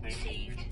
received.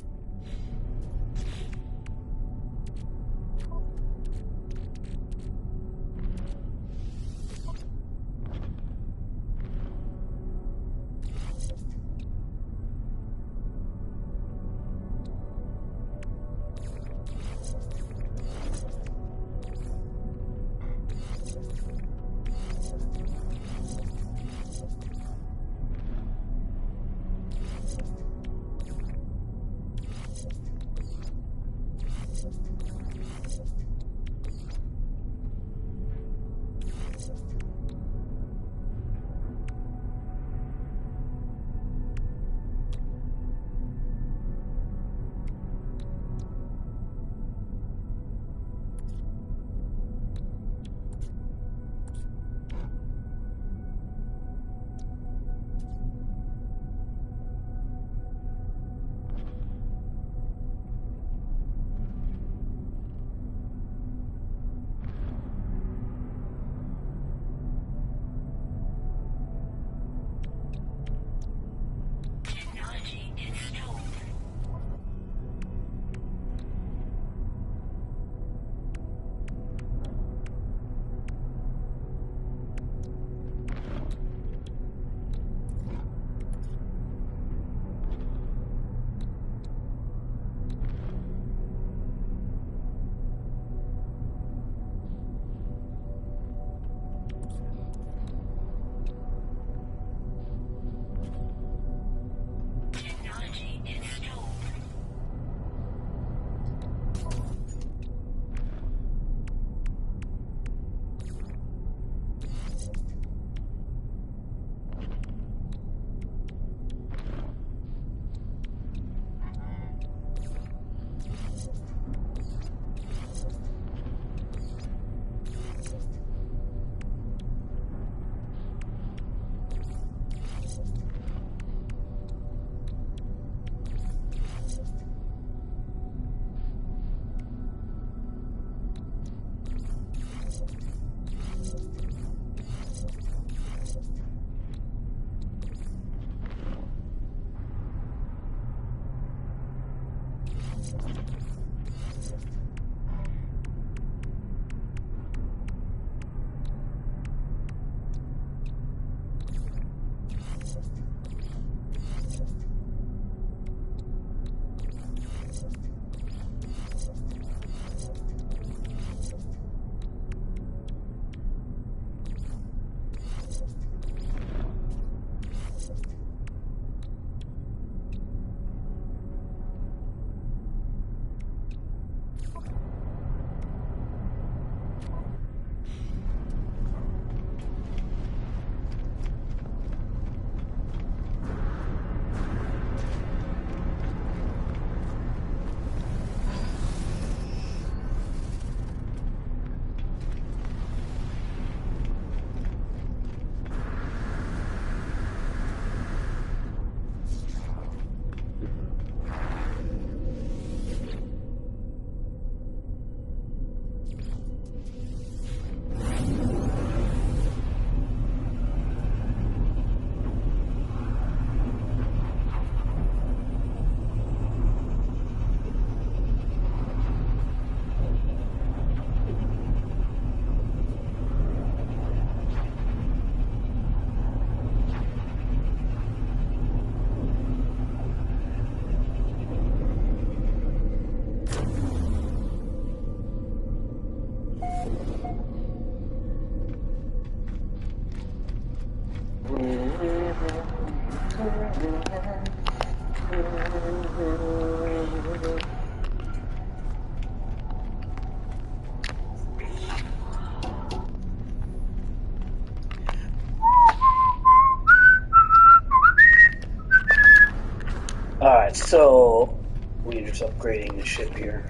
Alright, so we're just upgrading the ship here.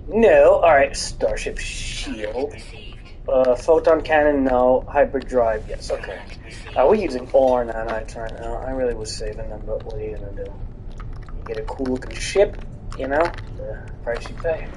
No, alright, Starship Shield. Photon Cannon, no. Hyperdrive, yes, okay. We're using all our nanites right now. I really was saving them, but what are you gonna do? get a cool looking ship, you know, the price you pay.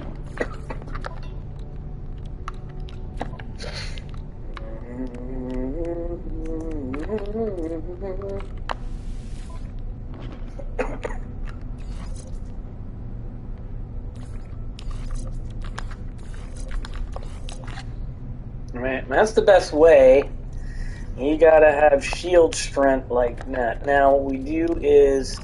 Man, that's the best way. You gotta have shield strength like that. Now, what we do is...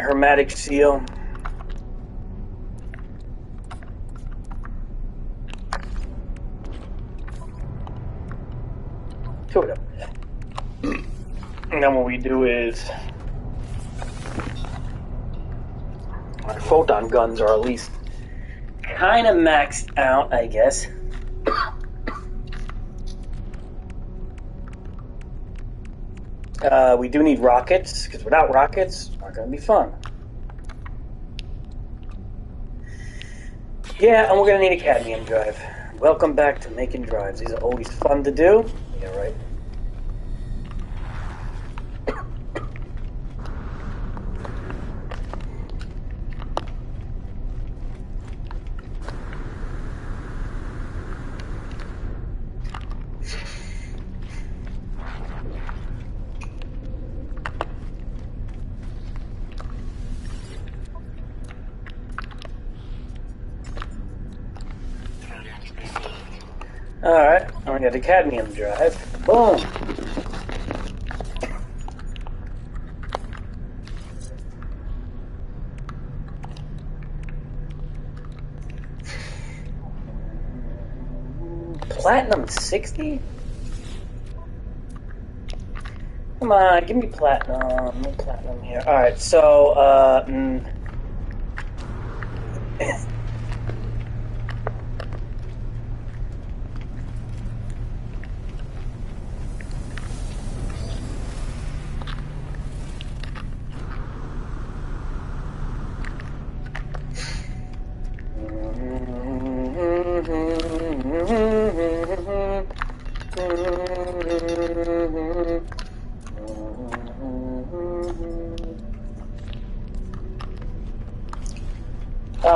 hermetic seal. Sort of. And then what we do is our photon guns are at least kind of maxed out, I guess. We do need rockets, because without rockets, it's not going to be fun. Yeah, and we're going to need a cadmium drive. Welcome back to making drives. These are always fun to do. Yeah, right. Alright, I got the cadmium drive. Boom! Platinum 60? Come on, give me platinum. No platinum here. Alright, so,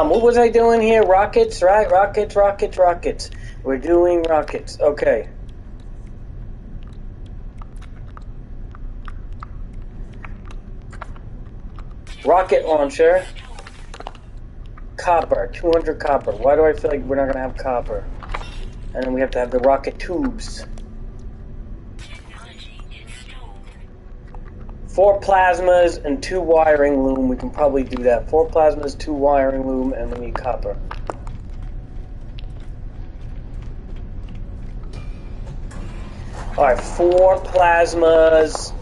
what was I doing here? Rockets, right? Rockets, rockets, rockets. We're doing rockets. Okay. Rocket launcher. Copper. 200 copper. Why do I feel like we're not going to have copper? And then we have to have the rocket tubes. 4 plasmas and 2 wiring loom. We can probably do that. 4 plasmas, 2 wiring loom, and we need copper. Alright, 4 plasmas,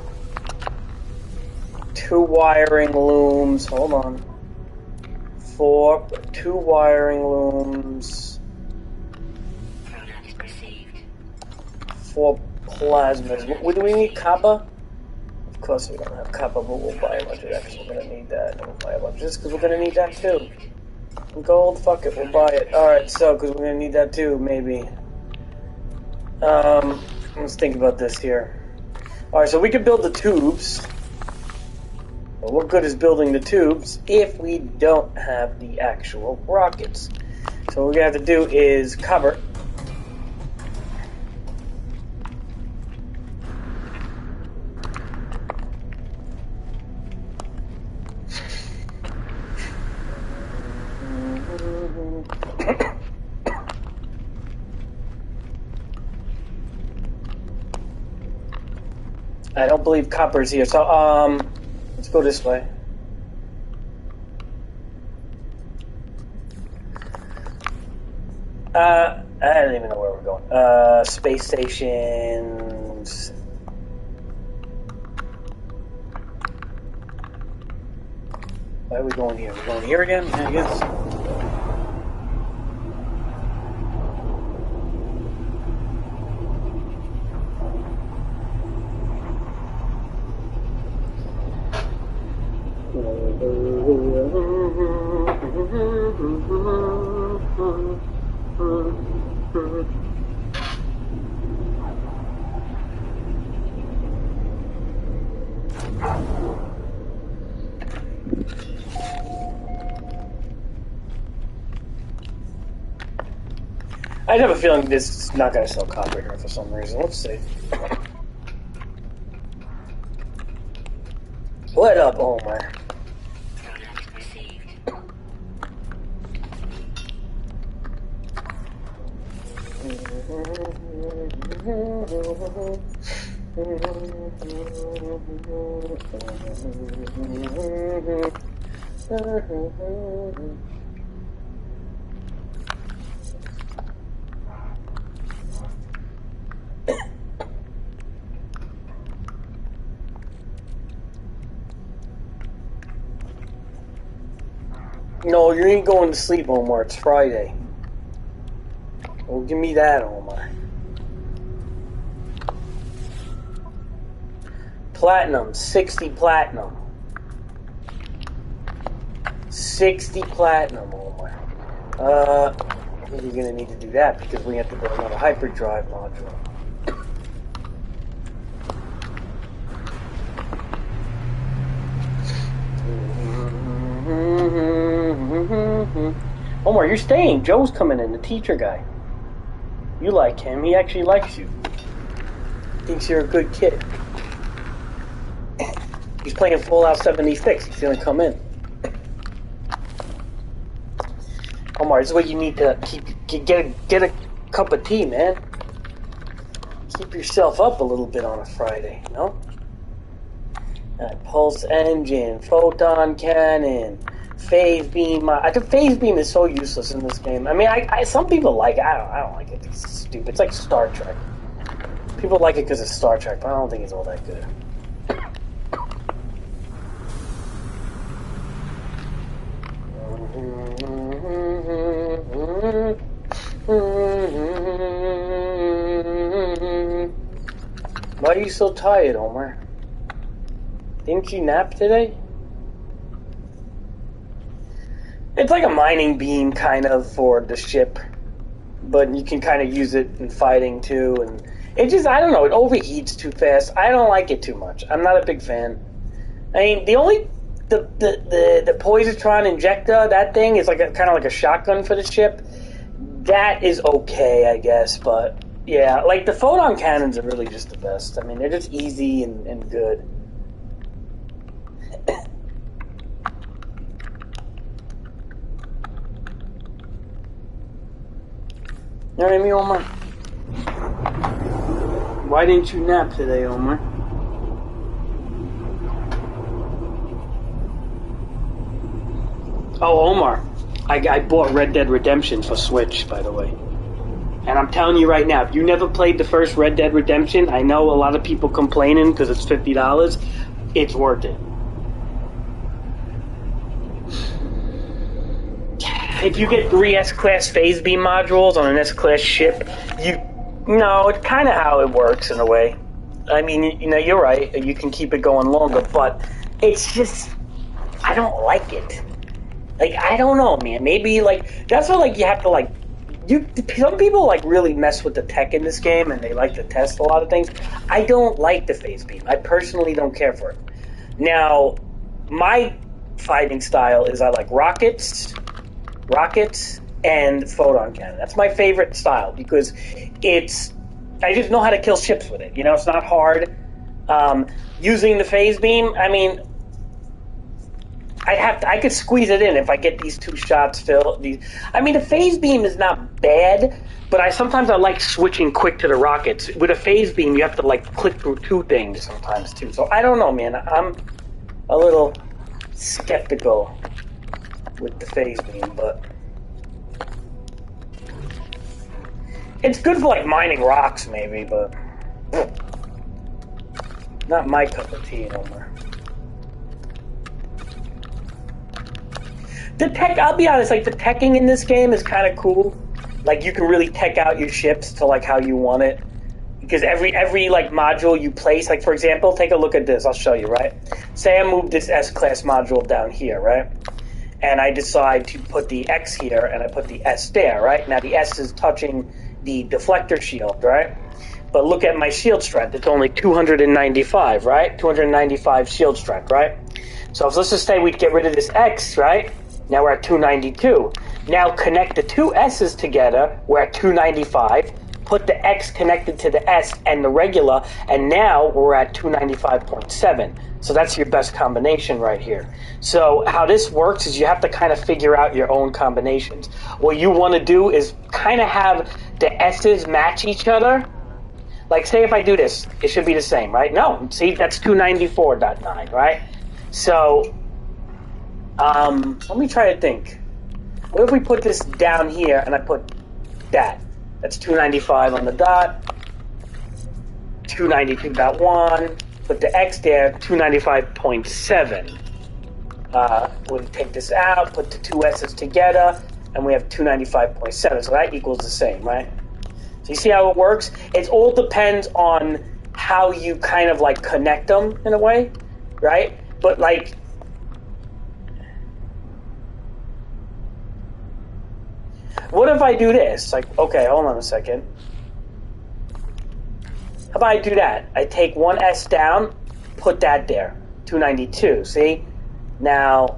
2 wiring looms. Hold on. 2 wiring looms. 4 plasmas. Do we need copper? Of course we don't have copper, but we'll buy a bunch of that because we're going to need that. And we'll buy a bunch of this because we're going to need that too. Gold, fuck it, we'll buy it. Alright, so, because we're going to need that too, maybe. Let's think about this here. Alright, so we could build the tubes. But what good is building the tubes if we don't have the actual rockets? So what we have to do is cover. I don't believe copper's here, so let's go this way. I don't even know where we're going. Space stations. Why are we going here? We're going here again, I guess. I have a feeling this is not going to sell copper here for some reason. Let's see. What up, Omar? No, you ain't going to sleep, Omar. It's Friday. Well, give me that, Omar. Platinum, 60 platinum. 60 platinum, Omar. You're gonna need to do that because we have to build another hyperdrive module. Omar, you're staying. Joe's coming in, the teacher guy. You like him. He actually likes you. Thinks you're a good kid. He's playing Fallout 76. He's gonna come in. Omar, this is what you need to get a cup of tea, man. Keep yourself up a little bit on a Friday, you know? Pulse engine, photon cannon, phase beam. I think phase beam is so useless in this game. I mean, some people like it. I don't like it. It's stupid. It's like Star Trek. People like it because it's Star Trek, but I don't think it's all that good. Why are you so tired, Omar? Didn't you nap today? It's like a mining beam, kind of, for the ship. But you can kind of use it in fighting, too. And it just, I don't know, it overheats too fast. I don't like it too much. I'm not a big fan. I mean, the positron injector, that thing is like kind of like a shotgun for the ship. That is okay, I guess, but yeah, like the photon cannons are really just the best. I mean, they're just easy and good. You know what I mean, Omar? Why didn't you nap today, Omar? Oh, Omar, I bought Red Dead Redemption for Switch, by the way. And I'm telling you right now, if you never played the first Red Dead Redemption, I know a lot of people complaining because it's $50. It's worth it. If you get 3 S-Class phase beam modules on an S-Class ship, it's kind of how it works in a way. I mean, you know, you're right. You can keep it going longer, but it's just, I don't like it. Like, I don't know, man. Maybe, like, that's what, like, you have to, like, some people, like, really mess with the tech in this game, and they like to test a lot of things. I don't like the phase beam. I personally don't care for it. Now, my fighting style is I like rockets, and photon cannon. That's my favorite style, because I just know how to kill ships with it. You know, it's not hard. Using the phase beam, I mean, I could squeeze it in if I get these 2 shots filled. I mean, the phase beam is not bad, but sometimes I like switching quick to the rockets. With a phase beam, you have to like click through 2 things sometimes too. So I don't know, man. I'm a little skeptical with the phase beam, but It's good for like mining rocks, maybe, but not my cup of tea no more. The tech, I'll be honest, like the teching in this game is kind of cool. Like you can really tech out your ships to like how you want it. Because every like module you place, like for example, take a look at this. I'll show you, right? Say I move this S-class module down here, right? And I decide to put the X here and I put the S there, right? Now the S is touching the deflector shield, right? But look at my shield strength. It's only 295, right? 295 shield strength, right? So let's just say we'd get rid of this X, right? Now we're at 292. Now connect the two S's together. We're at 295. Put the X connected to the S and the regular, and now we're at 295.7. So that's your best combination right here. So how this works is you have to kind of figure out your own combinations. What you want to do is kind of have the S's match each other. Like say if I do this, it should be the same, right? No, see, that's 294.9, right? So let me try to think. What if we put this down here and I put that? That's 295 on the dot, 292.1, put the X there, 295.7. We'll take this out, put the two S's together, and we have 295.7, so that equals the same, right? So you see how it works? It all depends on how you kind of like connect them in a way, right? But like, what if I do this? Like, okay, hold on a second. How about I do that? I take one S down, put that there. 292, see? Now,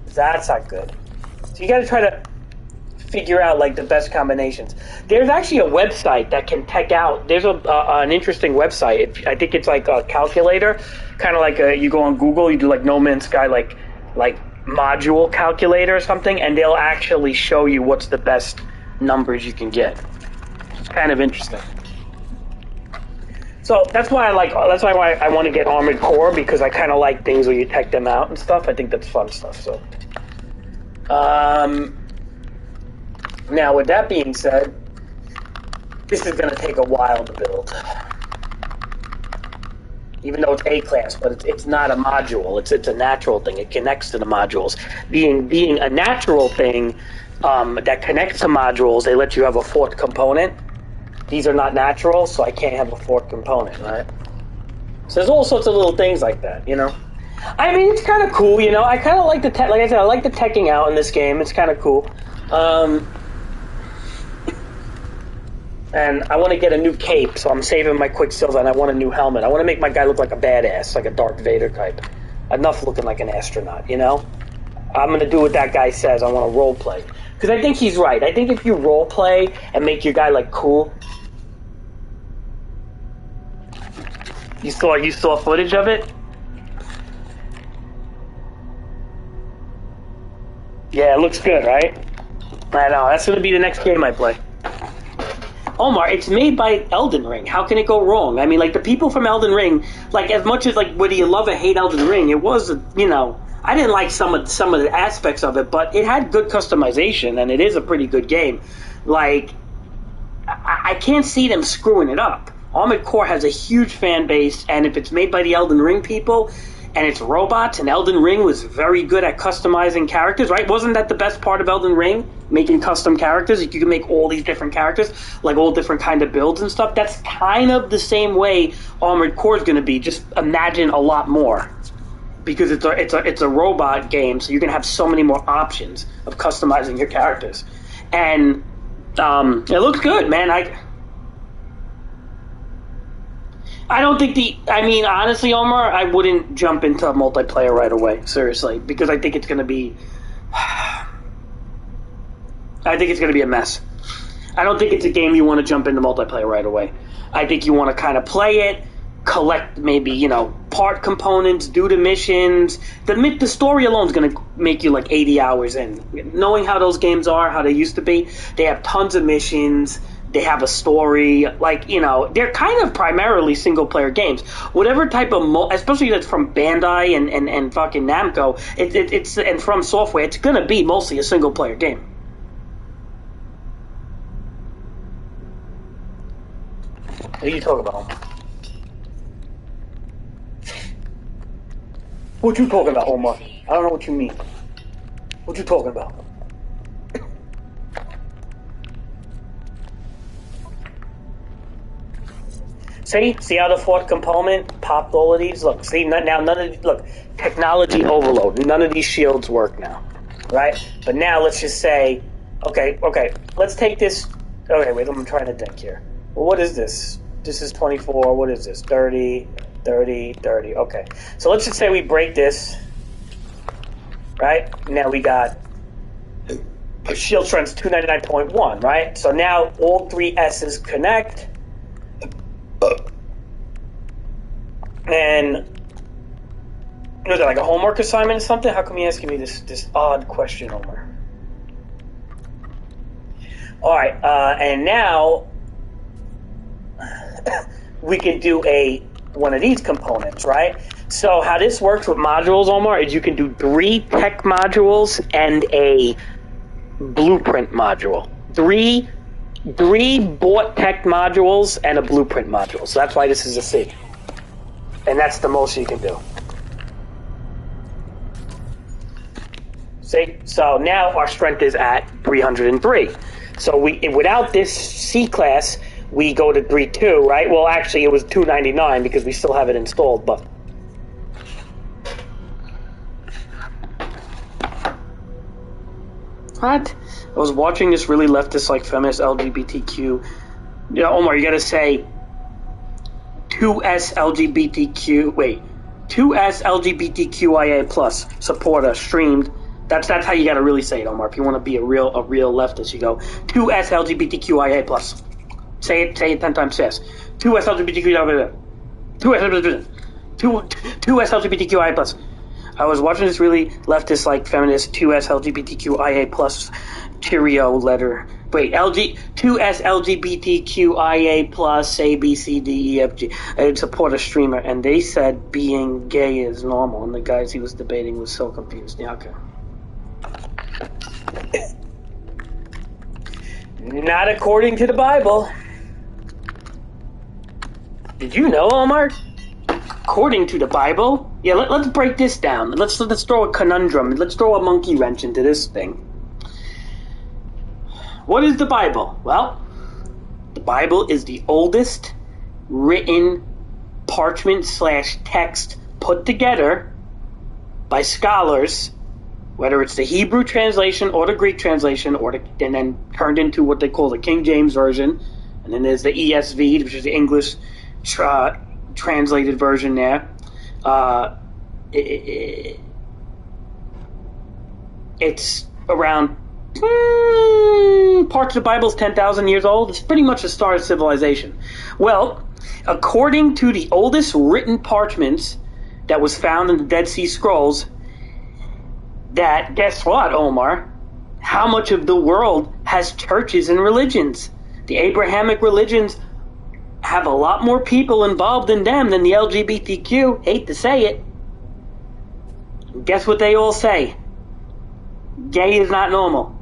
that's not good. So you gotta try to figure out, like, the best combinations. There's actually a website that can tech out. There's an interesting website. I think it's like a calculator. Kind of like you go on Google, you do, like, No Man's Sky, like module calculator or something, and they'll actually show you what's the best numbers you can get. It's kind of interesting. So that's why I want to get Armored Core, because I kind of like things where you tech them out and stuff. I think that's fun stuff. So, now with that being said, this is going to take a while to build. Even though it's A-class, but it's not a module. It's a natural thing. It connects to the modules. Being a natural thing that connects to modules, they let you have a fourth component. These are not natural, so I can't have a fourth component, right? So there's all sorts of little things like that, you know? I mean, it's kind of cool, you know? I kind of like the tech. Like I said, I like the teching out in this game. It's kind of cool. And I want to get a new cape, so I'm saving my Quicksilver, and I want a new helmet. I want to make my guy look like a badass, like a Darth Vader type. Enough looking like an astronaut, you know? I'm going to do what that guy says. I want to role play. Because I think he's right. I think if you role play and make your guy, like, cool... You saw footage of it? Yeah, it looks good, right? I know. That's going to be the next game I play. Omar, it's made by Elden Ring. How can it go wrong? I mean, like, the people from Elden Ring, like, as much as, like, whether you love or hate Elden Ring, it was, you know, I didn't like some of the aspects of it, but it had good customization, and it is a pretty good game. Like, I can't see them screwing it up. Armored Core has a huge fan base, and if it's made by the Elden Ring people, and it's robots, and Elden Ring was very good at customizing characters, right? Wasn't that the best part of Elden Ring? Making custom characters? You can make all these different characters, like all different kind of builds and stuff. That's kind of the same way Armored Core is going to be. Just imagine a lot more. Because it's a robot game, so you're going to have so many more options of customizing your characters. And it looks good, man. I don't think I mean, honestly, Omar, I wouldn't jump into multiplayer right away, seriously, because I think it's going to be... I think it's going to be a mess. I don't think it's a game you want to jump into multiplayer right away. I think you want to kind of play it, collect maybe, you know, part components, do the missions. The story alone is going to make you like 80 hours in. Knowing how those games are, how they used to be, they have tons of missions. They have a story, like, you know, they're kind of primarily single-player games. Whatever type of, especially that's from Bandai and fucking Namco, it's and from Software, it's going to be mostly a single-player game. What are you talking about? What you talking about, Omar? I don't know what you mean. What you talking about? See how the fourth component popped all of these? Look, see, now none of these, look, technology overload. None of these shields work now, right? But now let's just say, okay, let's take this. Okay, wait, I'm trying to think here. Well, what is this? This is 24. What is this? 30, 30, 30. Okay, so let's just say we break this, right? Now we got shield strength 299.1, right? So now all three S's connect. And was that like a homework assignment or something? How come you asking me this odd question, Omar? All right, and now we can do one of these components, right? So how this works with modules, Omar, is you can do 3 tech modules and a blueprint module. Three bought tech modules and a blueprint module. So that's why this is a C. And that's the most you can do. See? So now our strength is at 303. So without this C class, we go to 3.2, right? Well, actually, it was 299 because we still have it installed, but... What? I was watching this really leftist, like, feminist LGBTQ. Yeah, Omar, you gotta say 2S LGBTQIA plus supporter streamed. That's how you gotta really say it, Omar. If you want to be a real leftist, you go 2S LGBTQIA plus. Say it 10 times fast. 2S LGBTQIA. 2S LGBTQIA plus. I was watching this really leftist, like, feminist 2S LGBTQIA plus Cheerio letter. Wait, 2S LGBTQIA plus A B C D E F G. I'd support a streamer, and they said being gay is normal, and the guys he was debating was so confused. Yeah, okay. Not according to the Bible. Did you know, Omar? According to the Bible? Yeah, let's break this down. Let's throw a conundrum. Let's throw a monkey wrench into this thing. What is the Bible? Well, the Bible is the oldest written parchment/text put together by scholars, whether it's the Hebrew translation or the Greek translation, and then turned into what they call the King James Version, and then there's the ESV, which is the English translated version there. It's around parts of the Bible is 10,000 years old. It's pretty much the start of civilization. Well, according to the oldest written parchments that was found in the Dead Sea Scrolls, that, guess what, Omar? How much of the world has churches and religions? The Abrahamic religions have a lot more people involved in them than the LGBTQ. Hate to say it. Guess what they all say? Gay is not normal.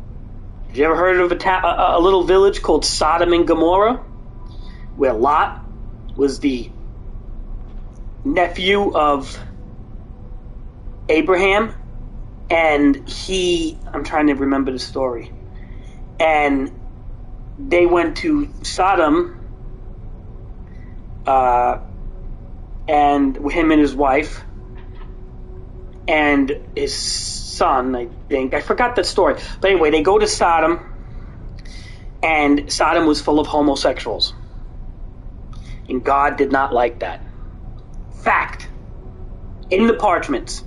Have you ever heard of a little village called Sodom and Gomorrah, where Lot was the nephew of Abraham, and I'm trying to remember the story, and they went to Sodom, and him and his wife and his son, I think. I forgot the story. But anyway, they go to Sodom, and Sodom was full of homosexuals. And God did not like that. Fact. In the parchments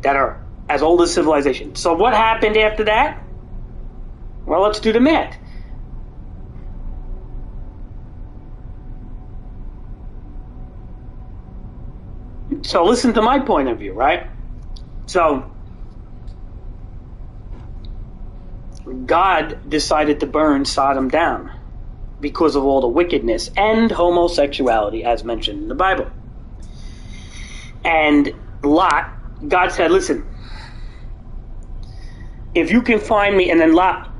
that are as old as civilization. So what happened after that? Well, let's do the math. So listen to my point of view, right? So God decided to burn Sodom down because of all the wickedness and homosexuality, as mentioned in the Bible. And Lot, God said, listen, if you can find me, and then Lot,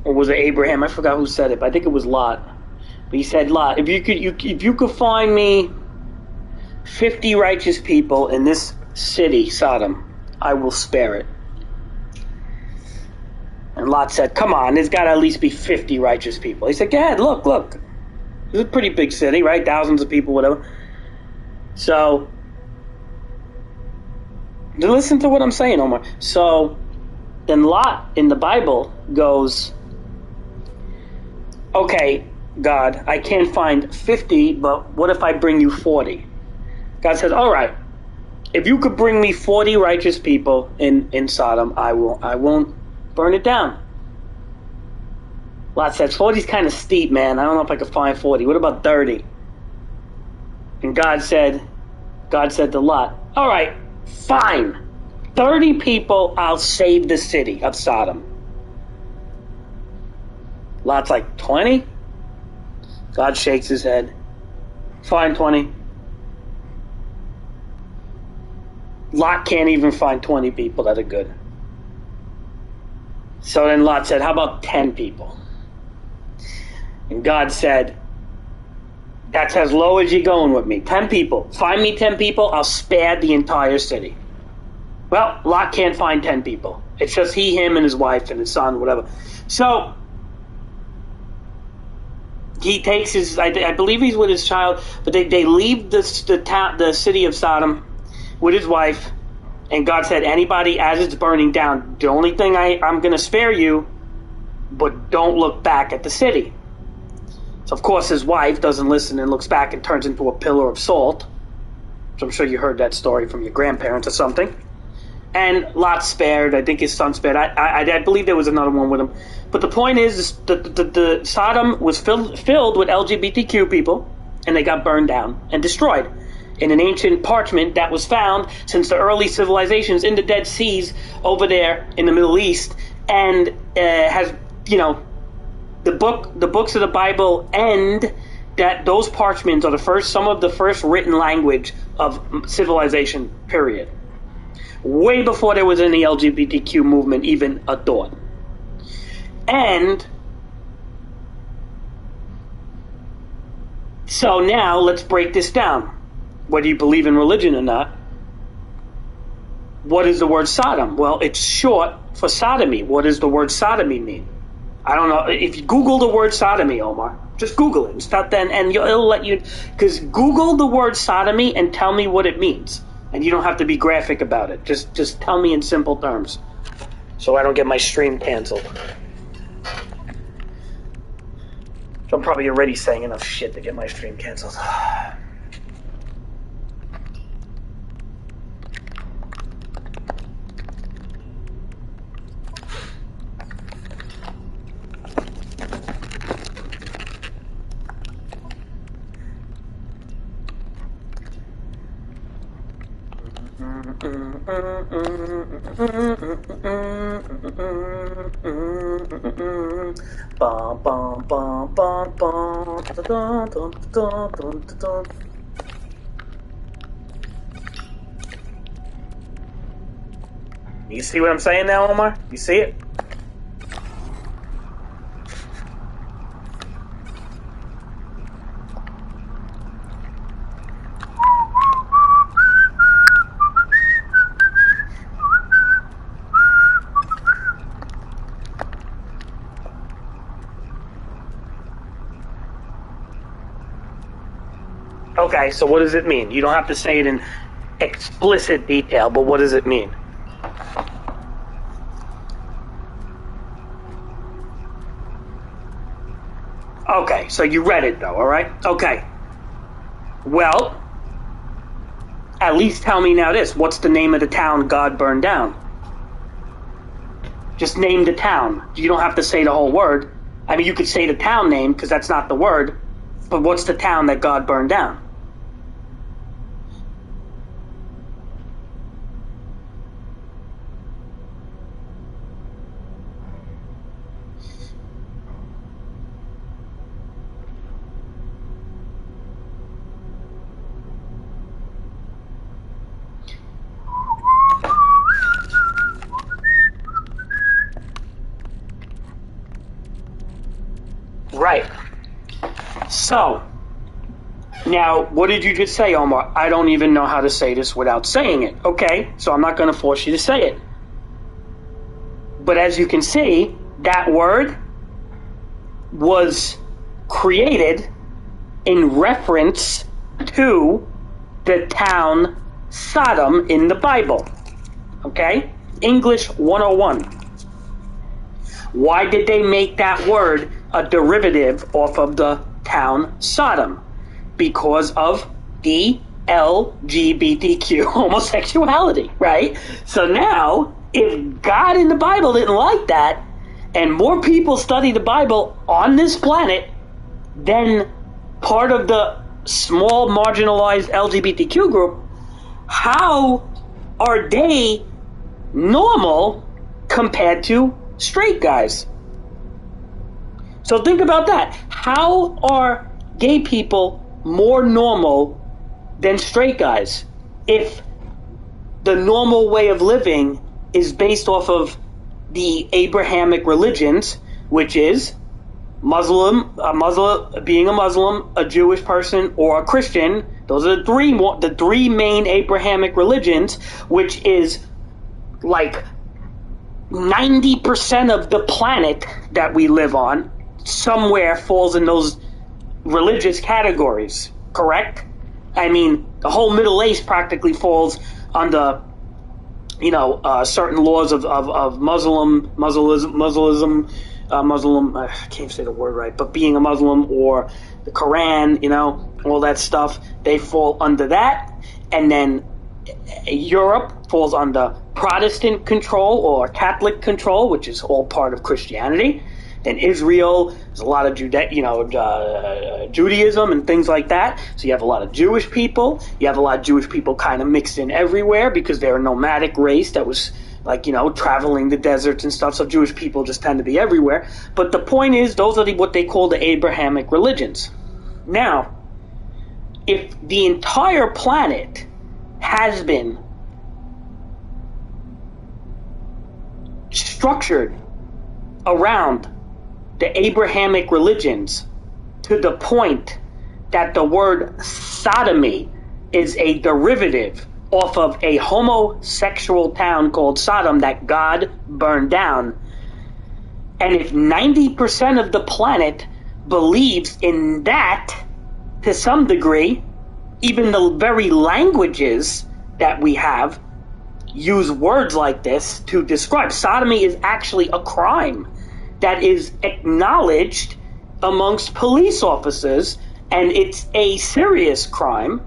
or was it Abraham? I forgot who said it, but I think it was Lot. But he said, Lot, if you could find me 50 righteous people in this city, Sodom, I will spare it. And Lot said, come on, there's got to at least be 50 righteous people. He said, go ahead, look. It's a pretty big city, right? Thousands of people, whatever. So, listen to what I'm saying, Omar. So, then Lot in the Bible goes, okay, God, I can't find 50, but what if I bring you 40? God says, all right, if you could bring me 40 righteous people in Sodom, I won't burn it down. Lot says, 40 is kind of steep, man. I don't know if I could find 40. What about 30? And God said to Lot, all right, fine. 30 people, I'll save the city of Sodom. Lot's like, 20? God shakes his head. Fine, 20. Lot can't even find 20 people that are good. So then Lot said, how about 10 people? And God said, that's as low as you're going with me. 10 people. Find me 10 people, I'll spare the entire city. Well, Lot can't find 10 people. It's just him, and his wife, and his son, whatever. So, he takes his, I believe he's with his child, but they leave the city of Sodom with his wife, and God said, anybody, as it's burning down, the only thing I'm going to spare you, but don't look back at the city. So, of course, his wife doesn't listen and looks back and turns into a pillar of salt. So I'm sure you heard that story from your grandparents or something. And Lot spared. I think his son spared. I believe there was another one with him. But the point is the Sodom was filled with LGBTQ people, and they got burned down and destroyed in an ancient parchment that was found since the early civilizations in the Dead Seas over there in the Middle East, and has, the books of the Bible end that those parchments are some of the first written language of civilization, period. Way before there was any LGBTQ movement, even a thought. And so now let's break this down. Whether you believe in religion or not, what is the word Sodom? Well, it's short for sodomy. What does the word sodomy mean? I don't know. If you Google the word sodomy, Omar, just Google it. Start then, and it'll let you. Because Google the word sodomy and tell me what it means, and you don't have to be graphic about it. Just tell me in simple terms, so I don't get my stream canceled. So I'm probably already saying enough shit to get my stream canceled. You see what I'm saying now, Omar? You see it? Okay, so what does it mean? You don't have to say it in explicit detail, but what does it mean? Okay, so you read it though, alright? Okay. Well, at least tell me now this. What's the name of the town God burned down? Just name the town. You don't have to say the whole word. I mean, you could say the town name, because that's not the word. But what's the town that God burned down? Right. So, now, what did you just say, Omar? I don't even know how to say this without saying it. Okay, so I'm not going to force you to say it. But as you can see, that word was created in reference to the town Sodom in the Bible. Okay? English 101. Why did they make that word a derivative off of the town Sodom? Because of the LGBTQ homosexuality, right? So now, if God in the Bible didn't like that, and more people study the Bible on this planet than part of the small marginalized LGBTQ group, how are they normal compared to straight guys? So think about that. How are gay people more normal than straight guys if the normal way of living is based off of the Abrahamic religions, which is being a Muslim, a Jewish person, or a Christian? Those are the three main Abrahamic religions, which is like 90% of the planet that we live on somewhere falls in those religious categories, correct? I mean, the whole Middle East practically falls under, certain laws of Muslim, I can't say the word right, but being a Muslim, or the Quran, all that stuff, they fall under that. And then Europe falls under Protestant control or Catholic control, which is all part of Christianity. Then Israel, there's a lot of Judaism and things like that. So you have a lot of Jewish people. You have a lot of Jewish people kind of mixed in everywhere because they're a nomadic race that was traveling the deserts and stuff. So Jewish people just tend to be everywhere. But the point is, those are what they call the Abrahamic religions. Now, if the entire planet has been structured around the Abrahamic religions to the point that the word sodomy is a derivative off of a homosexual town called Sodom that God burned down, and if 90% of the planet believes in that to some degree, even the very languages that we have use words like this to describe. Sodomy is actually a crime that is acknowledged amongst police officers, and it's a serious crime,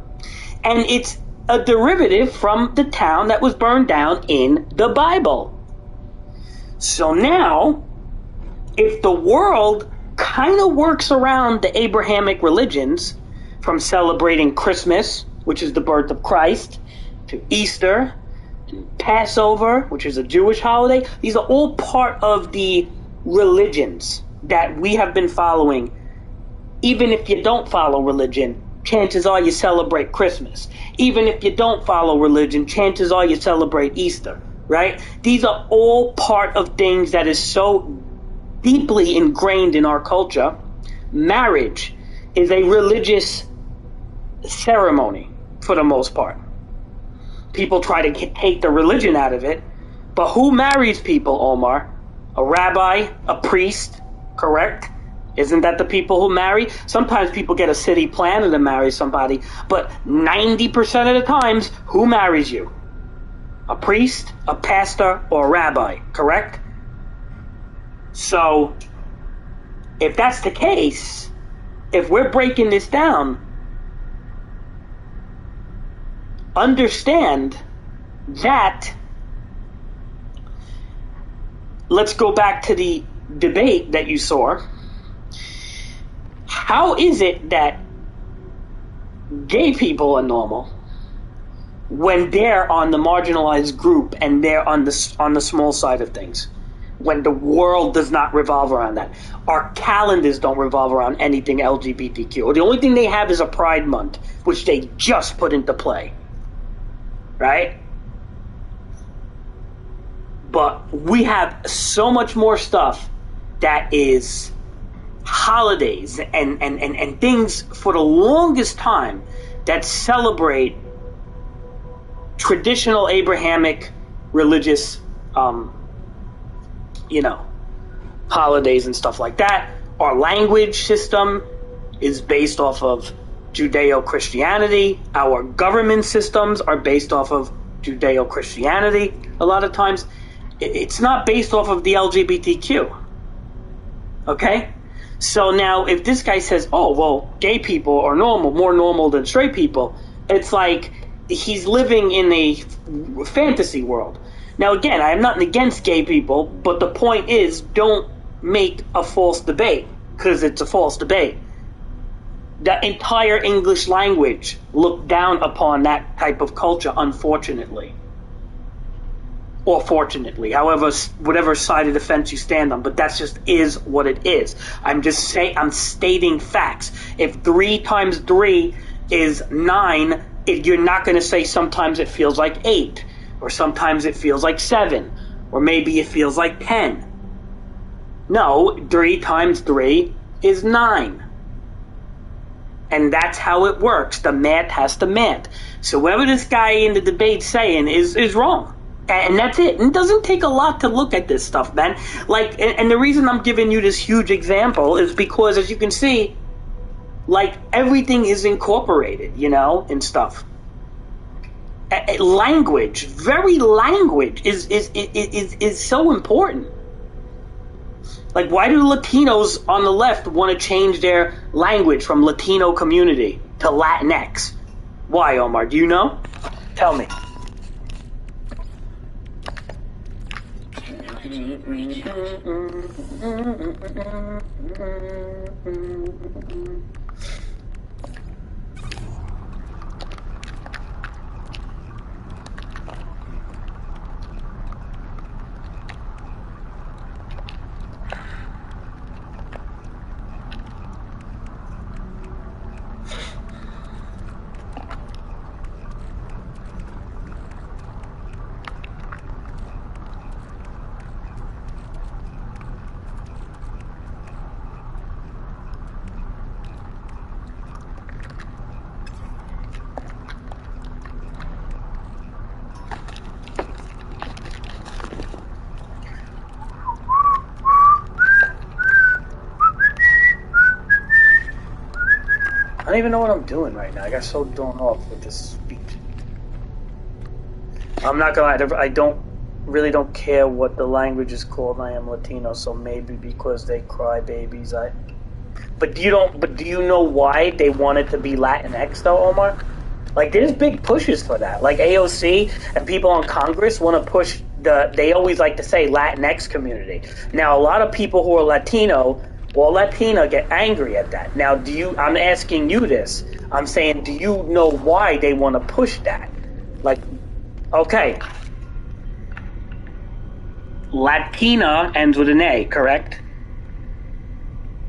and it's a derivative from the town that was burned down in the Bible. So now, if the world kind of works around the Abrahamic religions, from celebrating Christmas, which is the birth of Christ, to Easter, and Passover, which is a Jewish holiday, these are all part of the religions that we have been following. Even if you don't follow religion, chances are you celebrate Christmas. Even if you don't follow religion, chances are you celebrate Easter, right? These are all part of things that is so deeply ingrained in our culture. Marriage is a religious ceremony for the most part. People try to take the religion out of it, but who marries people, Omar? A rabbi, a priest, correct? Isn't that the people who marry? Sometimes people get a city planner to marry somebody, but 90% of the times, who marries you? A priest, a pastor, or a rabbi, correct? So, if that's the case, if we're breaking this down, understand that. Let's go back to the debate that you saw. How is it that gay people are normal when they're on the marginalized group and they're on the small side of things? When the world does not revolve around that. Our calendars don't revolve around anything LGBTQ. The only thing they have is a Pride Month, which they just put into play. Right? But we have so much more stuff that is holidays and things for the longest time that celebrate traditional Abrahamic religious, holidays and stuff like that. Our language system is based off of Judeo-Christianity. Our government systems are based off of Judeo-Christianity a lot of times. It's not based off of the LGBTQ. Okay? So now if this guy says, oh, well, gay people are normal, more normal than straight people, it's like he's living in a fantasy world. Now, again, I am not against gay people, but the point is, don't make a false debate, because it's a false debate. The entire English language looked down upon that type of culture, unfortunately. Or fortunately, however, whatever side of the fence you stand on, but that just is what it is. I'm stating facts. If 3 times 3 is 9, you're not going to say sometimes it feels like 8, or sometimes it feels like 7, or maybe it feels like 10. No, 3 times 3 is 9. And that's how it works. The math has to math. So whatever this guy in the debate's saying is wrong. And that's it. It doesn't take a lot to look at this stuff, man. Like, and the reason I'm giving you this huge example is because, as you can see, like, everything is incorporated, and stuff. Language, very language is so important. Like, why do Latinos on the left want to change their language from Latino community to Latinx? Why, Omar? Do you know? Tell me. I don't even know what I'm doing right now. I got so thrown off with this speech. I'm not gonna lie, I don't care what the language is called. I am Latino, so maybe because they cry babies, But do you know why they want it to be Latinx though, Omar? Like, there's big pushes for that. Like AOC and people on Congress want to push they always like to say Latinx community. Now, a lot of people who are Latino or Latina get angry at that. Now, I'm asking you this. I'm saying, do you know why they want to push that? Like, okay. Latina ends with an A, correct?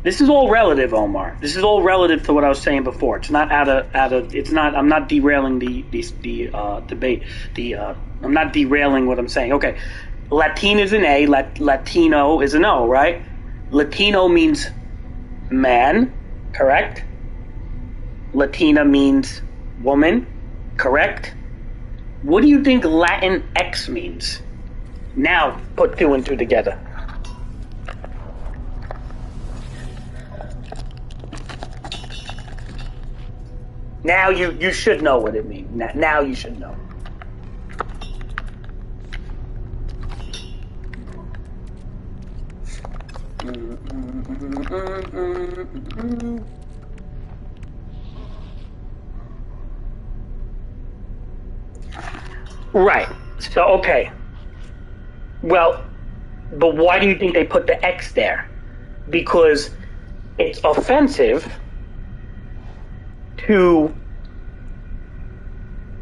This is all relative, Omar. This is all relative to what I was saying before. It's not it's not, I'm not derailing the debate. I'm not derailing what I'm saying. Okay. Latina is an A, Latino is an O, right? Latino means man, correct? Latina means woman, correct? What do you think Latinx means? Now put 2 and 2 together. Now you should know what it means. Now you should know. Right. So, okay. Well, but why do you think they put the X there? Because it's offensive to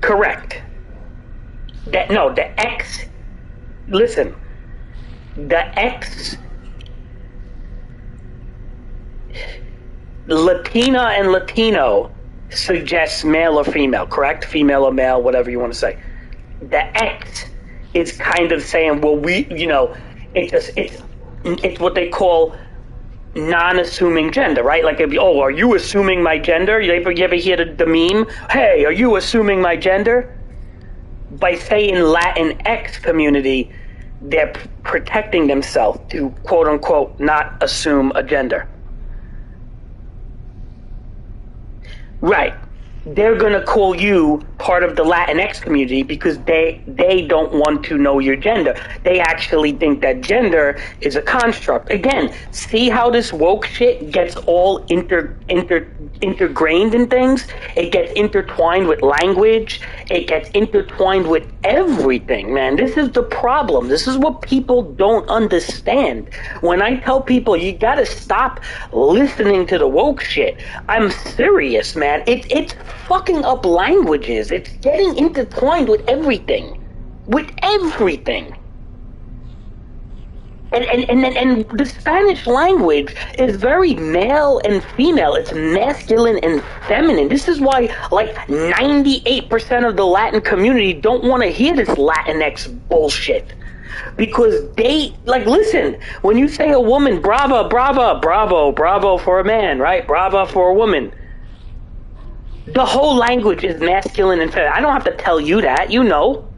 correct. The X, listen, the X, Latina and Latino suggests male or female, correct? Female or male, whatever you want to say. The X is kind of saying, well, it's what they call non-assuming gender, right? Like, if, oh, are you assuming my gender? You ever hear the meme? Hey, are you assuming my gender? By saying Latinx community, they're protecting themselves to, quote unquote, not assume a gender. Right. They're going to call you part of the Latinx community because they don't want to know your gender. They actually think that gender is a construct. Again, see how this woke shit gets all intergrained in things? It gets intertwined with language. It gets intertwined with everything, man. This is the problem. This is what people don't understand. When I tell people you got to stop listening to the woke shit, I'm serious, man. It's fucking up languages. It's getting intertwined with everything. With everything. And the Spanish language is very male and female. It's masculine and feminine. This is why, like, 98% of the Latin community don't want to hear this Latinx bullshit. Because they, like, listen, when you say a woman, brava, brava, bravo, bravo for a man, right? Brava for a woman. The whole language is masculine and feminine. I don't have to tell you that, you know.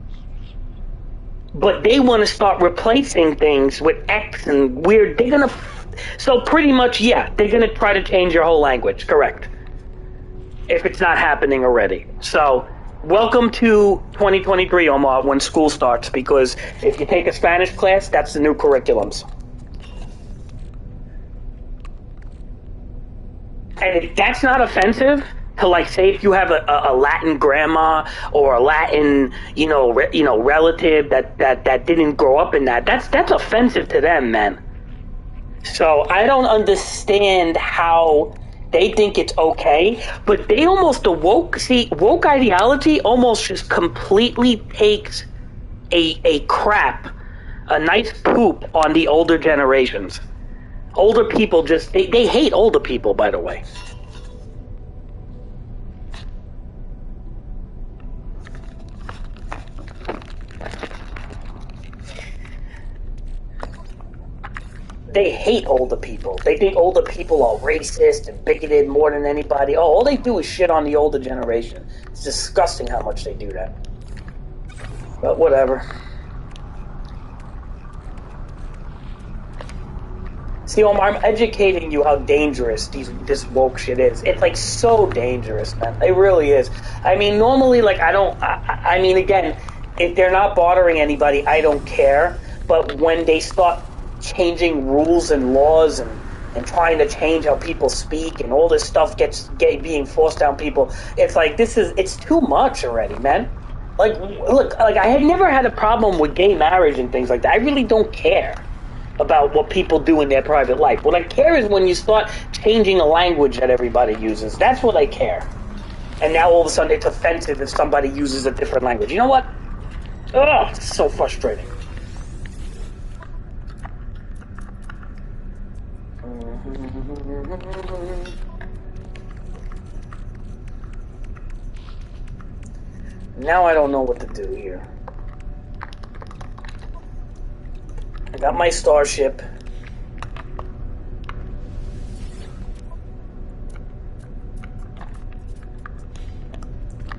But they want to start replacing things with X and weird. They're going to... So pretty much, yeah, they're going to try to change your whole language, correct. If it's not happening already. So, welcome to 2023, Omar, when school starts. Because if you take a Spanish class, that's the new curriculums. And if that's not offensive... to, like, say if you have a Latin grandma or a Latin, relative that didn't grow up in that's offensive to them, man. So I don't understand how they think it's okay, but they almost woke ideology almost just completely takes a crap, a nice poop on the older generations. Older people just they hate older people, by the way. They hate older people. They think older people are racist and bigoted more than anybody. Oh, all they do is shit on the older generation. It's disgusting how much they do that. But whatever. See, Omar, I'm educating you how dangerous this woke shit is. It's, like, so dangerous, man. It really is. I mean, normally, like, I mean, again, if they're not bothering anybody, I don't care. But when they start changing rules and laws and trying to change how people speak and all this stuff being forced down people, it's like it's too much already, man. Like, look, like, I had never had a problem with gay marriage and things like that. I really don't care about what people do in their private life. What I care is when you start changing a language that everybody uses. That's what I care. And now all of a sudden it's offensive if somebody uses a different language. You know what? Ugh, it's so frustrating. Now I don't know what to do here. I got my starship.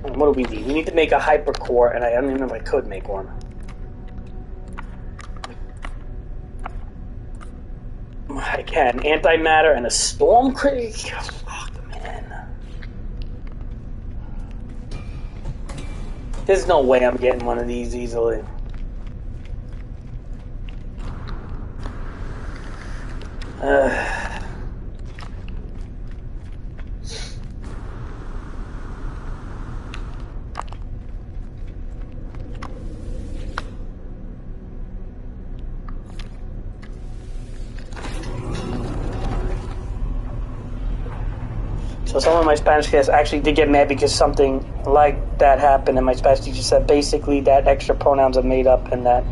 And what do we need? We need to make a hypercore, and I don't even know if I could make one. I can. Antimatter and a storm critic. Fuck, man. There's no way I'm getting one of these easily. So some of my Spanish class actually did get mad because something like that happened, and my Spanish teacher said basically that extra pronouns are made up and that.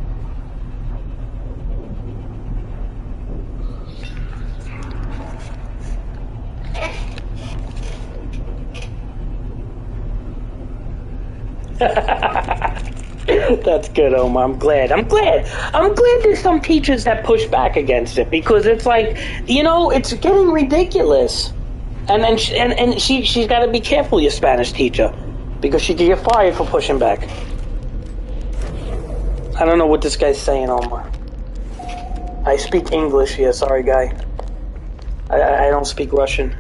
That's good, Omar. I'm glad there's some teachers that push back against it, because it's like, it's getting ridiculous. And she's got to be careful, your Spanish teacher, because she can get fired for pushing back. I don't know what this guy's saying, Omar. I speak English here, sorry, guy. I don't speak Russian.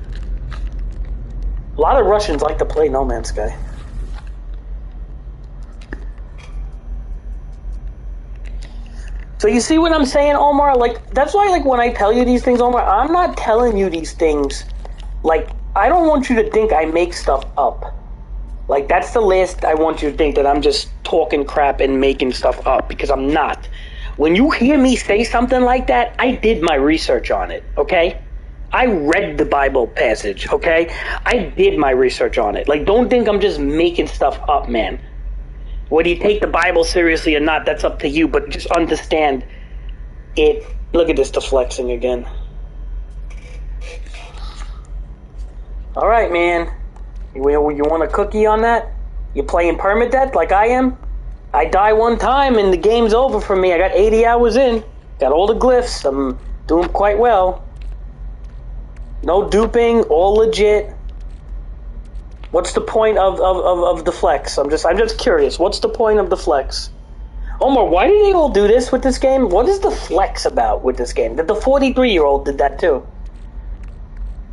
A lot of Russians like to play No Man's Sky. So you see what I'm saying, Omar? Like, that's why, like, when I tell you these things, Omar, I'm not telling you these things. Like, I don't want you to think I make stuff up. Like, that's the last I want you to think, that I'm just talking crap and making stuff up, because I'm not. When you hear me say something like that, I did my research on it, okay? I read the Bible passage, okay? I did my research on it. Like, don't think I'm just making stuff up, man. Whether you take the Bible seriously or not, that's up to you, but just understand it. Look at this deflexing again. All right, man. You want a cookie on that? You playing permadeath like I am? I die one time and the game's over for me. I got 80 hours in. Got all the glyphs. I'm doing quite well. No duping, all legit. What's the point of the flex? I'm just curious. What's the point of the flex? Omar, why do they all do this with this game? What is the flex about with this game? The 43-year-old did that too.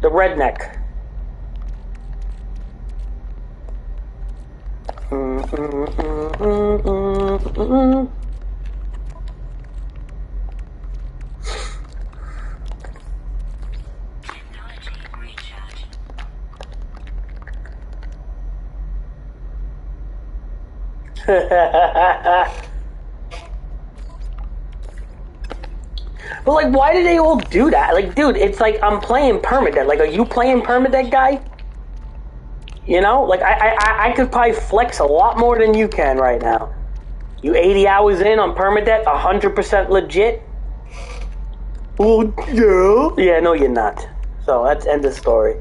The redneck. But like, why do they all do that? Like, dude, it's like I'm playing permadeath. Like, are you playing permadeath, guy? You know, like I could probably flex a lot more than you can right now. You 80 hours in on permadeath, 100% legit. Oh yeah. Yeah, no, you're not. So that's end of story.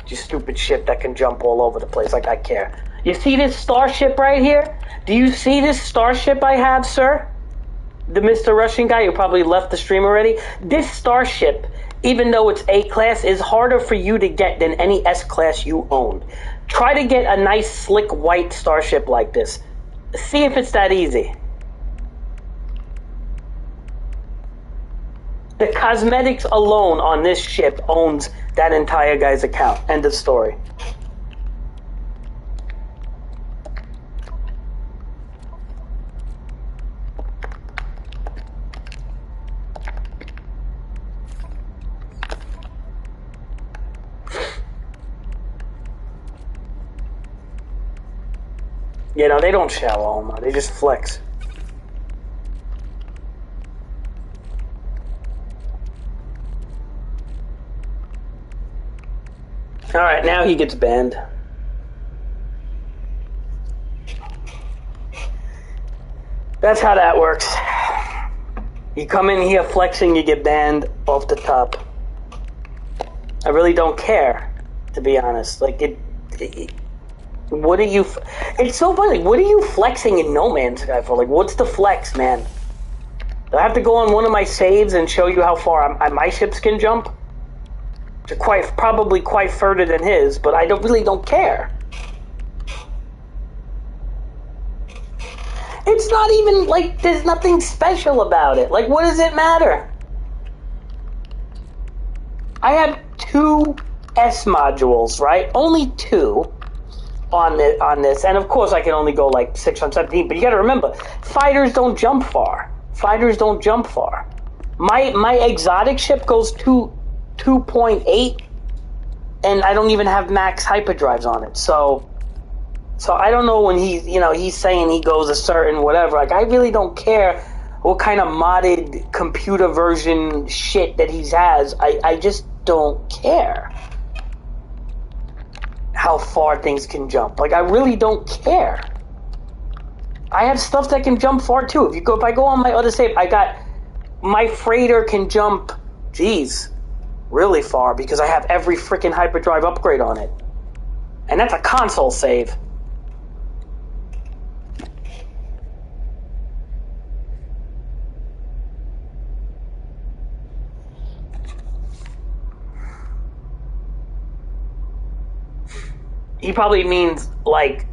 You stupid shit that can jump all over the place. Like, I care. You see this starship right here? Do you see this starship I have, sir? The Mr. Russian guy who probably left the stream already. This starship, even though it's A-class, is harder for you to get than any S-class you own. Try to get a nice, slick, white starship like this. See if it's that easy. The cosmetics alone on this ship owns that entire guy's account. End of story. You know, they don't shower, Omar. They just flex. Alright, now he gets banned. That's how that works. You come in here flexing, you get banned off the top. I really don't care, to be honest. Like, what are you... It's so funny. What are you flexing in No Man's Sky for? Like, what's the flex, man? Do I have to go on one of my saves and show you how far my ships can jump? Probably quite further than his, but I really don't care. It's not even, like, there's nothing special about it. Like, what does it matter? I have 2 S modules, right? Only 2. On this, and of course I can only go like 617, but you gotta remember, fighters don't jump far. Fighters don't jump far. My exotic ship goes 2.8, and I don't even have max hyperdrives on it, so I don't know when he's saying he goes a certain whatever. Like, I really don't care what kind of modded computer version shit that he has. I just don't care how far things can jump. Like, I really don't care. I have stuff that can jump far too. If I go on my other save, I got my freighter can jump, geez, really far, because I have every freaking hyperdrive upgrade on it. And that's a console save. He probably means, like,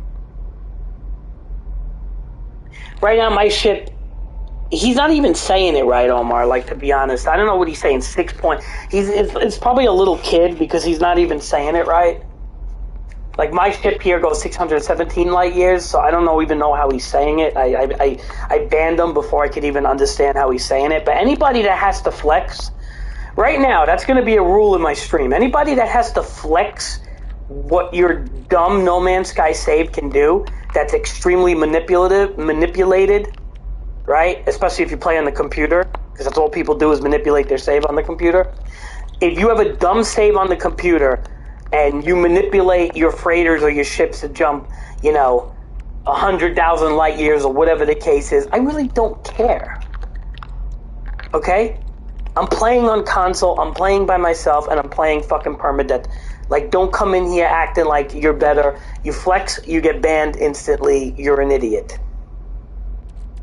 right now my ship, he's not even saying it right, Omar, like, to be honest. I don't know what he's saying, 6 point. It's probably a little kid because he's not even saying it right. Like, my ship here goes 617 light years, so I don't even know how he's saying it. I banned him before I could even understand how he's saying it. But anybody that has to flex, right now, that's going to be a rule in my stream. Anybody that has to flex what your dumb No Man's Sky save can do, that's extremely manipulated, right? Especially if you play on the computer, because that's all people do is manipulate their save on the computer. If you have a dumb save on the computer and you manipulate your freighters or your ships to jump, 100,000 light years or whatever the case is, I really don't care. Okay? I'm playing on console, I'm playing by myself, and I'm playing fucking permadeath. Like, don't come in here acting like you're better. You flex, you get banned instantly, you're an idiot.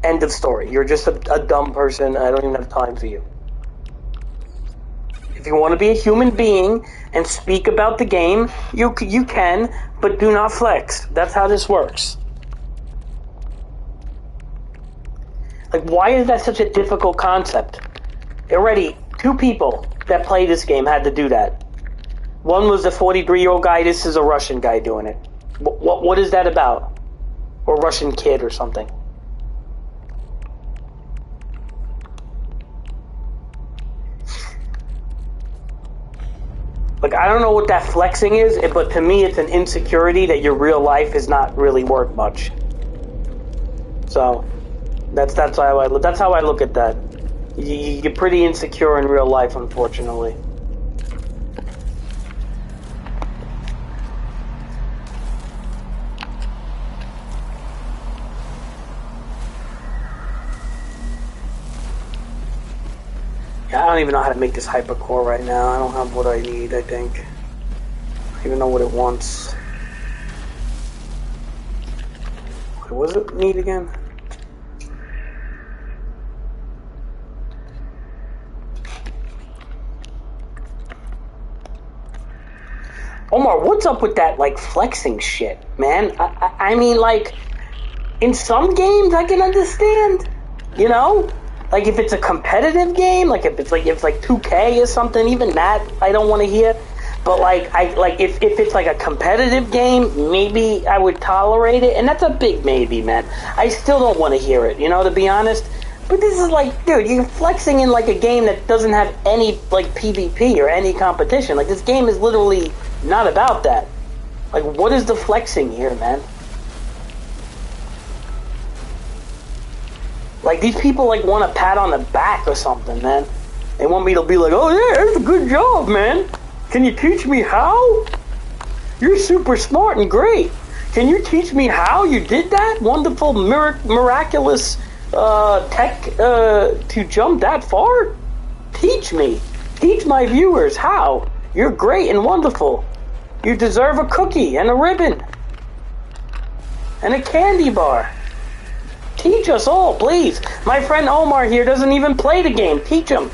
End of story. You're just a dumb person, I don't even have time for you. If you want to be a human being and speak about the game, you can, but do not flex. That's how this works. Like, why is that such a difficult concept? Already, 2 people that play this game had to do that. One was a 43-year-old guy, this is a Russian guy doing it. What is that about? Or Russian kid or something. Like, I don't know what that flexing is, but to me it's an insecurity that your real life is not really worth much. So, that's how I look at that. You're pretty insecure in real life, unfortunately. Yeah, I don't even know how to make this hypercore right now. I don't have what I need, I think. I don't even know what it wants. What does it need again? Omar, what's up with that, like, flexing shit, man? I mean, like, in some games I can understand, Like, if it's a competitive game, like, if it's like 2K or something, even that I don't want to hear. But, if it's, like, a competitive game, maybe I would tolerate it. And that's a big maybe, man. I still don't want to hear it, to be honest. But this is like, dude, you're flexing in, like, a game that doesn't have any, like, PvP or any competition. Like, this game is literally not about that. Like, what is the flexing here, man? Like, these people, like, want a pat on the back or something, man. They want me to be like, oh, yeah, that's a good job, man. Can you teach me how? You're super smart and great. Can you teach me how you did that? Wonderful, miraculous tech to jump that far? Teach me. Teach my viewers how. You're great and wonderful. You deserve a cookie and a ribbon. And a candy bar. Teach us all, please. My friend Omar here doesn't even play the game. Teach him.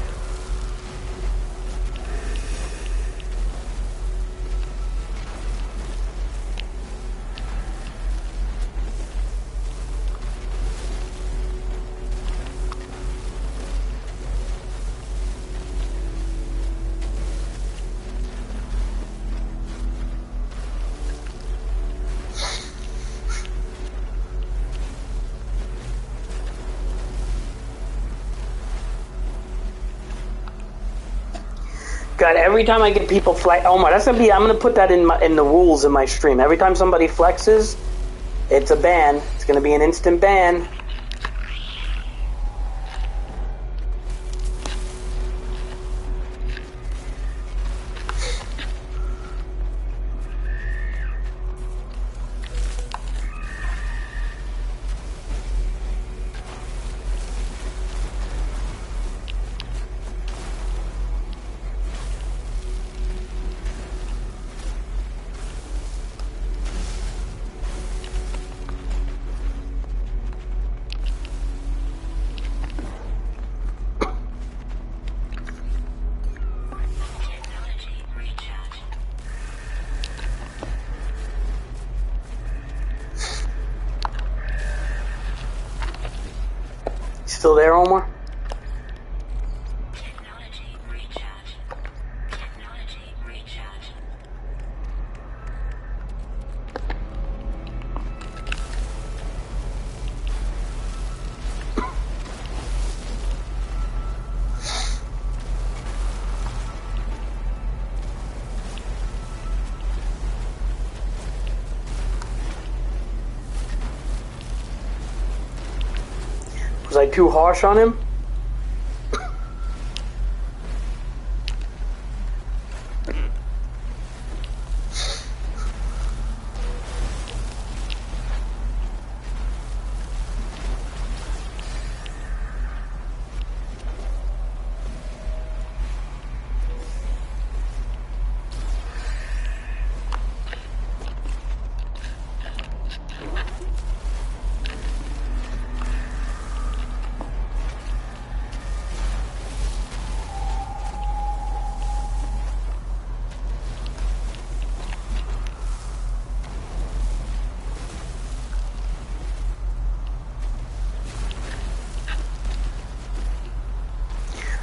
God, every time I get people flex, Omar, I'm gonna put that in the rules in my stream. Every time somebody flexes, it's a ban. It's gonna be an instant ban. still there, Omar? Technology recharge. Technology recharge. Was I too harsh on him?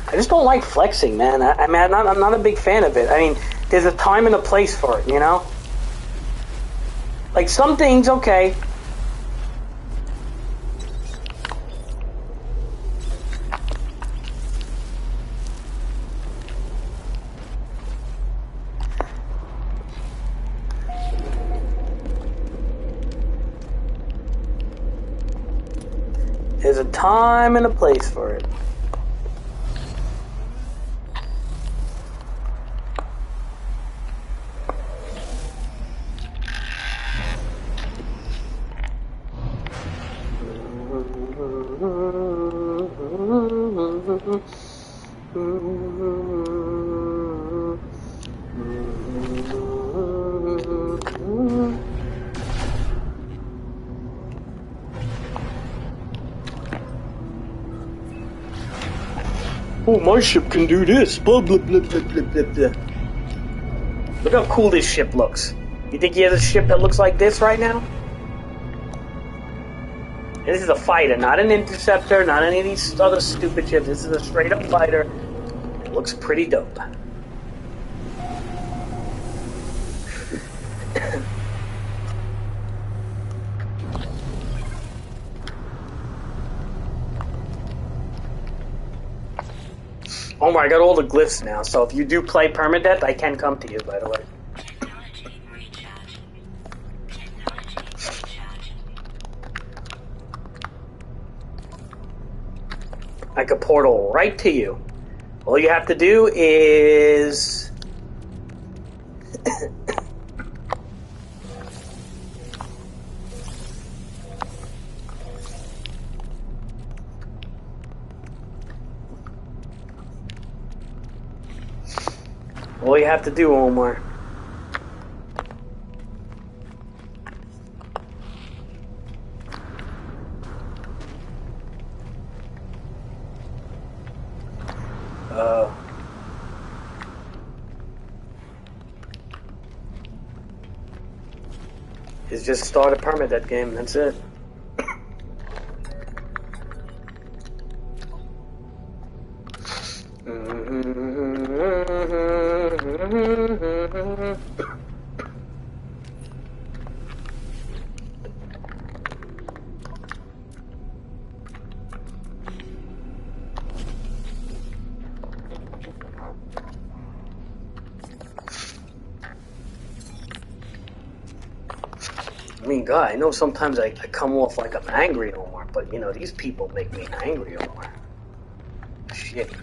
I just don't like flexing, man. I'm not a big fan of it. I mean, there's a time and a place for it, you know? Like, some things, okay. There's a time and a place for it. Oh, my ship can do this. Blah, blah, blah, blah, blah, blah, blah. Look how cool this ship looks. You think he has a ship that looks like this right now? And this is a fighter, not an interceptor, not any of these other stupid ships. This is a straight-up fighter. It looks pretty dope. Omar, I got all the glyphs now, so if you do play Permadeath, I can come to you, by the way. Technology recharge. Technology recharge. I could portal right to you. All you have to do is... all you have to do, Omar. Is just start a permadeath game, that's it. I mean, God, I know sometimes I come off like I'm angry, Omar, but, you know, these people make me angry, Omar. Shit. You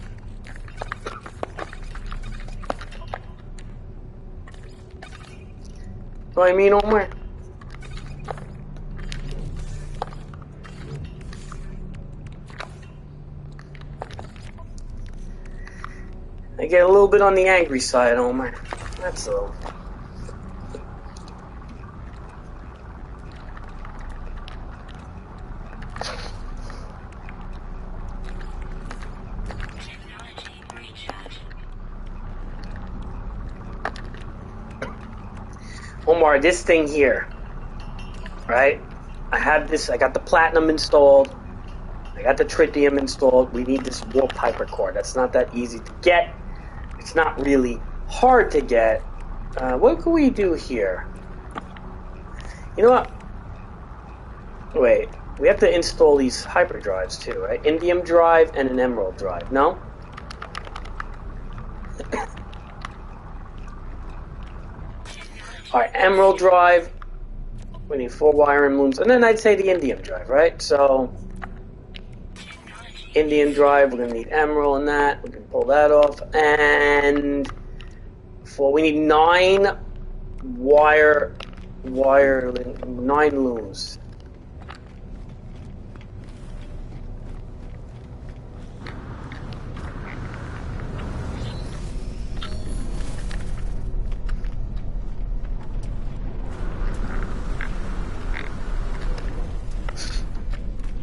know what I mean, Omar? I get a little bit on the angry side, Omar. That's all. Omar, this thing here, right? I have this, I got the platinum installed. I got the tritium installed. We need this warp hyper core. That's not that easy to get. It's not really hard to get. What can we do here? You know what? Wait, we have to install these hyperdrives too, right? Indium drive and an emerald drive. No? Alright, emerald drive. We need 4 wiring looms. And then I'd say the indium drive, right? So, indium drive, we're going to need emerald in that. We can pull that off. And we need 9 9 looms.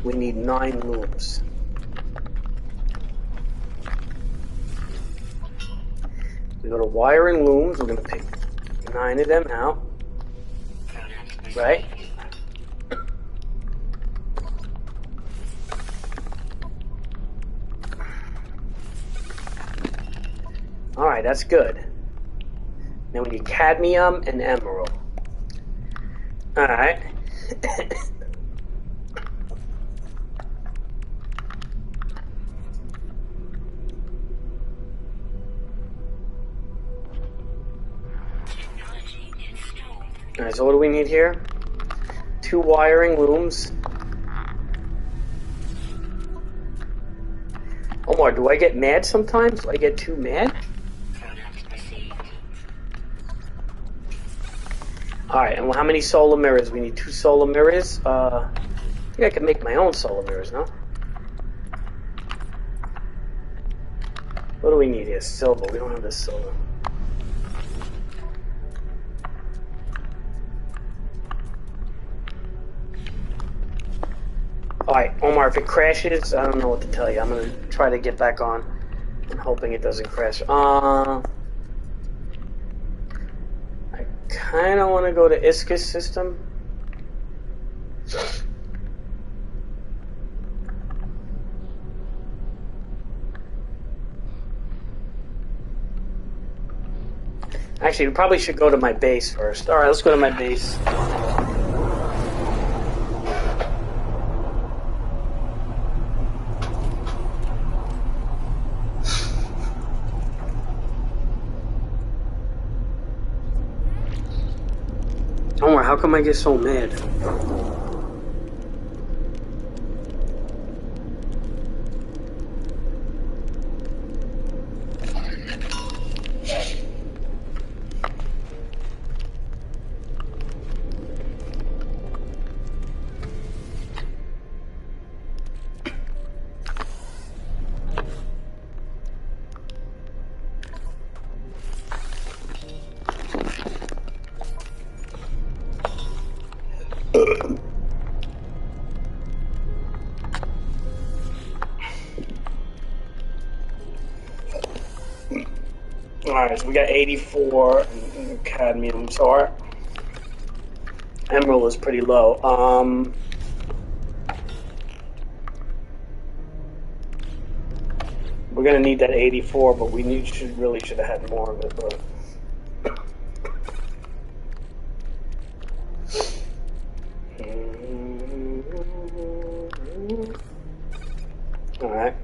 We need 9 looms. We go to wiring looms. We're going to pick 9 of them out. Right? Alright, that's good. Then we need cadmium and emerald. Alright. Alright, so what do we need here? 2 wiring looms. Omar, do I get mad sometimes? Do I get too mad? Alright, and how many solar mirrors? We need 2 solar mirrors. I think I can make my own solar mirrors, no? What do we need here? Silver. We don't have this silver. Alright, Omar, if it crashes, I don't know what to tell you. I'm going to try to get back on. I'm hoping it doesn't crash. I kind of want to go to Iskis system. Actually, we probably should go to my base first. Alright, let's go to my base. Omar, how come I get so mad? Alright, so we got 84 cadmium, so our emerald is pretty low. We're gonna need that 84, but we really should have had more of it, but alright.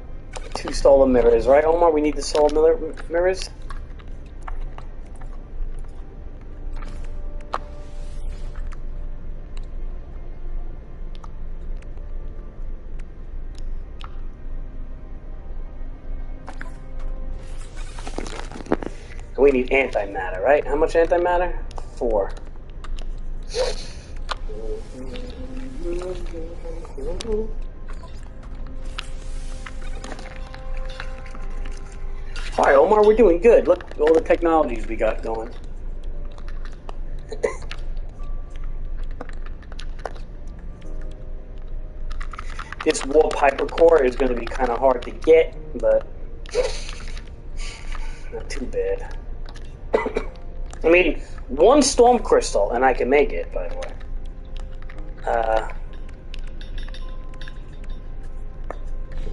2 solar mirrors, right, Omar? We need the solar mirrors? We need antimatter, right? How much antimatter? 4. Alright, Omar, we're doing good. Look at all the technologies we got going. This warp hypercore is going to be kind of hard to get, but not too bad. I mean, 1 storm crystal, and I can make it, by the way.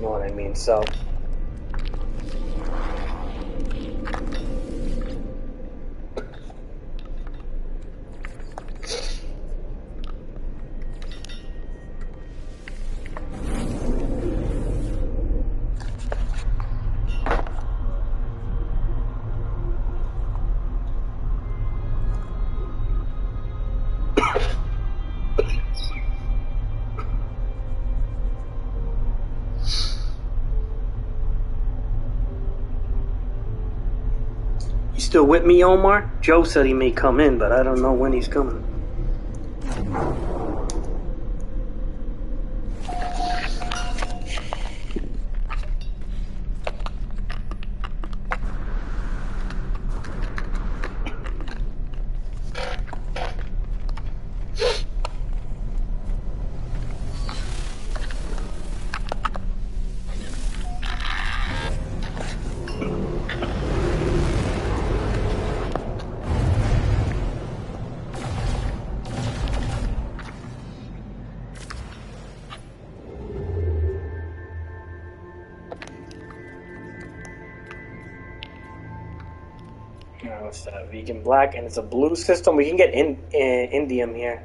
You know what I mean? So. Still with me, Omar? Joe said he may come in, but I don't know when he's coming. What's that? Vegan black, and it's a blue system. We can get indium here.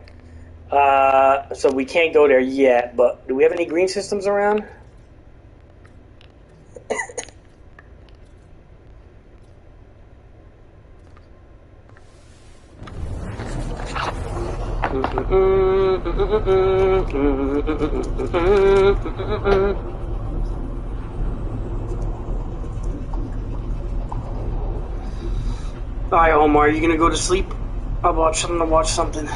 So we can't go there yet, but do we have any green systems around? Alright, Omar, are you gonna go to sleep? I'm gonna watch something.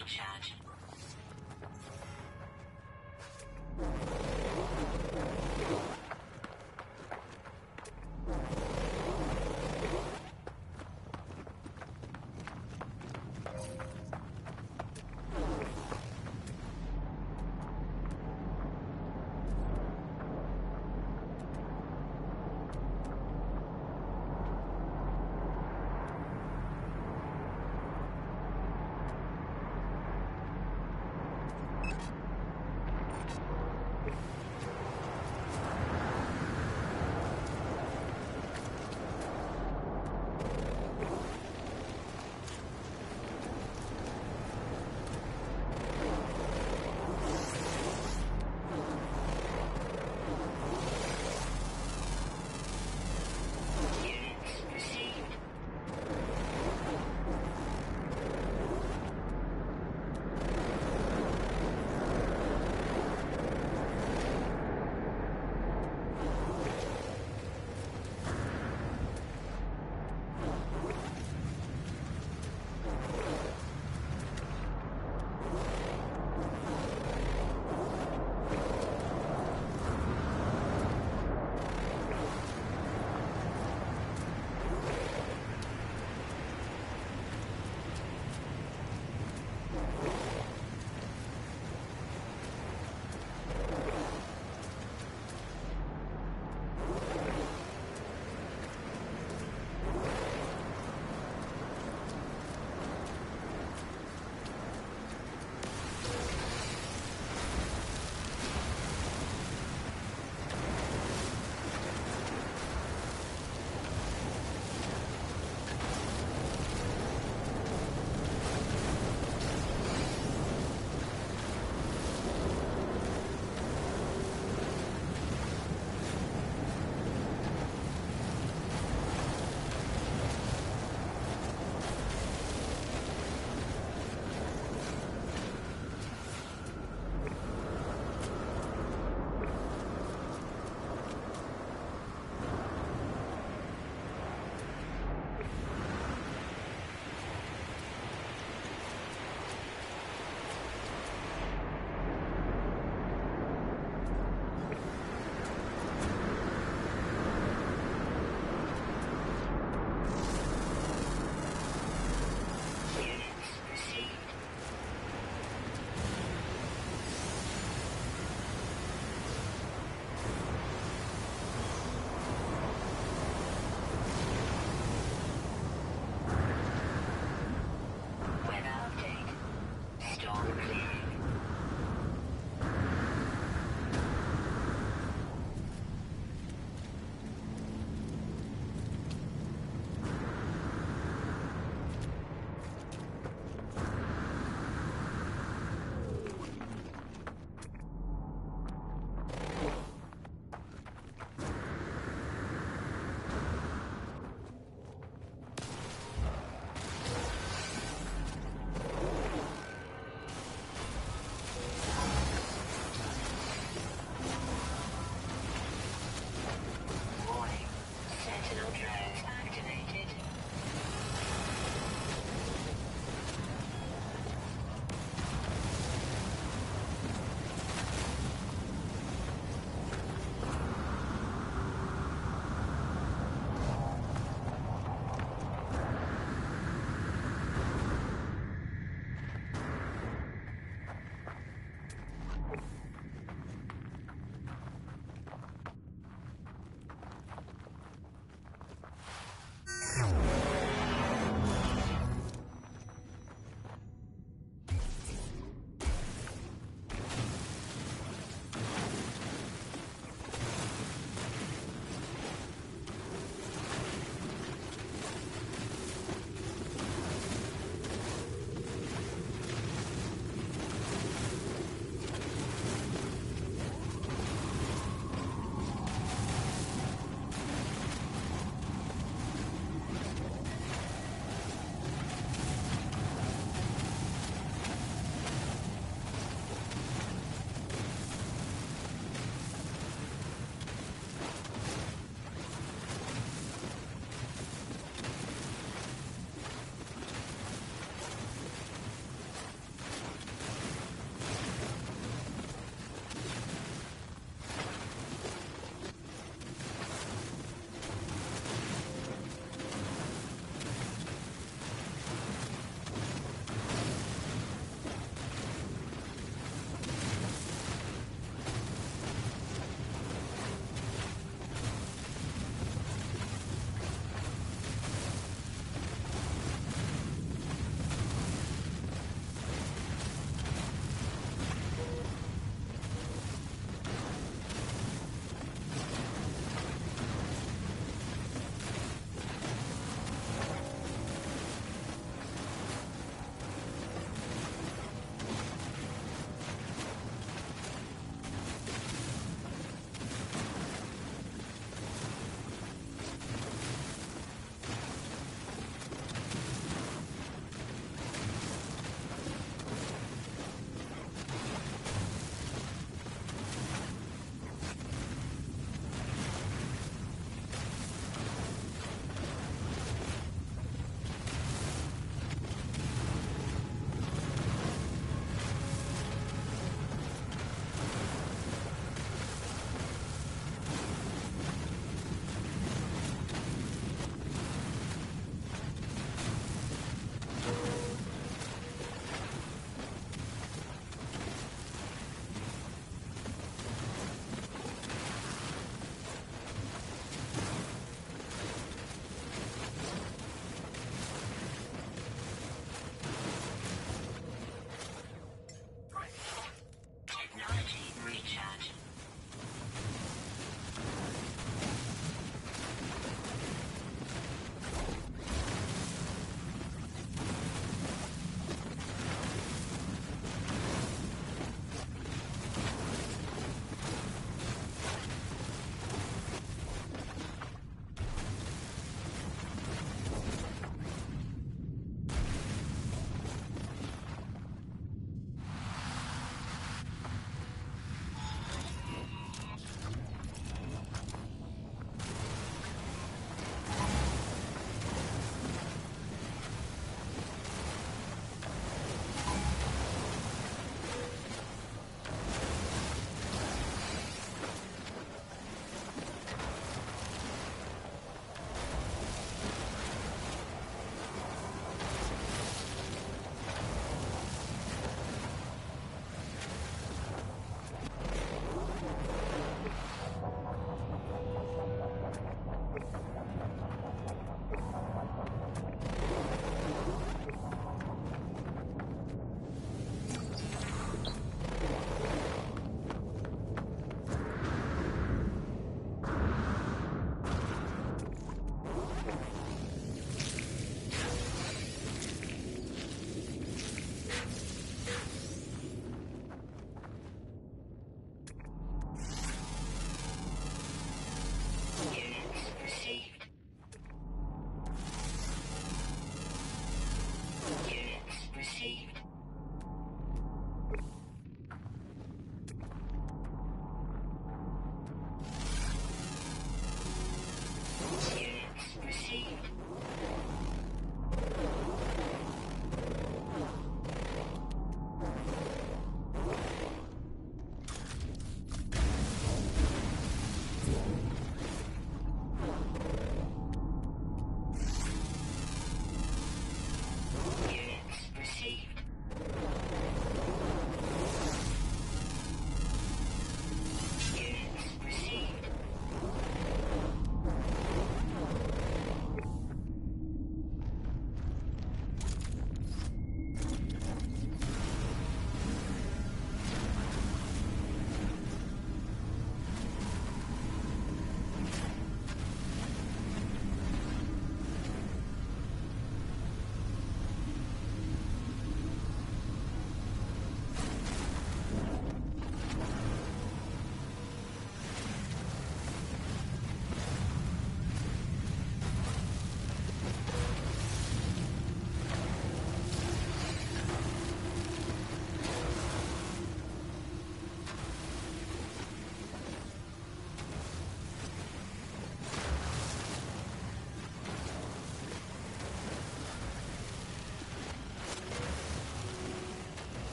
recharging.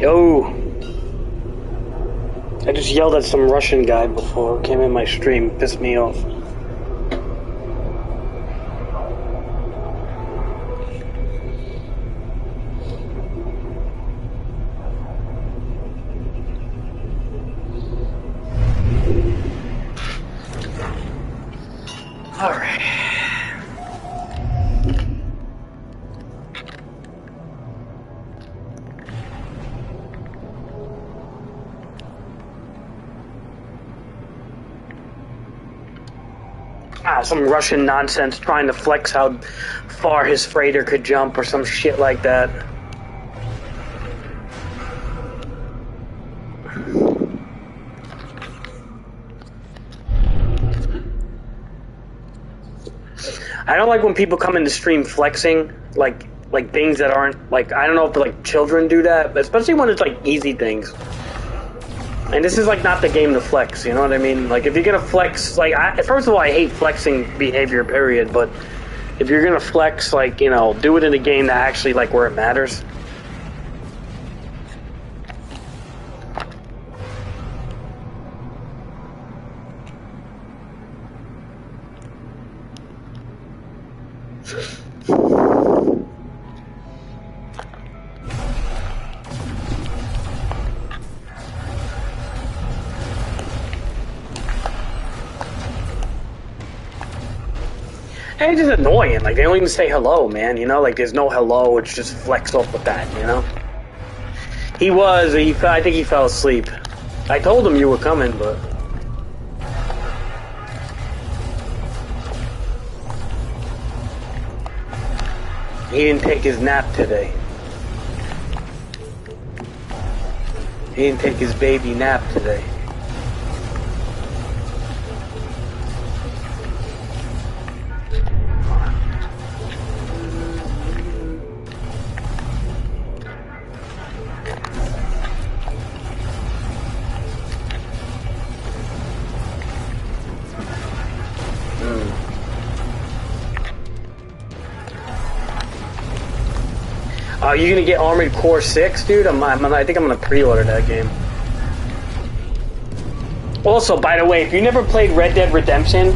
Yo! I just yelled at some Russian guy before, came in my stream, pissed me off. Alright. Some Russian nonsense trying to flex how far his freighter could jump or some shit like that. I don't like when people come into stream flexing like things that aren't like, I don't know if like children do that, but especially when it's like easy things. And this is like not the game to flex, you know what I mean? Like if you're gonna flex, like first of all, I hate flexing behavior, period. But if you're gonna flex, like, you know, do it in a game that actually like where it matters. And it's just annoying. Like, they don't even say hello, man. You know, like, there's no hello. It's just flex off with that, you know? I think he fell asleep. I told him you were coming, but... he didn't take his nap today. He didn't take his baby nap today. Are you gonna get Armored Core 6, dude? I think I'm gonna pre-order that game. Also, by the way, if you never played Red Dead Redemption,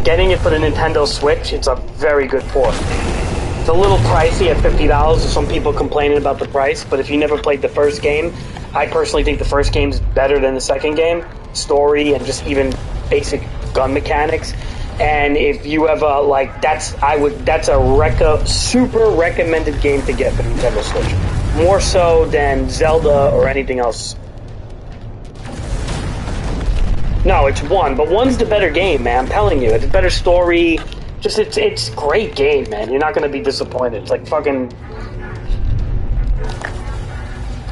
getting it for the Nintendo Switch, it's a very good port. It's a little pricey at $50, so some people complaining about the price, but if you never played the first game, I personally think the first game's better than the second game. Story and just even basic gun mechanics. And if you have that's a super recommended game to get for Nintendo Switch. More so than Zelda or anything else. No, it's one, but one's the better game, man. I'm telling you, it's a better story. Just it's a great game, man. You're not gonna be disappointed. It's like fucking.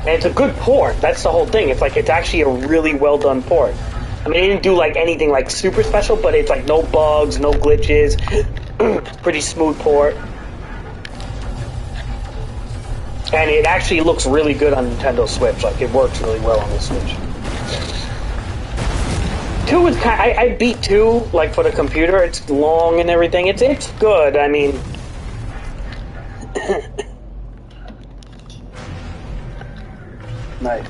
And it's a good port. That's the whole thing. It's like it's actually a really well done port. I mean, they didn't do like anything like super special, but it's like no bugs, no glitches, pretty smooth port. And it actually looks really good on Nintendo Switch. Like it works really well on the Switch. 2 is kind of, I beat 2 like for the computer. It's long and everything. It's good. I mean, nice.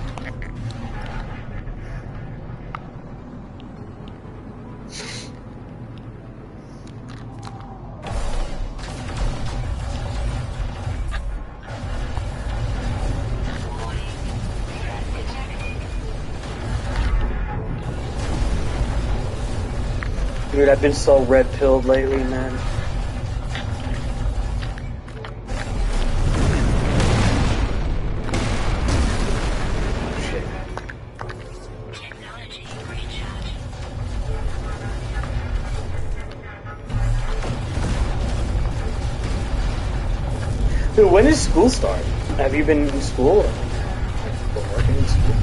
Dude, I've been so red-pilled lately, man. Shit. Technology recharge. Dude, when does school start? Have you been in school? Or been working in school?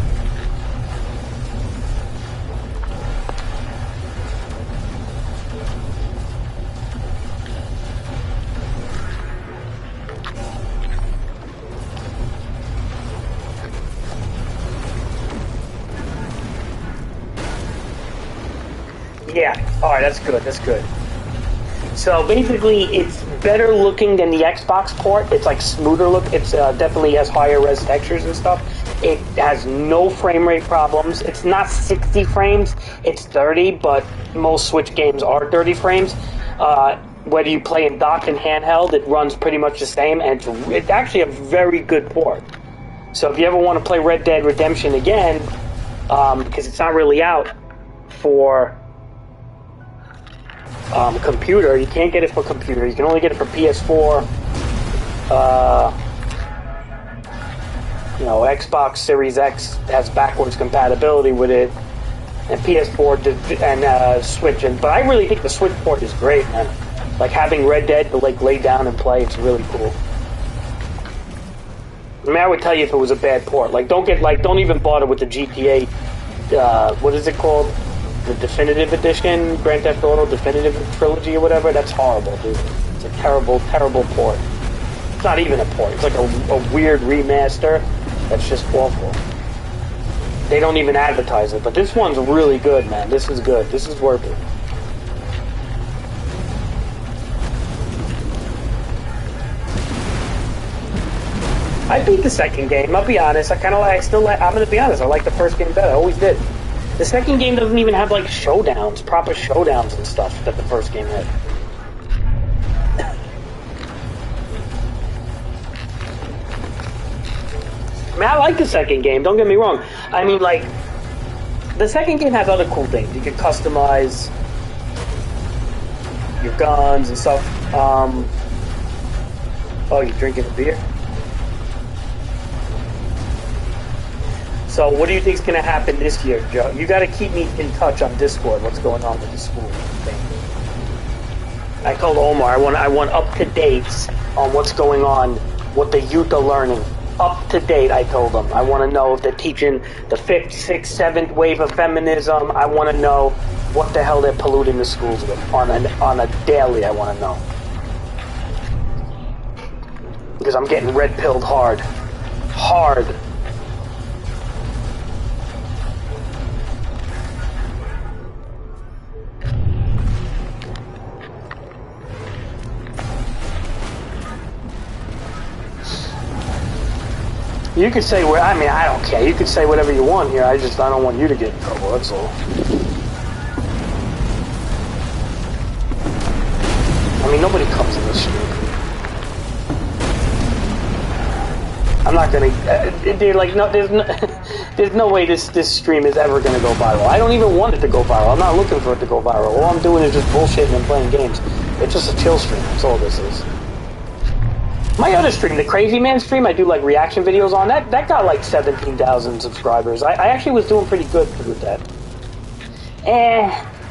Yeah, alright, that's good, that's good. So basically, it's better looking than the Xbox port. It's like smoother look. It's definitely has higher res textures and stuff. It has no frame rate problems. It's not 60 frames, it's 30, but most Switch games are 30 frames. Whether you play in docked and handheld, it runs pretty much the same, and it's actually a very good port. So if you ever want to play Red Dead Redemption again, because it's not really out for computer, you can't get it for computer, you can only get it for PS4, Xbox Series X has backwards compatibility with it, and PS4 and Switch. But I really think the Switch port is great, man. Like having Red Dead to lay down and play, it's really cool. I mean, I would tell you if it was a bad port. Don't even bother with the GTA. What is it called? The Definitive Edition, Grand Theft Auto Definitive Trilogy or whatever. That's horrible, dude. It's a terrible, terrible port. It's not even a port. It's like a weird remaster. That's just awful. They don't even advertise it, but this one's really good, man. This is good. This is worth it. I beat the second game. I'll be honest. I'm gonna be honest. I like the first game better. I always did. The second game doesn't even have showdowns, proper showdowns and stuff that the first game had. I mean, I like the second game, don't get me wrong. I mean, the second game has other cool things. You can customize your guns and stuff. Oh, you're drinking a beer? So, what do you think is going to happen this year, Joe? You got to keep me in touch on Discord, what's going on with the school thing. I told Omar I want up-to-dates on what's going on, what the youth are learning. Up to date, I told them. I want to know if they're teaching the 5th, 6th, 7th wave of feminism. I want to know what the hell they're polluting the schools with on a daily. I want to know, because I'm getting red-pilled hard. You could say I don't care. You could say whatever you want here. I don't want you to get in trouble, that's all. I mean, nobody comes in this stream. I'm not gonna, there's no way this stream is ever gonna go viral. I don't even want it to go viral. I'm not looking for it to go viral. All I'm doing is just bullshitting and playing games. It's just a chill stream, that's all this is. My other stream, the Crazy Man stream, I do reaction videos on. That got 17,000 subscribers. I actually was doing pretty good with that.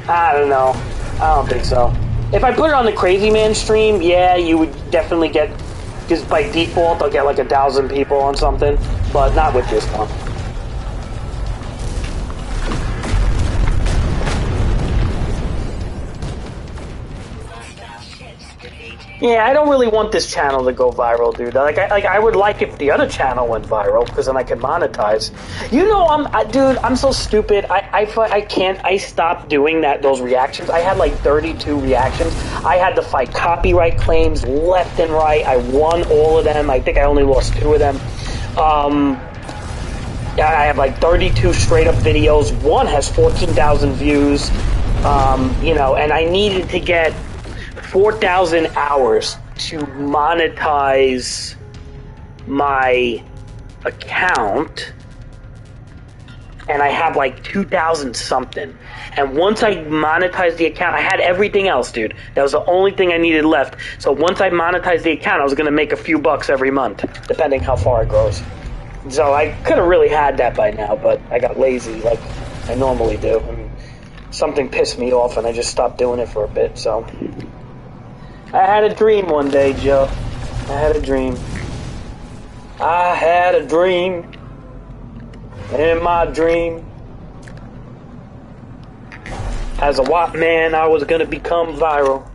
I don't know. I don't think so. If I put it on the Crazy Man stream, yeah, you would definitely get, because by default I'll get 1,000 people on something, but not with this one. Yeah, I don't really want this channel to go viral, dude. I would like if the other channel went viral, because then I could monetize. Dude, I'm so stupid. I stopped doing those reactions. I had 32 reactions. I had to fight copyright claims left and right. I won all of them. I think I only lost 2 of them. I have 32 straight up videos. One has 14,000 views. And I needed to get 4,000 hours to monetize my account, and I have 2,000 something. And once I monetized the account, I had everything else, dude. That was the only thing I needed left. So once I monetized the account, I was gonna make a few bucks every month, depending how far it goes. So I could have really had that by now, but I got lazy like I normally do. And something pissed me off, and I just stopped doing it for a bit, so. I had a dream one day, Joe. I had a dream. I had a dream. In my dream, as a white man, I was gonna become viral.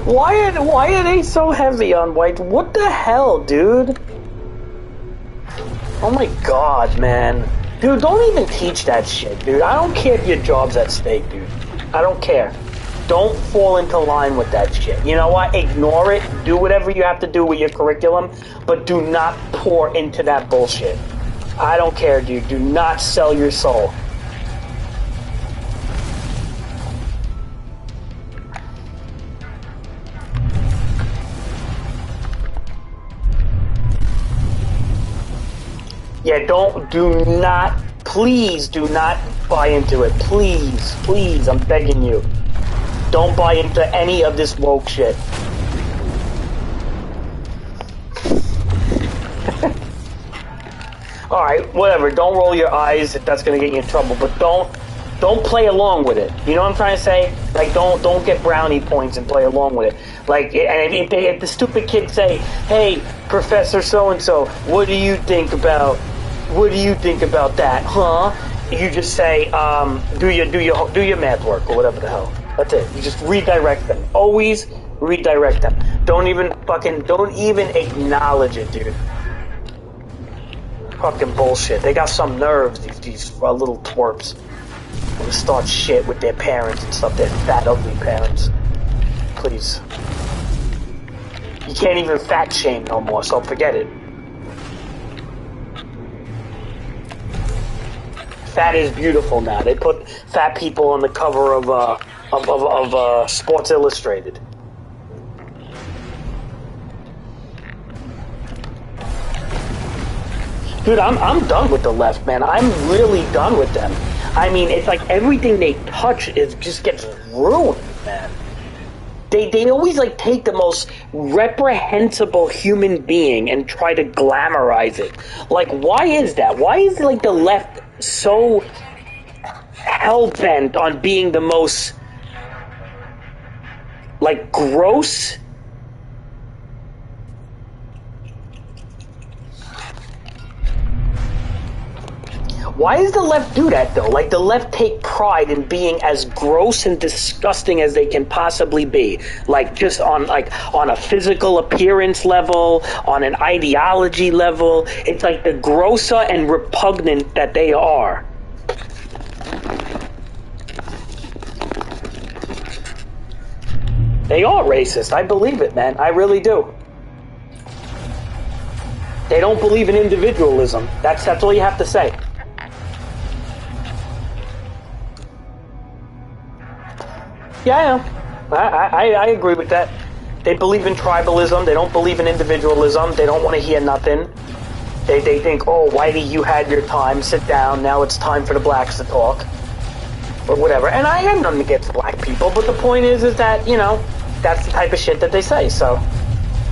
Why are they so heavy on white? What the hell, dude? Oh my god, man. Dude, don't even teach that shit, dude. I don't care if your job's at stake, dude. I don't care. Don't fall into line with that shit. You know what? Ignore it. Do whatever you have to do with your curriculum, but do not pour into that bullshit. I don't care, dude. Do not sell your soul. Yeah, please do not buy into it. Please, I'm begging you. Don't buy into any of this woke shit. Alright, whatever. Don't roll your eyes if that's gonna get you in trouble, but don't play along with it. You know what I'm trying to say? Like, don't get brownie points and play along with it. Like, and if the stupid kids say, "Hey, Professor so-and-so, what do you think about that, huh?" You just say, do your math work or whatever the hell. That's it. You just redirect them. Always redirect them. Don't even acknowledge it, dude. Fucking bullshit. They got some nerves, these little twerps. They start shit with their parents and stuff. Their fat, ugly parents. Please. You can't even fat shame no more, so forget it. Fat is beautiful now. They put fat people on the cover of Sports Illustrated. Dude, I'm done with the left, man. I'm really done with them. I mean, it's like everything they touch just gets ruined, man. They always like take the most reprehensible human being and try to glamorize it. Like, why is that? Why is like the left so hell-bent on being the most like gross? Why does the left do that, though? Like, the left take pride in being as gross and disgusting as they can possibly be. Like, just on a physical appearance level, on an ideology level. It's like the grosser and repugnant that they are. They are racist. I believe it, man. I really do. They don't believe in individualism. That's all you have to say. Yeah, I agree with that. They believe in tribalism. They don't believe in individualism. They don't want to hear nothing. They think, oh, Whitey, you had your time. Sit down. Now it's time for the blacks to talk. Or whatever. And I have nothing against black people, but the point is that, you know, that's the type of shit that they say. So,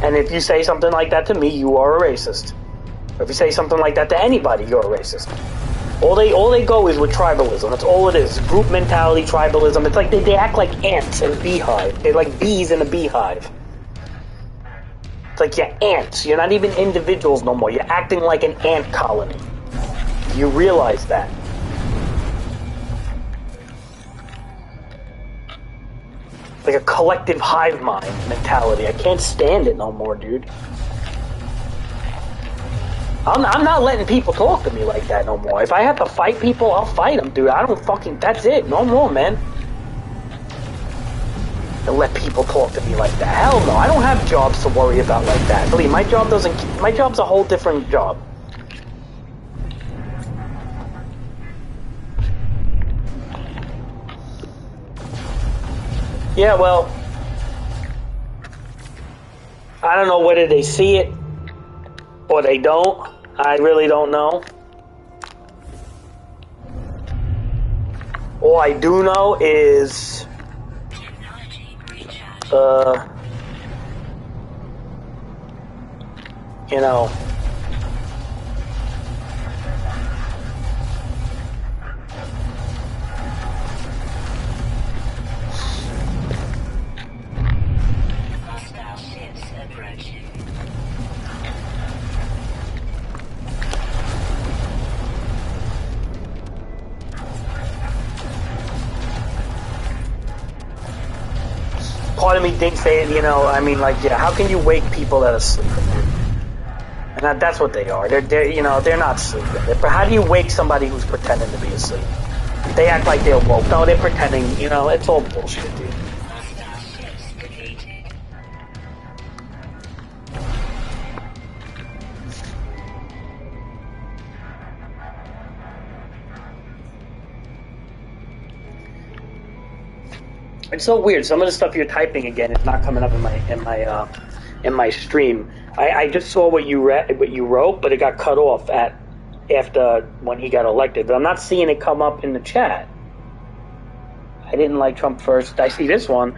and if you say something like that to me, you are a racist. Or if you say something like that to anybody, you're a racist. All they go is with tribalism. That's all it is. Group mentality, tribalism. It's like they act like ants in a beehive. They're like bees in a beehive. It's like you're ants. You're not even individuals no more. You're acting like an ant colony. You realize that? It's like a collective hive mind mentality. I can't stand it no more, dude. I'm not letting people talk to me like that no more. If I have to fight people, I'll fight them, dude. I don't fucking... That's it. No more, man. To let people talk to me like that. Hell no. I don't have jobs to worry about like that. Believe me, my job's a whole different job. Yeah, well... I don't know whether they see it or they don't. I really don't know. All I do know is, you know, Hostile ships approaching. part of me thinks they, you know, I mean, like, yeah, how can you wake people that are sleeping? And that's what they are. They're, you know, they're not sleeping. How do you wake somebody who's pretending to be asleep? They act like they're woke. No, they're pretending. You know, it's all bullshit, dude. Hostile ships defeated. It's so weird. Some of the stuff you're typing again is not coming up in my stream. I just saw what you wrote, but it got cut off after when he got elected. But I'm not seeing it come up in the chat. I didn't like Trump first. I see this one,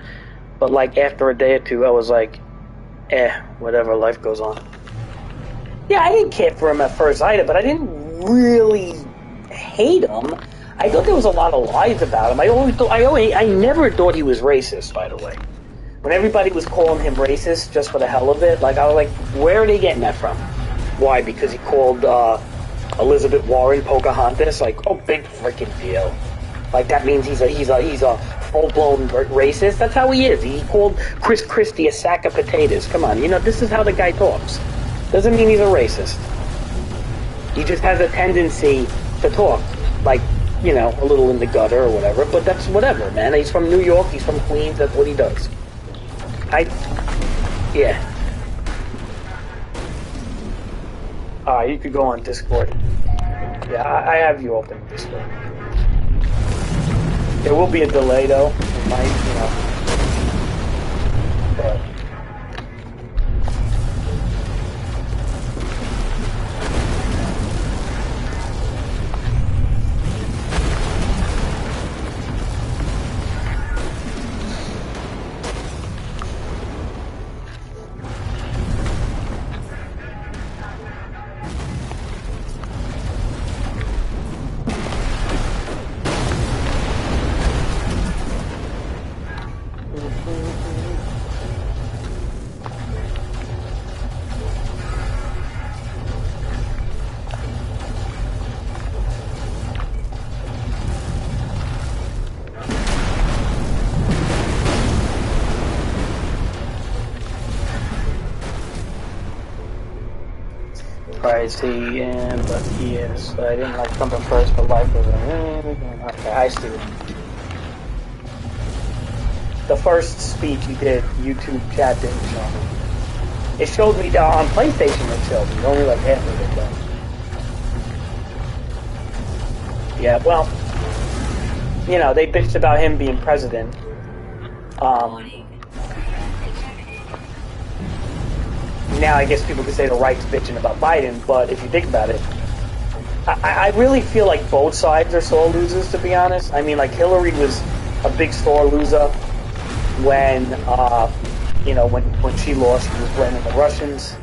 but like after a day or two, I was like, whatever. Life goes on. Yeah, I didn't care for him at first either, but I didn't really hate him. I thought there was a lot of lies about him. I never thought he was racist, by the way. When everybody was calling him racist just for the hell of it, like I was like, where are they getting that from? Why? Because he called Elizabeth Warren Pocahontas? Like, oh, big freaking deal. Like that means he's a full-blown racist? That's how he is. He called Chris Christie a sack of potatoes. Come on, you know, this is how the guy talks. Doesn't mean he's a racist. He just has a tendency to talk like, you know, a little in the gutter or whatever, but that's whatever, man. He's from New York, he's from Queens, that's what he does. Yeah. You could go on Discord. Yeah, I have you open Discord. There will be a delay, though. It might, you know. But... see, but he is. I didn't like Trump at first, but life was okay, I see. The first speech he did, YouTube chat didn't show me. It showed me on PlayStation. It showed me only like half of it though. Yeah, well, you know, they bitched about him being president. Now I guess people could say the right's bitching about Biden, but if you think about it, I really feel like both sides are sore losers, to be honest. I mean, like Hillary was a big sore loser when, you know, when she lost, she was blaming the Russians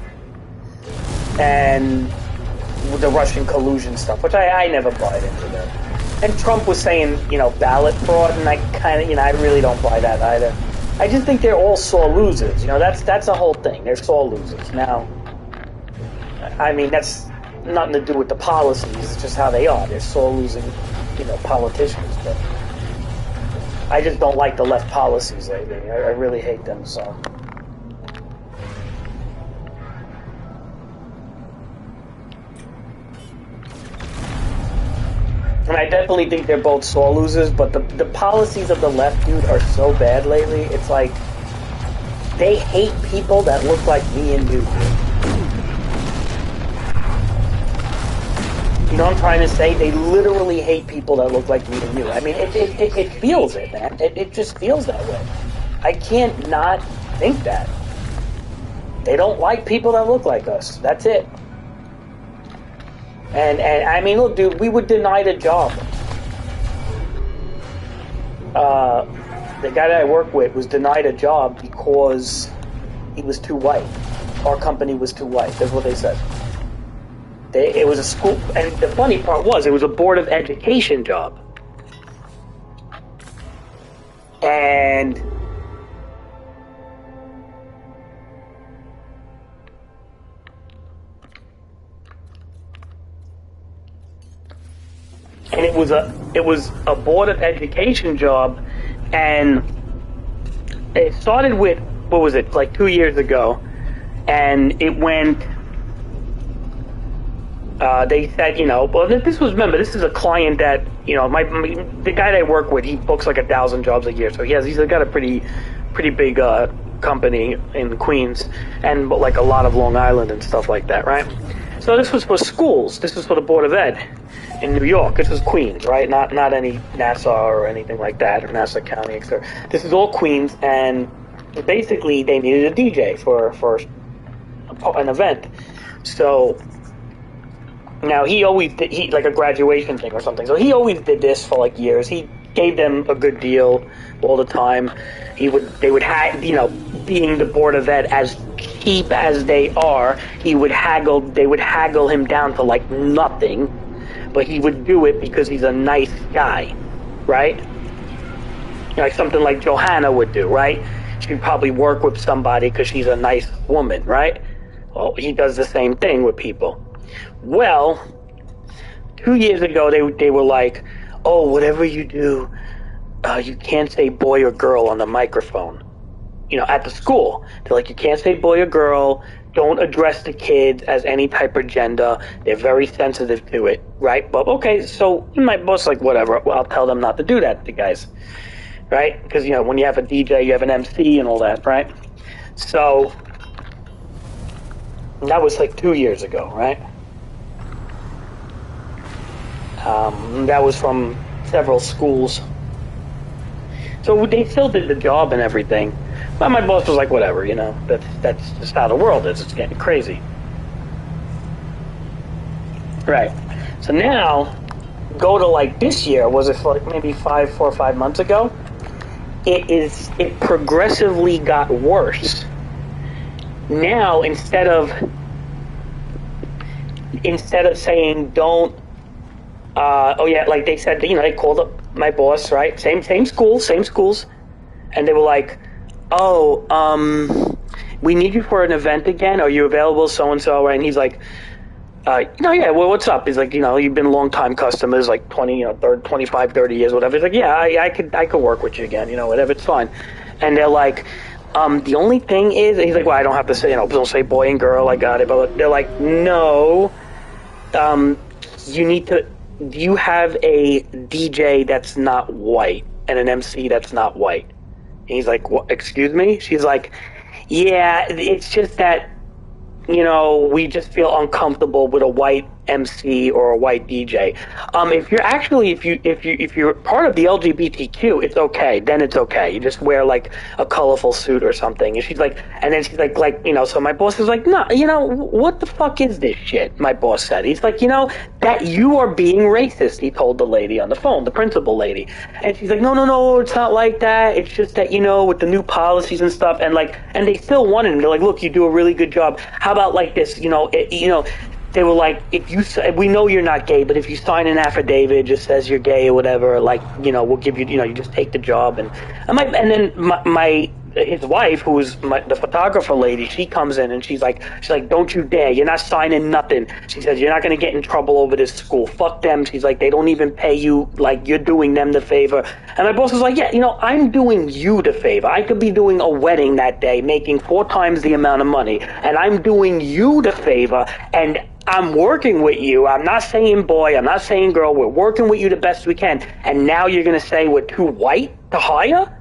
and the Russian collusion stuff, which I never bought into that. And Trump was saying, you know, ballot fraud, and I kind of, you know, I really don't buy that either. I just think they're all sore losers. You know, that's the whole thing. They're sore losers. Now, I mean, that's nothing to do with the policies. It's just how they are. They're sore losing, you know, politicians. But I just don't like the left policies lately. I really hate them, so. And I definitely think they're both sore losers, but the policies of the left, dude, are so bad lately. It's like, they hate people that look like me and you. You know what I'm trying to say? They literally hate people that look like me and you. I mean, it feels it, man. It just feels that way. I can't not think that. They don't like people that look like us. That's it. And I mean, look, dude, we were denied a job. The guy that I work with was denied a job because he was too white. Our company was too white. That's what they said. It was a school, and the funny part was, it was a Board of Education job. And it was a Board of Education job, and it started with, what was it, like 2 years ago, and it went They said, well, this was, remember, this is a client that, the guy that I work with, he books like 1,000 jobs a year. So he's got a pretty big company in Queens and like a lot of Long Island and stuff like that, right? So this was for schools. This was for the Board of Ed in New York. This was Queens, right? Not any NASA or anything like that, or Nassau County, etc. This is all Queens, and basically they needed a DJ for an event. So now he always did, like a graduation thing or something. So he always did this for like years. He gave them a good deal all the time. They would have, being the Board of Ed, as cheap as they are, they would haggle him down to like nothing, but he would do it because he's a nice guy, right? Like something like Johanna would do, right? She'd probably work with somebody because she's a nice woman, right? Well, he does the same thing with people. Well, 2 years ago, they were like, oh, whatever you do, you can't say boy or girl on the microphone. At the school. They're like, you can't say boy or girl. Don't address the kids as any type of gender. They're very sensitive to it, right? But okay, so my boss like, whatever. Well, I'll tell them not to do that to guys, right? Because, when you have a DJ, you have an MC and all that, right? So that was like 2 years ago, right? That was from several schools. So they still did the job and everything. But my boss was like, whatever, that's just how the world is. It's getting crazy. Right. So now, go to like this year, was it like maybe 4 or 5 months ago? It progressively got worse. Now, instead of saying don't, like they said, they called up my boss, right? Same schools, and they were like, oh, we need you for an event again. Are you available, so-and-so? Right? And he's like, yeah, well, what's up? He's like, you've been long-time customers, like 25, 30 years, whatever. He's like, yeah, I could work with you again, whatever, it's fine. And they're like, the only thing is, and he's like, well, I don't have to say, don't say boy and girl, I got it. But they're like, no, do you have a DJ that's not white and an MC that's not white? And he's like, what, excuse me? She's like, yeah, it's just that, we just feel uncomfortable with a white MC or a white DJ. If you're part of the LGBTQ, it's okay. Then it's okay. You just wear like a colorful suit or something. And she's like, so my boss is like, no, what the fuck is this shit? My boss said. He's like, that you are being racist. He told the lady on the phone, the principal lady. And she's like, no, it's not like that. It's just that, with the new policies and stuff, and they still wanted him. They're like, look, you do a really good job. How about like this? They were like, we know you're not gay, but if you sign an affidavit, it just says you're gay or whatever, we'll give you, you just take the job. And then his wife, who was the photographer lady, she comes in and she's like, don't you dare, you're not signing nothing. She says, you're not going to get in trouble over this school. Fuck them. She's like, they don't even pay you, like you're doing them the favor. And my boss was like, yeah, I'm doing you the favor. I could be doing a wedding that day, making 4 times the amount of money, and I'm doing you the favor, and I'm working with you. I'm not saying boy, I'm not saying girl. We're working with you the best we can. And now you're going to say we're too white to hire?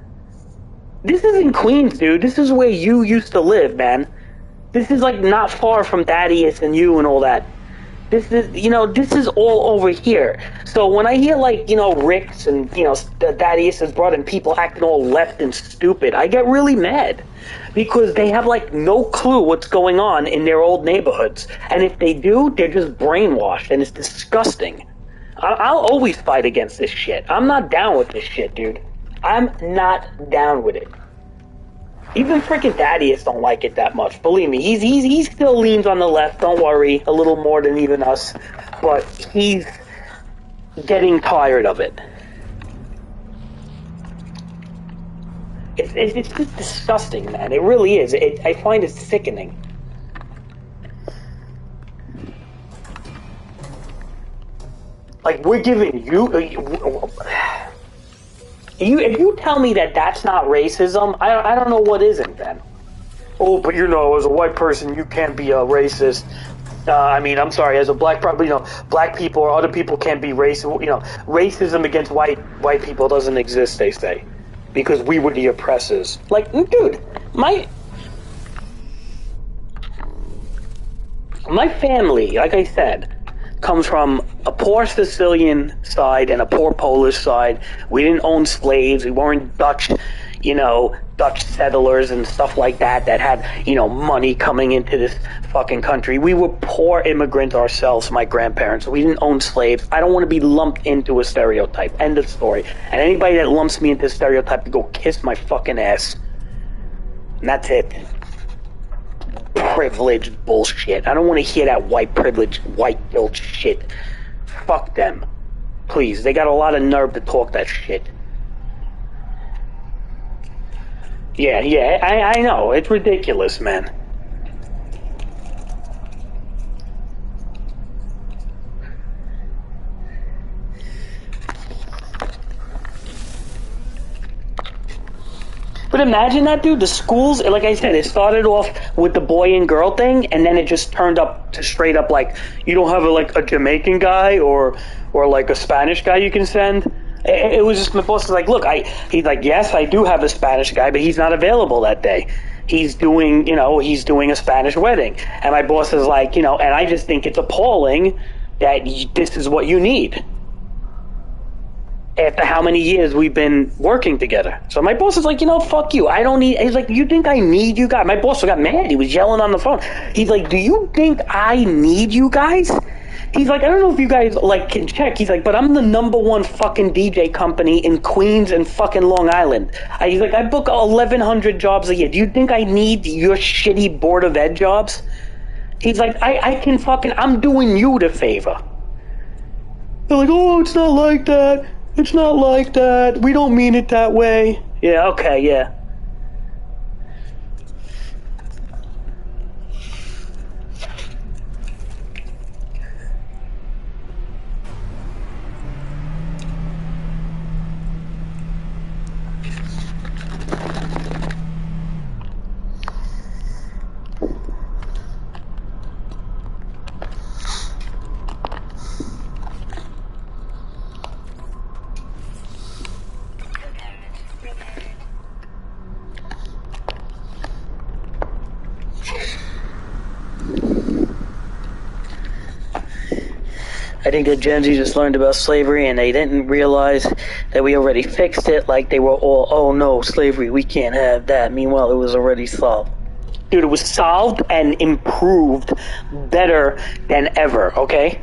This is in Queens, dude. This is where you used to live, man. This is like not far from Thaddeus and you and all that. This is all over here. So when I hear like, Rick's and, Thaddeus' brother and people acting all left and stupid, I get really mad. Because they have like no clue what's going on in their old neighborhoods. And if they do, they're just brainwashed, and it's disgusting. I'll always fight against this shit. I'm not down with this shit, dude. I'm not down with it. Even freaking Thaddeus don't like it that much. Believe me, he still leans on the left, don't worry, a little more than even us. But he's getting tired of it. It's just disgusting, man. It really is. I find it sickening. Like, we're giving you... If you tell me that that's not racism, I don't know what isn't then. Oh, but as a white person, you can't be a racist. I mean, I'm sorry. As a black, black people or other people can't be racist. Racism against white people doesn't exist. They say, because we were the oppressors. Like, dude, my family, like I said, comes from a poor Sicilian side and a poor Polish side. We didn't own slaves. We weren't Dutch, Dutch settlers and stuff like that had, money coming into this fucking country. We were poor immigrants ourselves, my grandparents. We didn't own slaves. I don't want to be lumped into a stereotype. End of story. And anybody that lumps me into a stereotype, to go kiss my fucking ass. And that's it. Privilege bullshit. I don't want to hear that white privilege, white guilt shit. Fuck them. Please. They got a lot of nerve to talk that shit. Yeah, I know. It's ridiculous, man. But imagine that, dude. The schools, like I said, it started off with the boy and girl thing, and then it just turned up to straight up like, you don't have a Jamaican guy or like a Spanish guy you can send. It was just, my boss was like, look, he's like, yes, I do have a Spanish guy, but he's not available that day. He's doing a Spanish wedding. And my boss is like, and I just think it's appalling that this is what you need. After how many years we've been working together. So my boss is like, fuck you. I don't need, he's like, you think I need you guys? My boss got mad. He was yelling on the phone. He's like, do you think I need you guys? He's like, I don't know if you guys can check. He's like, but I'm the #1 fucking DJ company in Queens and fucking Long Island. He's like, I book 1,100 jobs a year. Do you think I need your shitty Board of Ed jobs? He's like, I can I'm doing you the favor. They're like, oh, it's not like that. It's not like that. We don't mean it that way. Yeah, okay, yeah. I think that Gen Z just learned about slavery and they didn't realize that we already fixed it. Like they were all, oh no, slavery, we can't have that. Meanwhile, it was already solved. Dude, it was solved and improved better than ever, okay?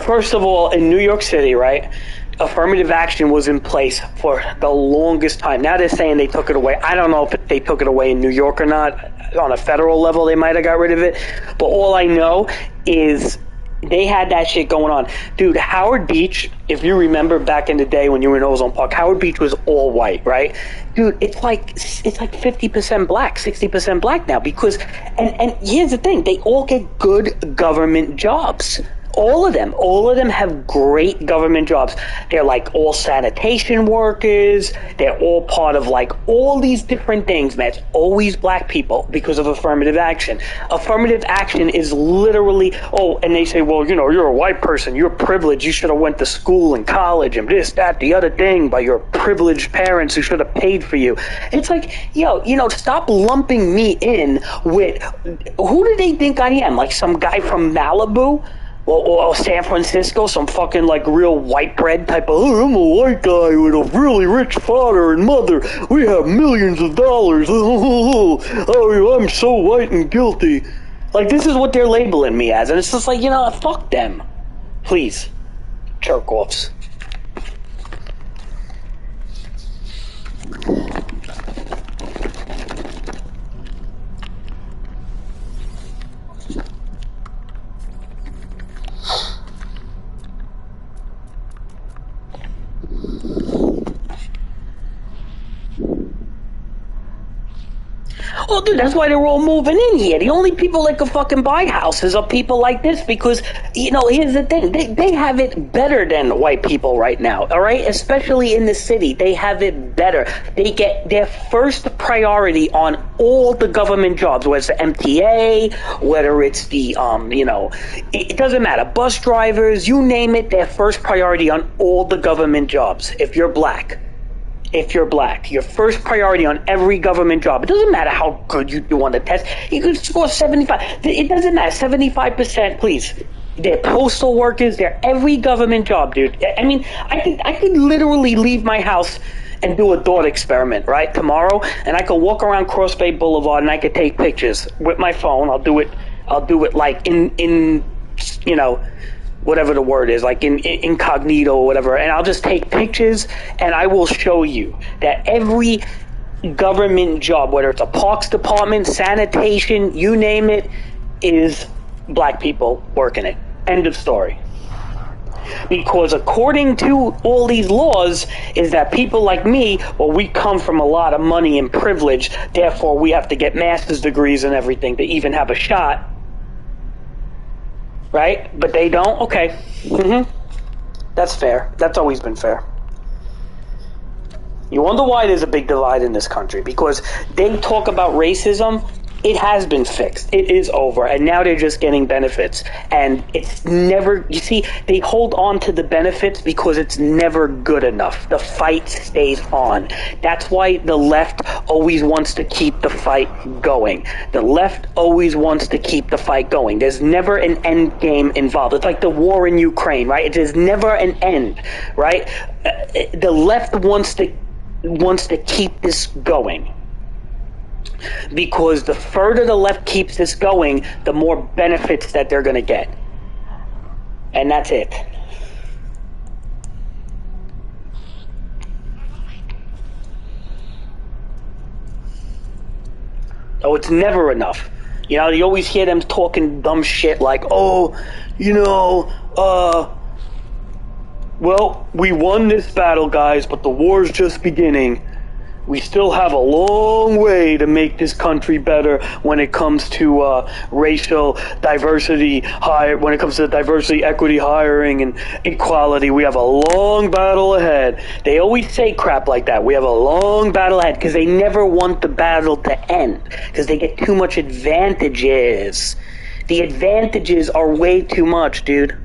First of all, in New York City, right, affirmative action was in place for the longest time. Now they're saying they took it away. I don't know if they took it away in New York or not. On a federal level, they might have got rid of it. But all I know is they had that shit going on. Dude, Howard Beach, if you remember back in the day when you were in Ozone Park, Howard Beach was all white, right? Dude, it's like 50% black, 60% black now. Because, and here's the thing, they all get good government jobs. All of them have great government jobs. They're like all sanitation workers. They're all part of like all these different things, man. It's always black people because of affirmative action. Affirmative action is literally, and they say, well, you're a white person. You're privileged. You should have went to school and college and this, that, the other thing by your privileged parents who should have paid for you. It's like, stop lumping me in with, who do they think I am? Like some guy from Malibu? Or San Francisco, some fucking like real white bread type of, oh, I'm a white guy with a really rich father and mother. We have millions of dollars. Oh, I'm so white and guilty. Like, this is what they're labeling me as. And it's just like, fuck them. Please. Jerk-offs. Oh, dude, that's why they're all moving in here. The only people that can fucking buy houses are people like this because, you know, here's the thing. They have it better than white people right now, all right? Especially in the city. They have it better. They get their first priority on all the government jobs, whether it's the MTA, whether it's the, you know, it doesn't matter. Bus drivers, you name it, their first priority on all the government jobs. If you're black. If you're black, your first priority on every government job. It doesn't matter how good you do on the test. You could score 75. It doesn't matter. 75%, please. They're postal workers. They're every government job, dude. I mean, I could literally leave my house and do a thought experiment, right, tomorrow, and I could walk around Cross Bay Boulevard and I could take pictures with my phone. I'll do it like in you know, whatever the word is, like in incognito or whatever, and I'll just take pictures and I will show you that every government job, whether it's a parks department, sanitation, you name it, is black people working it. End of story. Because according to all these laws is that people like me, well, we come from a lot of money and privilege, therefore we have to get master's degrees and everything to even have a shot. Right? But they don't? Okay. That's fair. That's always been fair. You wonder why there's a big divide in this country. Because they talk about racism. It has been fixed. It is over. And now they're just getting benefits. And it's never... You see, they hold on to the benefits because it's never good enough. The fight stays on. That's why the left always wants to keep the fight going. The left always wants to keep the fight going. There's never an end game involved. It's like the war in Ukraine, right? There's never an end, right? The left wants to keep this going. Because the further the left keeps this going, the more benefits that they're going to get. And that's it. Oh, it's never enough. You know, you always hear them talking dumb shit like, oh, you know, well, we won this battle, guys, but the war's just beginning. We still have a long way to make this country better when it comes to racial diversity, when it comes to diversity, equity, hiring, and equality. We have a long battle ahead. They always say crap like that. We have a long battle ahead because they never want the battle to end because they get too much advantages. The advantages are way too much, dude.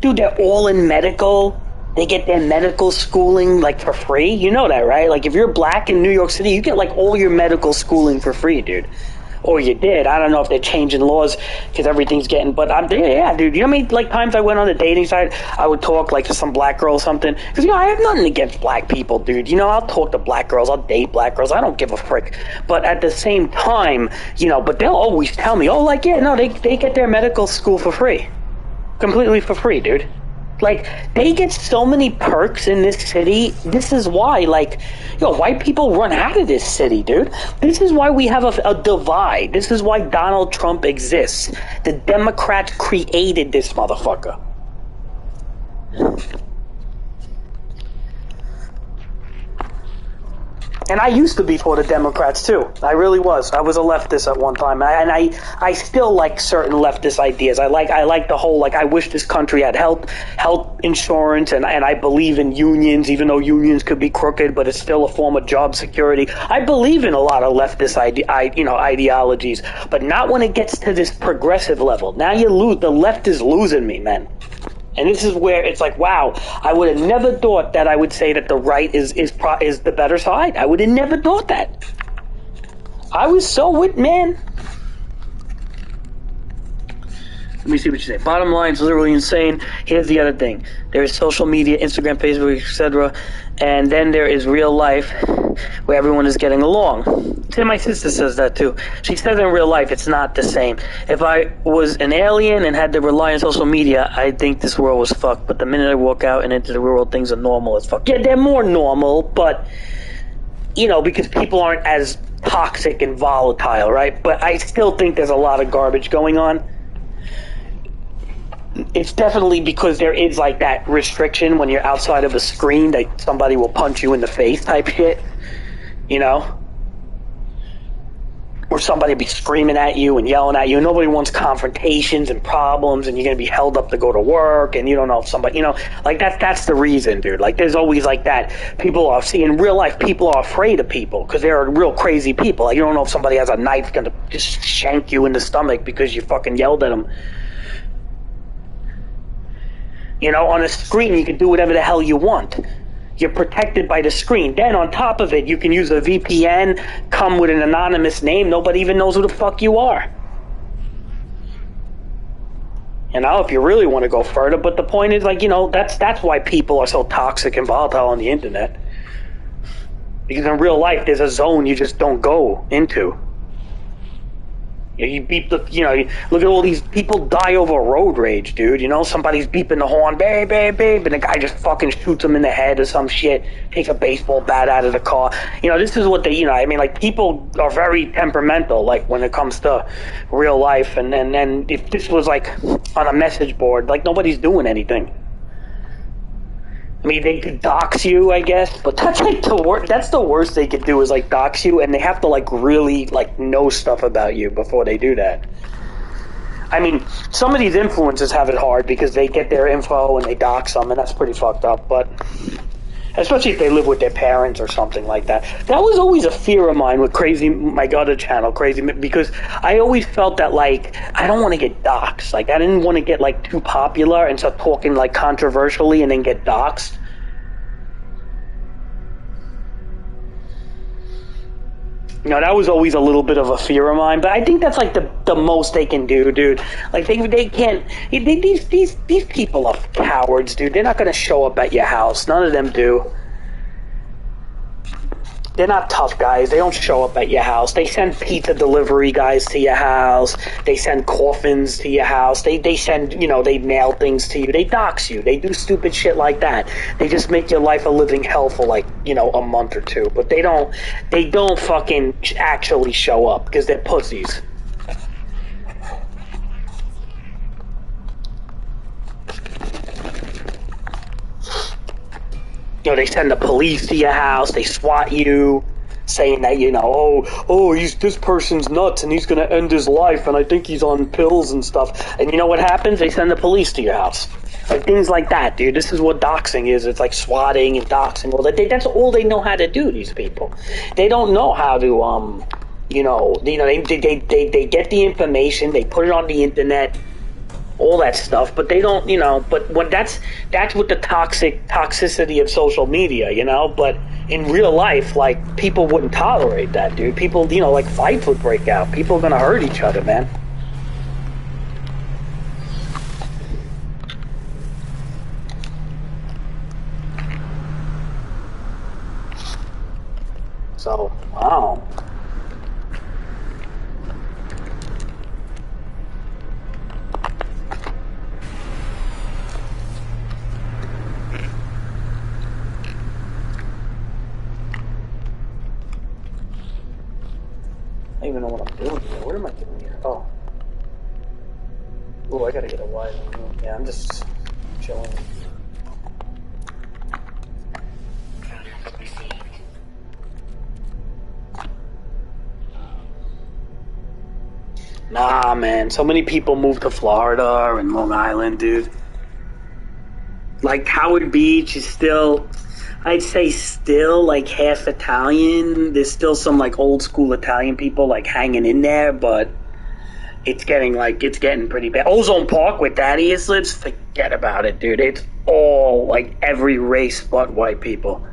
Dude, they're all in medical. They get their medical schooling, like, for free. You know that, right? Like, if you're black in New York City, you get, like, all your medical schooling for free, dude. Or you did. I don't know if they're changing laws because everything's getting... But, yeah, dude. You know how many, like, times I went on the dating site, I would talk, like, to some black girl or something? Because, you know, I have nothing against black people, dude. You know, I'll talk to black girls. I'll date black girls. I don't give a frick. But at the same time, you know, but they'll always tell me, oh, like, yeah, no, they get their medical school for free. Completely for free, dude. Like, they get so many perks in this city. This is why, like, yo, white people run out of this city, dude. This is why we have a divide. This is why Donald Trump exists. The Democrats created this motherfucker. And I used to be for the Democrats, too. I really was. I was a leftist at one time. And I still like certain leftist ideas. I like the whole, like, I wish this country had health insurance, and I believe in unions, even though unions could be crooked, but it's still a form of job security. I believe in a lot of leftist ideologies, but not when it gets to this progressive level. Now you lose. The left is losing me, man. And this is where it's like, wow, I would have never thought that I would say that the right is the better side. I would have never thought that. I was so with, man. Let me see what you say. Bottom line is literally insane. Here's the other thing. There is social media, Instagram, Facebook, etc. And then there is real life where everyone is getting along. See, my sister says that too. She says in real life it's not the same. If I was an alien and had to rely on social media, I'd think this world was fucked. But the minute I walk out and into the real world, things are normal as fuck. Yeah, they're more normal, but, you know, because people aren't as toxic and volatile, right? But I still think there's a lot of garbage going on. it's definitely because there is like that restriction when you're outside of a screen that somebody will punch you in the face type shit, you know? Or somebody will be screaming at you and yelling at you. Nobody wants confrontations and problems, and you're going to be held up to go to work, and you don't know if somebody, you know, like that's the reason, dude. Like there's always like that. People are, see, in real life, people are afraid of people because they're real crazy people. Like you don't know if somebody has a knife going to just shank you in the stomach because you fucking yelled at them. You know, on a screen, you can do whatever the hell you want. You're protected by the screen. Then on top of it, you can use a VPN, come with an anonymous name. Nobody even knows who the fuck you are. You know, if you really want to go further. But the point is, like, you know, that's why people are so toxic and volatile on the internet. Because in real life, there's a zone you just don't go into. You beep the, you know, look at all these people die over road rage, dude. You know, somebody's beeping the horn, babe, babe, babe, and the guy just fucking shoots him in the head or some shit, takes a baseball bat out of the car. You know, this is what they, you know, I mean, like, people are very temperamental, like, when it comes to real life. And if this was, like, on a message board, like, nobody's doing anything. I mean, they could dox you, I guess, but that's like that's the worst they could do is like dox you, and they have to like really like know stuff about you before they do that. I mean, some of these influencers have it hard because they get their info and they dox them, and that's pretty fucked up. But especially if they live with their parents or something like that. That was always a fear of mine with my other channel, Crazy, because I always felt that, like, I don't want to get doxxed. Like, I didn't want to get, like, too popular and start talking, like, controversially and then get doxxed. You know, that was always a little bit of a fear of mine, but I think that's, like, the most they can do, dude. Like, they can't... These people are cowards, dude. They're not going to show up at your house. None of them do. They're not tough guys. They don't show up at your house. They send pizza delivery guys to your house. They send coffins to your house. They send, you know, they mail things to you. They dox you. They do stupid shit like that. They just make your life a living hell for, like, you know, a month or two. But they don't fucking actually show up because they're pussies. You know, they send the police to your house, they SWAT you, saying that, you know, this person's nuts and he's gonna end his life and I think he's on pills and stuff. And you know what happens? They send the police to your house. Like, things like that, dude. This is what doxing is. It's like swatting and doxing. Well, that's all they know how to do, these people. They don't know how to, they get the information, they put it on the internet, all that stuff, but they don't, you know, but when that's with the toxicity of social media, you know, but in real life, like, people wouldn't tolerate that, dude. People, you know, like, fights would break out. People are gonna hurt each other, man. So, wow. I don't even know what I'm doing here. What am I doing here? Oh. Oh, I gotta get a wide room. Yeah, I'm just chilling. Nah, man. So many people move to Florida and Long Island, dude. Like, Howard Beach is still... I'd say still like half Italian. There's still some like old school Italian people like hanging in there, but it's getting pretty bad. Ozone Park where Thaddeus lives, forget about it, dude. It's all like every race but white people.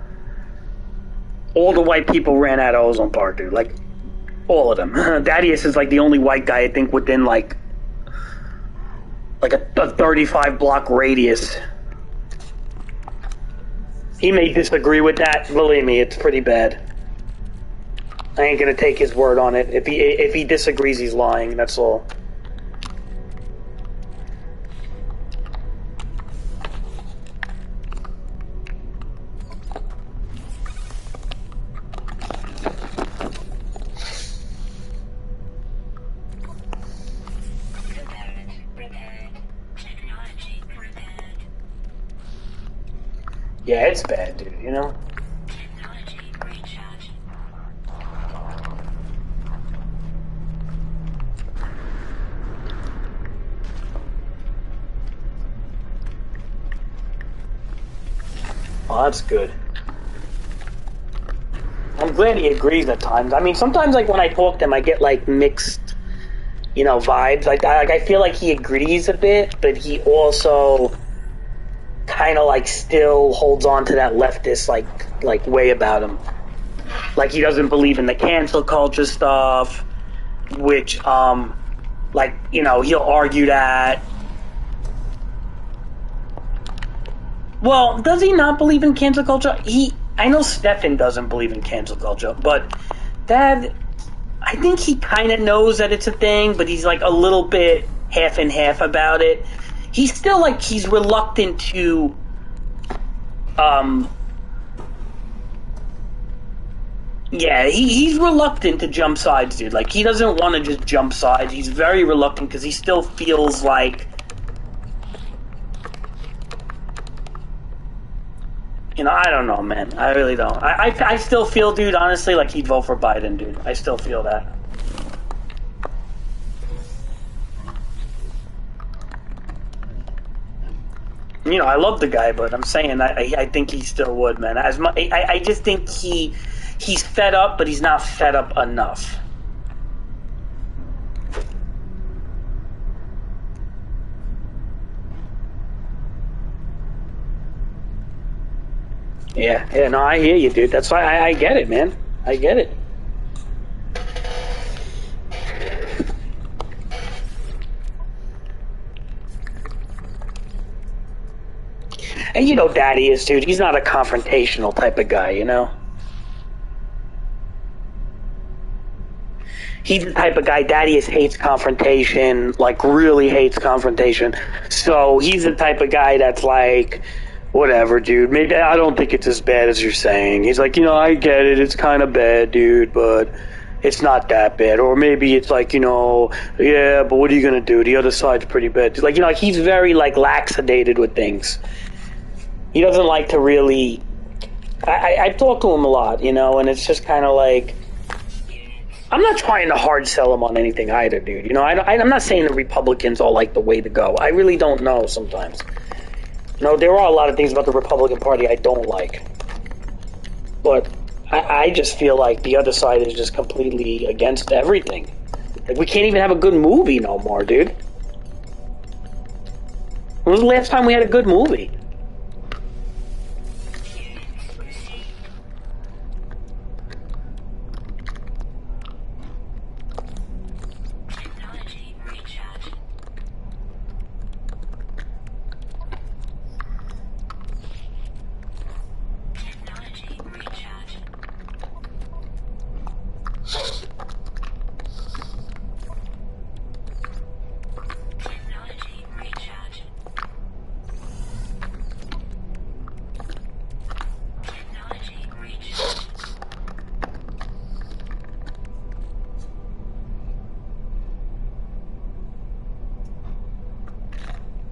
All the white people ran out of Ozone Park, dude. Like, all of them. Thaddeus is like the only white guy I think within like a 35 block radius. He may disagree with that. Believe me, it's pretty bad. I ain't gonna take his word on it. If he disagrees, he's lying. That's all. Prepared. Technology Yeah, it's bad, dude, you know? Technology recharge. Oh, that's good. I'm glad he agrees at times. I mean, sometimes, like, when I talk to him, I get, like, mixed, you know, vibes. Like, I feel like he agrees a bit, but he also kind of, like, still holds on to that leftist, like way about him. Like, he doesn't believe in the cancel culture stuff, which, like, you know, he'll argue that. Well, does he not believe in cancel culture? I know Stefan doesn't believe in cancel culture, but Dad, I think he kind of knows that it's a thing, but he's like a little bit half and half about it. He's still like, he's reluctant to, yeah, he's reluctant to jump sides, dude. Like, he doesn't want to just jump sides. He's very reluctant because he still feels like, you know, I don't know, man. I really don't. I still feel, dude, honestly, like he'd vote for Biden, dude. I still feel that. You know, I love the guy, but I'm saying I think he still would, man. As much, I just think he's fed up, but he's not fed up enough. Yeah, no, I hear you, dude. That's why I get it, man. I get it. And you know Daddy is, dude. He's not a confrontational type of guy, you know? He's the type of guy, Daddy hates confrontation, like really hates confrontation. So he's the type of guy that's like, whatever, dude. Maybe I don't think it's as bad as you're saying. He's like, you know, I get it. It's kind of bad, dude, but it's not that bad. Or maybe it's like, you know, yeah, but what are you going to do? The other side's pretty bad. Like, you know, like he's very, like, laxated with things. He doesn't like to really... I've talked to him a lot, you know, and it's just kind of like... I'm not trying to hard sell him on anything either, dude. You know, I'm not saying the Republicans are like the way to go. I really don't know sometimes. You know, there are a lot of things about the Republican Party I don't like. But I just feel like the other side is just completely against everything. Like, we can't even have a good movie no more, dude. When was the last time we had a good movie?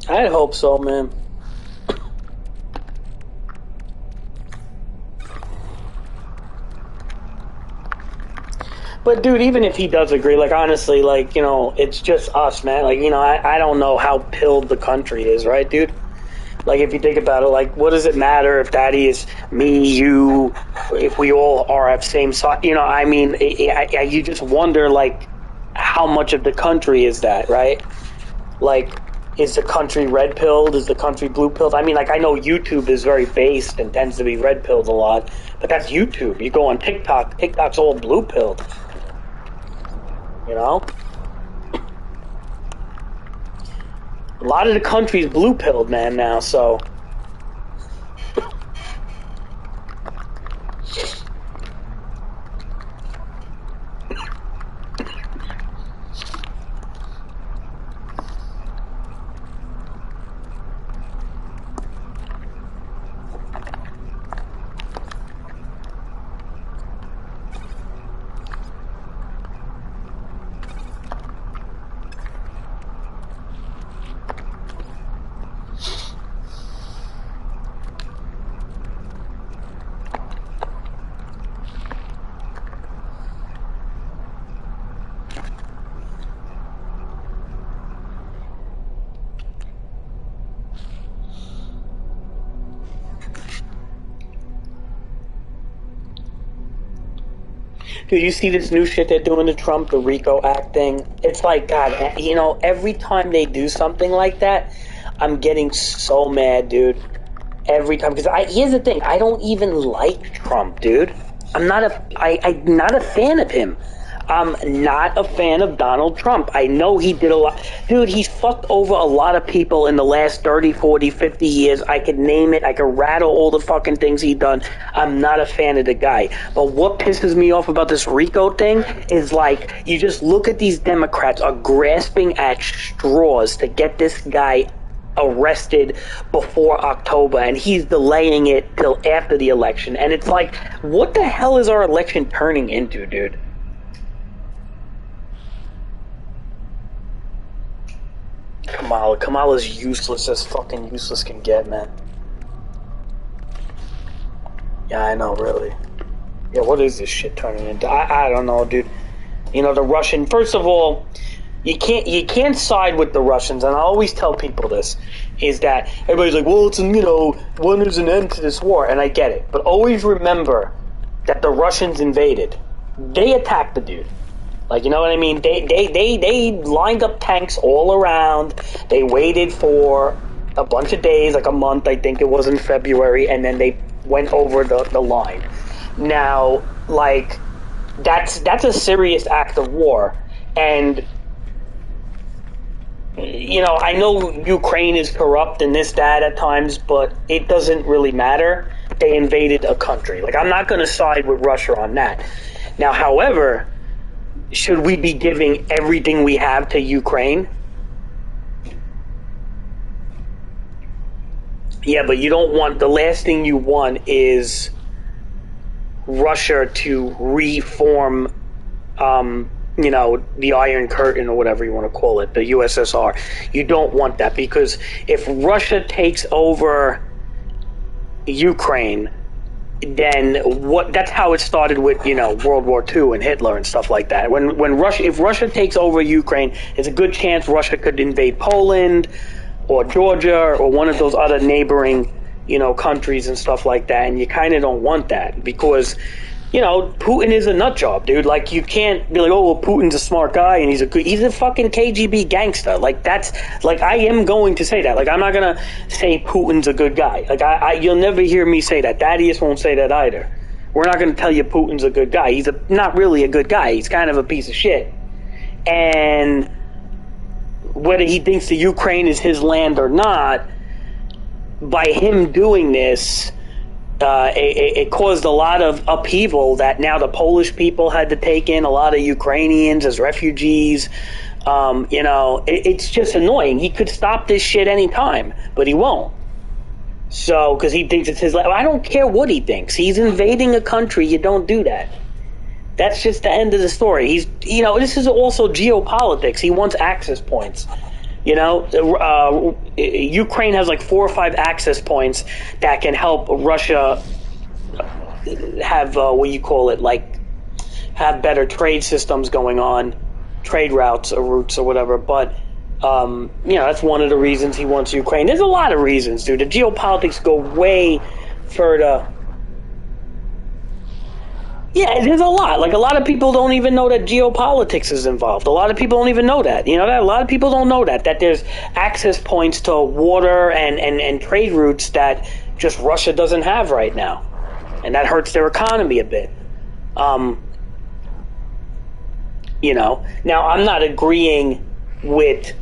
I hope so, man. But dude, even if he does agree, like honestly, like, you know, it's just us, man. Like, you know, I don't know how pilled the country is, right, dude? Like, if you think about it, like, what does it matter if Daddy is me, you, if we all are at the same side? You know, I mean, you just wonder, like, how much of the country is that, right? Like, is the country red-pilled? Is the country blue-pilled? I mean, like, I know YouTube is very based and tends to be red-pilled a lot, but that's YouTube. You go on TikTok, TikTok's all blue-pilled. You know? A lot of the country's blue-pilled, man, now, so... Dude, you see this new shit they're doing to Trump, the RICO Act thing? It's like, God, you know, every time they do something like that, I'm getting so mad, dude. Every time. Because here's the thing, I don't even like Trump, dude. I'm not a fan of him. I'm not a fan of Donald Trump. I know he did a lot. Dude, he's fucked over a lot of people in the last 30, 40, 50 years. I could name it. I could rattle all the fucking things he's done. I'm not a fan of the guy. But what pisses me off about this RICO thing is, like, you just look at these Democrats are grasping at straws to get this guy arrested before October, and he's delaying it till after the election. And it's like, what the hell is our election turning into, dude? Kamala's useless as fucking useless can get, man. Yeah, I know, really. Yeah, what is this shit turning into? I don't know, dude. You know, the Russian, first of all, you can't side with the Russians, and I always tell people this, is that everybody's like, well, it's, you know, when there's an end to this war, and I get it, but always remember that the Russians invaded. They attacked the dude. Like, you know what I mean? They lined up tanks all around. They waited for a bunch of days, like a month, I think it was in February, and then they went over the line. Now, like, that's a serious act of war, and you know, I know Ukraine is corrupt and this, that at times, but it doesn't really matter. They invaded a country. Like, I'm not going to side with Russia on that. Now, however, should we be giving everything we have to Ukraine? Yeah, but you don't want, the last thing you want is Russia to reform, you know, the Iron Curtain or whatever you want to call it, the USSR. You don't want that, because if Russia takes over Ukraine, then that's how it started with, you know, World War II and Hitler and stuff like that. If Russia takes over Ukraine, there's a good chance Russia could invade Poland or Georgia or one of those other neighboring, you know, countries and stuff like that. And you kind of don't want that, because, you know, Putin is a nut job, dude. Like, you can't be like, oh, well, Putin's a smart guy and he's a fucking KGB gangster. Like, that's, like, I am going to say that. Like, I'm not going to say Putin's a good guy. Like, you'll never hear me say that. Thaddeus won't say that either. We're not going to tell you Putin's a good guy. He's not really a good guy. He's kind of a piece of shit. And whether he thinks the Ukraine is his land or not, by him doing this, it caused a lot of upheaval that now the Polish people had to take in, a lot of Ukrainians as refugees. You know, it's just annoying. He could stop this shit anytime, but he won't. So, because he thinks it's his land. I don't care what he thinks. He's invading a country. You don't do that. That's just the end of the story. You know, this is also geopolitics. He wants access points. You know, Ukraine has like 4 or 5 access points that can help Russia have, have better trade systems going on, trade routes or whatever. But, you know, that's one of the reasons he wants Ukraine. There's a lot of reasons, dude. The geopolitics go way further. Yeah, there's a lot. Like, a lot of people don't even know that geopolitics is involved. A lot of people don't even know that. You know that? A lot of people don't know that there's access points to water and trade routes that just Russia doesn't have right now. And that hurts their economy a bit. You know, now I'm not agreeing with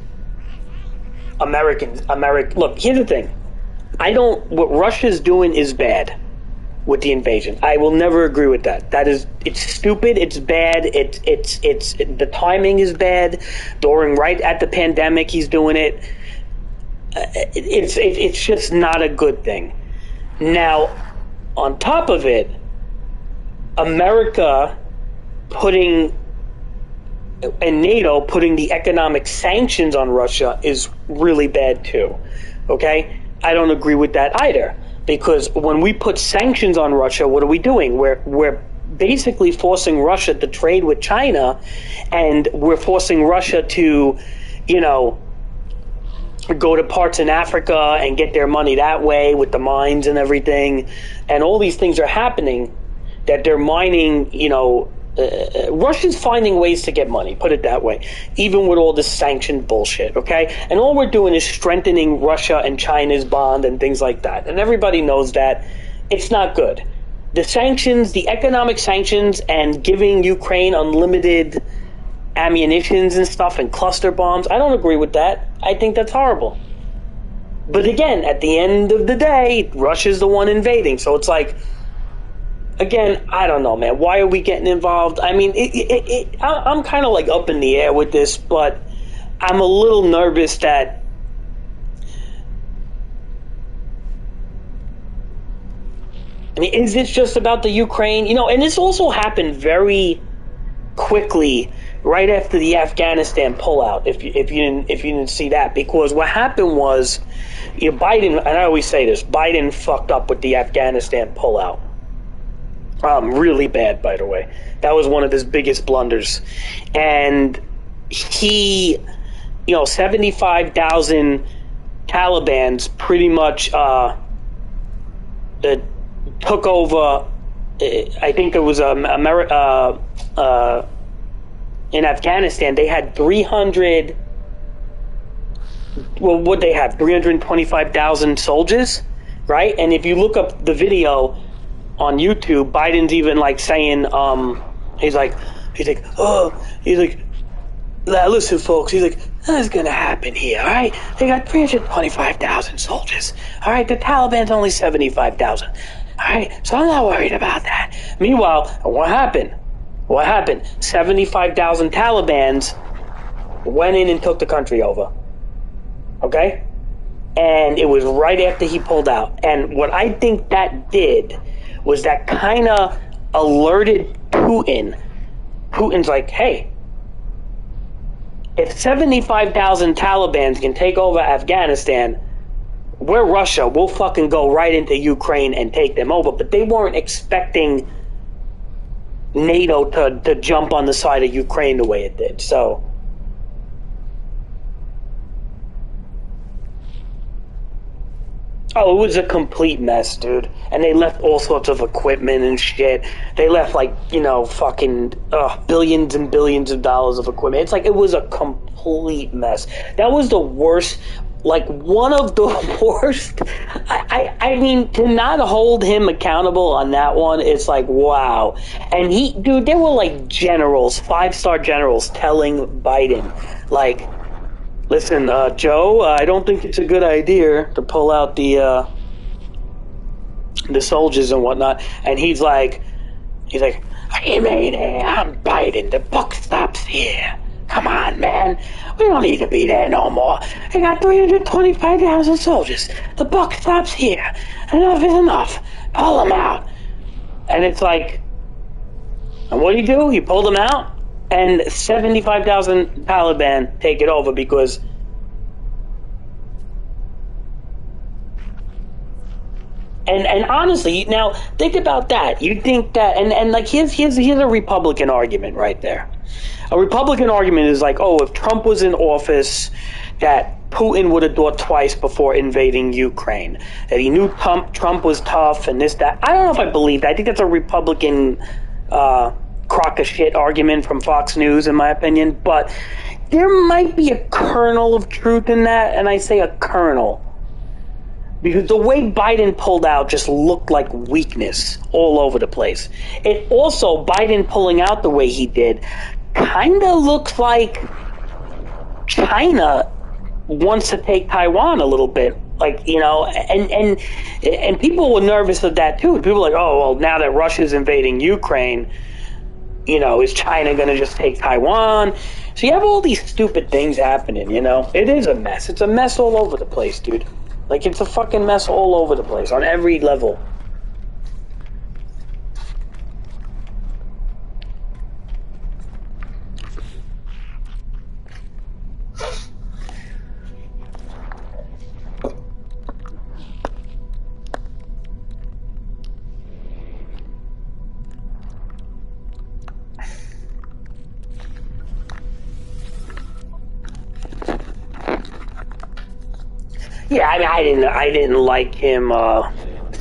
Americans. Look, here's the thing. What Russia's doing is bad. With the invasion, I will never agree with that. It's stupid. It's bad. It's the timing is bad. Right at the pandemic, he's doing it. It's just not a good thing. Now, on top of it, America and NATO putting the economic sanctions on Russia is really bad too. Okay, I don't agree with that either. Because when we put sanctions on Russia, what are we doing? We're basically forcing Russia to trade with China, and we're forcing Russia to, you know, go to parts in Africa and get their money that way with the mines and everything. And all these things are happening, that they're mining, you know, Russia's finding ways to get money, put it that way, even with all this sanctioned bullshit, okay? And all we're doing is strengthening Russia and China's bond and things like that. And everybody knows that. It's not good. The sanctions, the economic sanctions, and giving Ukraine unlimited ammunitions and stuff and cluster bombs, I don't agree with that. I think that's horrible. But again, at the end of the day, Russia's the one invading, so it's like, again, I don't know, man. Why are we getting involved? I mean, I'm kind of like up in the air with this, but I'm a little nervous that I mean, is this just about the Ukraine? You know, and this also happened very quickly right after the Afghanistan pullout. If you didn't see that, because what happened was, you know, Biden, and I always say this, Biden fucked up with the Afghanistan pullout. Really bad, by the way. That was one of his biggest blunders. And he, you know, 75,000 Talibans pretty much took over, I think it was in Afghanistan. They had 300, well, what they have, 325,000 soldiers, right? And if you look up the video on YouTube, Biden's even like saying, he's like, listen, folks, he's like, nothing's gonna happen here, all right? They got 325,000 soldiers, all right? The Taliban's only 75,000, all right? So I'm not worried about that. Meanwhile, what happened? 75,000 Talibans went in and took the country over, okay? And it was right after he pulled out. And what I think that did was that kind of alerted Putin. Putin's like, hey, if 75,000 Talibans can take over Afghanistan, we're Russia. We'll fucking go right into Ukraine and take them over. But they weren't expecting NATO to jump on the side of Ukraine the way it did. So oh, it was a complete mess, dude. And they left all sorts of equipment and shit. They left, like, you know, fucking billions and billions of dollars of equipment. It's like, it was a complete mess. That was the worst, like, one of the worst. I mean, to not hold him accountable on that one, it's like, wow. And dude, there were, like, generals, 5-star generals telling Biden, like, listen, Joe, I don't think it's a good idea to pull out the soldiers and whatnot. And he's like, hey, man, I'm Biden. The buck stops here. Come on, man. We don't need to be there no more. They got 325,000 soldiers. The buck stops here. Enough is enough. Pull them out. And it's like, and what did he do? He pulled them out. And 75,000 Taliban take it over because and honestly, now think about that. You think that and like here's a Republican argument right there. A Republican argument is like, oh, if Trump was in office, that Putin would have thought twice before invading Ukraine. That he knew Trump was tough and this, that. I don't know if I believe that. I think that's a Republican crock of shit argument from Fox News, in my opinion, but there might be a kernel of truth in that, and I say a kernel, because the way Biden pulled out just looked like weakness all over the place. It also, Biden pulling out the way he did, kind of looks like China wants to take Taiwan a little bit. Like, you know, and people were nervous of that too. People were like, oh, well, now that Russia's invading Ukraine, you know, is China going to just take Taiwan? So you have all these stupid things happening, you know? It is a mess. It's a mess all over the place, dude. Like, it's a fucking mess all over the place, on every level. Yeah, I mean, I didn't like him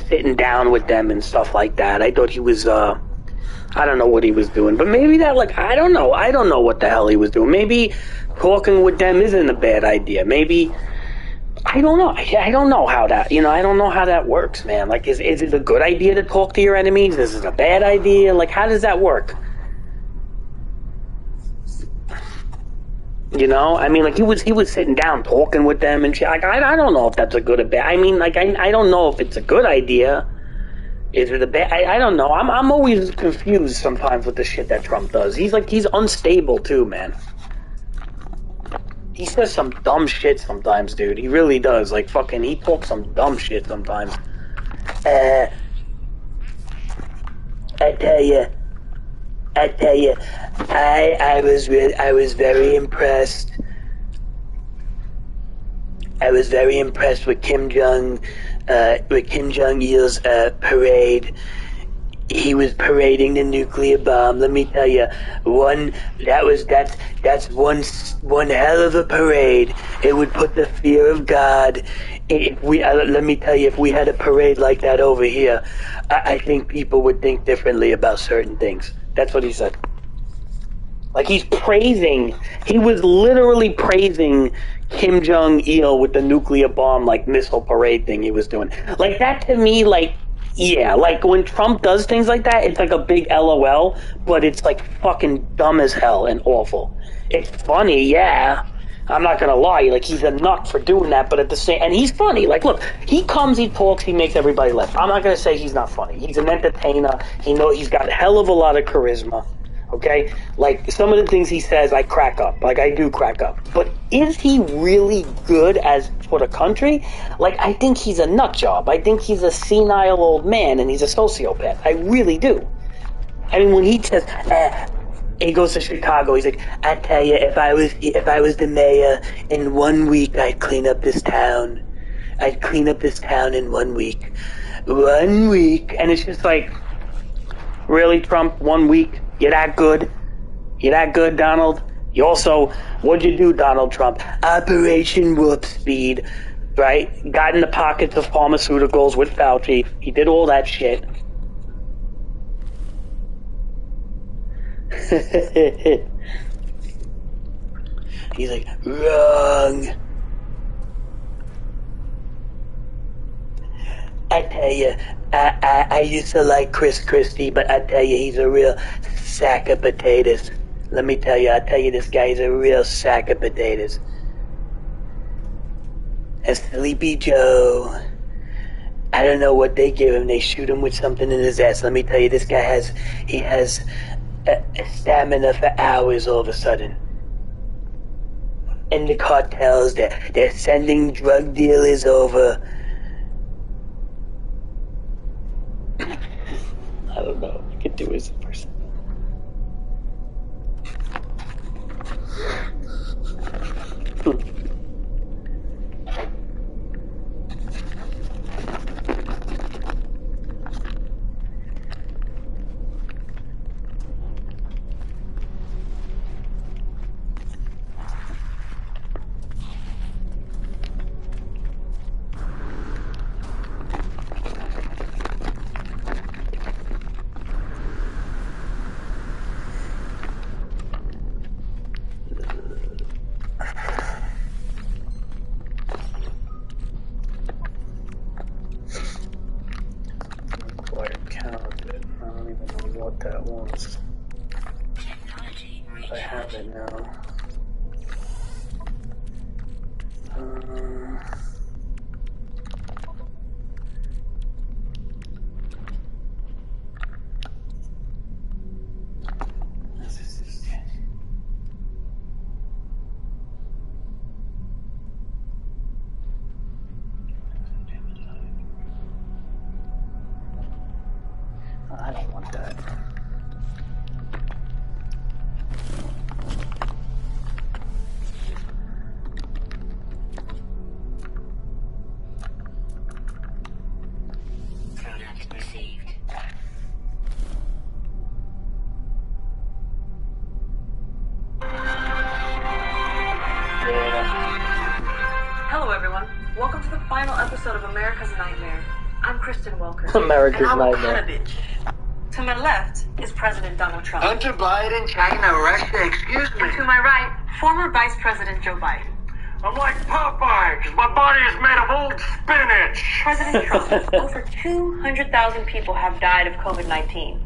sitting down with them and stuff like that. I thought he was I don't know what he was doing, but maybe that, like, I don't know what the hell he was doing. Maybe talking with them isn't a bad idea. Maybe, I don't know. I don't know how that, I don't know how that works, man. Like, is it a good idea to talk to your enemies? Is it a bad idea? Like, how does that work? I mean, like, he was sitting down talking with them and shit. Like, I don't know if that's a good or bad. I mean, like, I don't know if it's a good idea. Is it a bad? I don't know. I'm always confused sometimes with the shit that Trump does. He's unstable too, man. He says some dumb shit sometimes, dude. He really does. Like, fucking, he talks some dumb shit sometimes. I tell you, I was very impressed. I was very impressed with Kim Jong-il's parade. He was parading the nuclear bomb. Let me tell you, that's one hell of a parade. It would put the fear of God. Let me tell you, if we had a parade like that over here, I think people would think differently about certain things. That's what he said. Like, he was literally praising Kim Jong-il with the nuclear bomb, like, missile parade thing he was doing. Like, that to me, like, yeah, like, when Trump does things like that, it's like a big LOL, but it's, like, fucking dumb as hell and awful. It's funny, yeah. I'm not gonna lie, like, he's a nut for doing that, but at the same, and he's funny. Like, look, he comes, he talks, he makes everybody laugh. I'm not gonna say he's not funny. He's an entertainer. He's got a hell of a lot of charisma. Okay? Like, some of the things he says, I crack up. Like, I do crack up. But is he really good for the country? Like, I think he's a nut job. I think he's a senile old man, and he's a sociopath. I really do. I mean, when he says, he goes to Chicago, he's like, I tell you, if I was the mayor, in 1 week, I'd clean up this town. I'd clean up this town in 1 week. 1 week. And it's just like, really, Trump, 1 week? You're that good? You're that good, Donald? You also, what'd you do, Donald Trump? Operation Warp Speed, right? Got in the pockets of pharmaceuticals with Fauci. He did all that shit. He's like, wrong. I tell you, I used to like Chris Christie, but I tell you, he's a real sack of potatoes. Let me tell you, this guy is a real sack of potatoes. And Sleepy Joe, I don't know what they give him. They shoot him with something in his ass. Let me tell you, this guy has stamina for hours all of a sudden. And the cartels, they're sending drug dealers over. I don't know. I could do as a person. That was. I have it now. I don't want that. Product received. Hello, everyone. Welcome to the final episode of America's Nightmare. I'm Kristen Welker. America's and I'm Nightmare. a bitch. To my left is President Donald Trump. Hunter Biden, China, Russia, excuse me. And to my right, former Vice President Joe Biden. I'm like Popeye, because my body is made of old spinach. President Trump, over 200,000 people have died of COVID-19.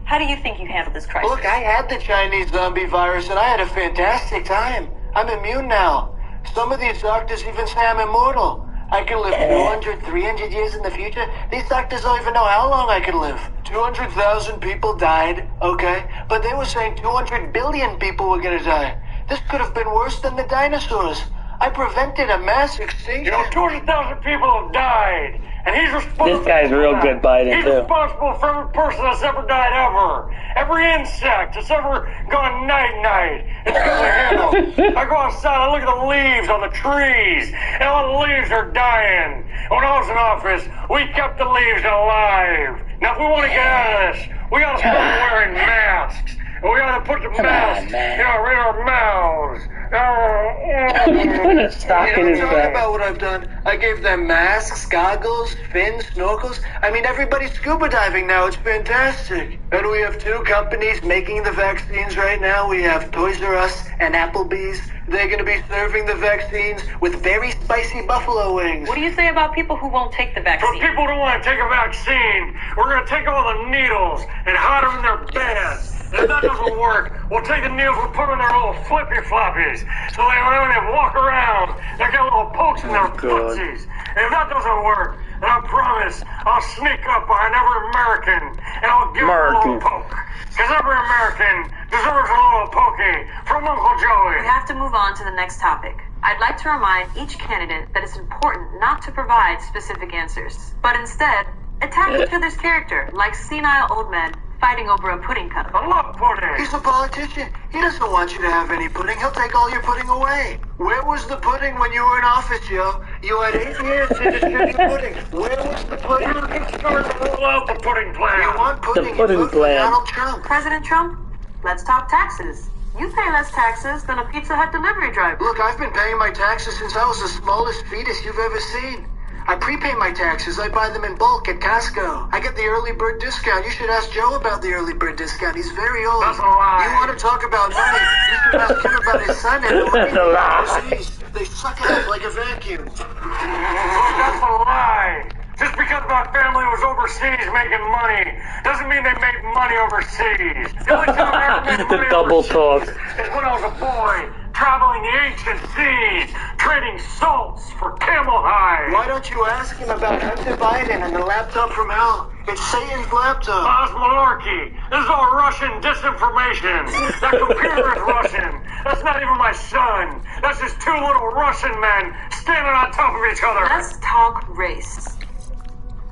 How do you think you handled this crisis? Look, I had the Chinese zombie virus and I had a fantastic time. I'm immune now. Some of these doctors even say I'm immortal. I can live 200, 300 years in the future. These doctors don't even know how long I can live. 200,000 people died, okay? But they were saying 200 billion people were gonna die. This could have been worse than the dinosaurs. I prevented a mass extinction. You know, 200,000 people have died, and he's responsible. This guy's real for that. good, Biden, He's too. responsible for every person that's ever died ever. Every insect that's ever gone night-night. It's because of him. I go outside, I look at the leaves on the trees, and all the leaves are dying. When I was in office, we kept the leaves alive. Now, if we want to get out of this, we got to start wearing masks. And we got to put the masks in our mouths. Put a sock in his Talk back. about what I've done. I gave them masks, goggles, fins, snorkels. I mean, everybody's scuba diving now. It's fantastic. And we have two companies making the vaccines right now. We have Toys R Us and Applebee's. They're going to be serving the vaccines with very spicy buffalo wings. What do you say about people who won't take the For vaccine? people who don't want to take a vaccine, we're going to take all the needles and hide them in their beds. And if that doesn't work, we'll take the needles and put them in their little flippy floppies. So when they walk around, they get little pokes in their footsies. And if that doesn't work, then I promise I'll sneak up behind every American and I'll give them a little poke. Because every American deserves a little pokey from Uncle Joey. We have to move on to the next topic. I'd like to remind each candidate that it's important not to provide specific answers, but instead attack each other's character, like senile old men fighting over a pudding cup. I love pudding. He's a politician. He doesn't want you to have any pudding. He'll take all your pudding away. Where was the pudding when you were in office, Joe? You had 8 years to distribute pudding. Where was the pudding? Start to roll out the pudding plan. You want pudding? pudding You vote for plan. Donald Trump. President Trump, let's talk taxes. You pay less taxes than a Pizza Hut delivery driver. Look, I've been paying my taxes since I was the smallest fetus you've ever seen. I prepay my taxes. I buy them in bulk at Costco. I get the early bird discount. You should ask Joe about the early bird discount. He's very old. That's a lie. You want to talk about money? You should ask him about his son and the money. That's a lie. Overseas. They suck it up like a vacuum. That's a lie. Just because my family was overseas making money doesn't mean they made money overseas. The only time I ever made The money double overseas talk. is when I was a boy, traveling the ancient seas, trading salts for camel hides. Why don't you ask him about Hunter Biden and the laptop from hell? It's Satan's laptop. That's malarkey. This is all Russian disinformation. That computer is Russian. That's not even my son. That's just two little Russian men standing on top of each other. Let's talk race.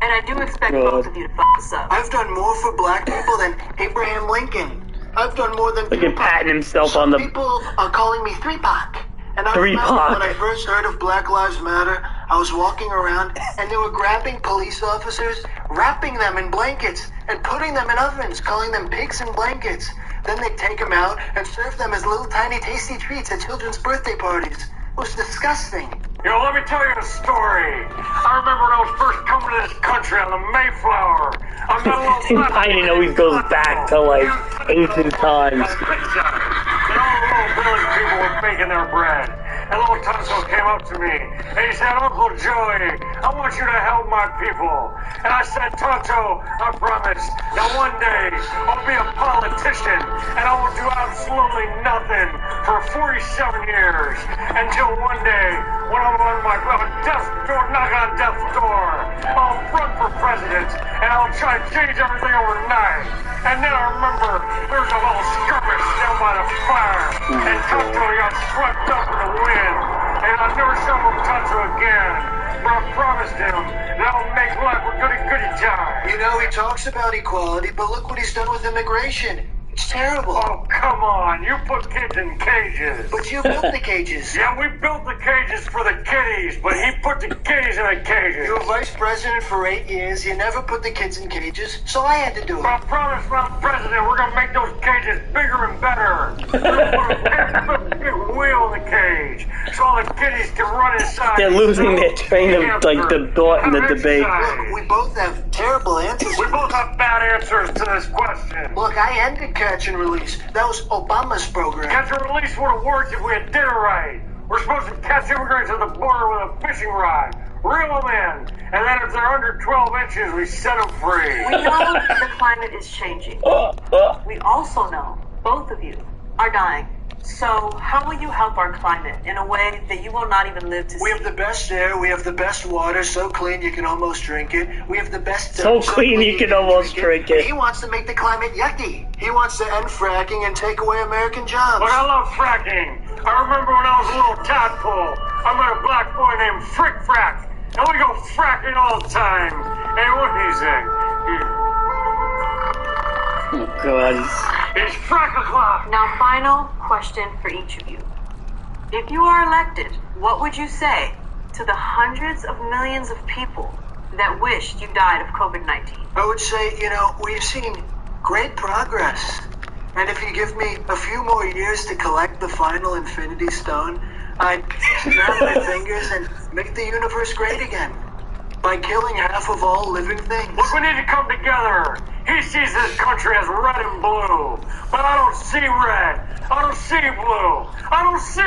And I do expect God. both of you to fuck this up. I've done more for black people than Abraham Lincoln. I've done more than Look at patting himself on the... People are calling me 3-Pac. And I 3-Pac. remember when I first heard of Black Lives Matter, I was walking around and they were grabbing police officers, wrapping them in blankets, and putting them in ovens, calling them pigs in blankets. Then they'd take them out and serve them as little tiny tasty treats at children's birthday parties. It was disgusting. You know, let me tell you a story. I remember when I was first coming to this country on the Mayflower. I met a little Biden always goes back to, like, ancient times. Pizza. And all the little village people were baking their bread. And little Tonto came up to me and he said, Uncle Joey, I want you to help my people. And I said, Tonto, I promise that one day I'll be a politician and I will do absolutely nothing for 47 years until one day when I'm on my death door, knocking on death's door, I'll run for president and I'll try to change everything overnight. And then I remember there was a little skirmish down by the fire and Tonto got swept up in the wind. And I never saw him Tonto again. But I promised him that I'll make life a goody-goody time. You know, he talks about equality, but look what he's done with immigration. It's terrible. Oh, come on. You put kids in cages. But you built the cages. Yeah, we built the cages for the kiddies, but he put the kiddies in the cages. You were vice president for 8 years. You never put the kids in cages, so I had to do I it. promise when I'm president, we're going to make those cages bigger and better. We're going to put a big wheel in the cage so all the kiddies can run inside. They're losing their train of like the thought in the debate. Look, we both have terrible answers. We both have bad answers to this question. Look, I ended catch and release. That was Obama's program. Catch and release would have worked if we had did it right. We're supposed to catch immigrants at the border with a fishing rod, reel them in, and then if they're under 12 inches, we set them free. We know the climate is changing. We also know both of you are dying. So how will you help our climate in a way that you will not even live to see? We have the best air, we have the best water, so clean you can almost drink it. We have the best So clean you can almost drink it. He wants to make the climate yucky. He wants to end fracking and take away American jobs. Look, I love fracking. I remember when I was a little tadpole, I met a black boy named Frick Frack, and we go fracking all the time. Hey, what do you say? Oh God. It's frack o'clock. Now, final question for each of you. If you are elected, what would you say to the hundreds of millions of people that wished you died of COVID-19? I would say, we've seen great progress. And if you give me a few more years to collect the final Infinity Stone, I'd snap my fingers and make the universe great again. By killing half of all living things. Look, we need to come together. He sees this country as red and blue, but I don't see red. I don't see blue. I don't see.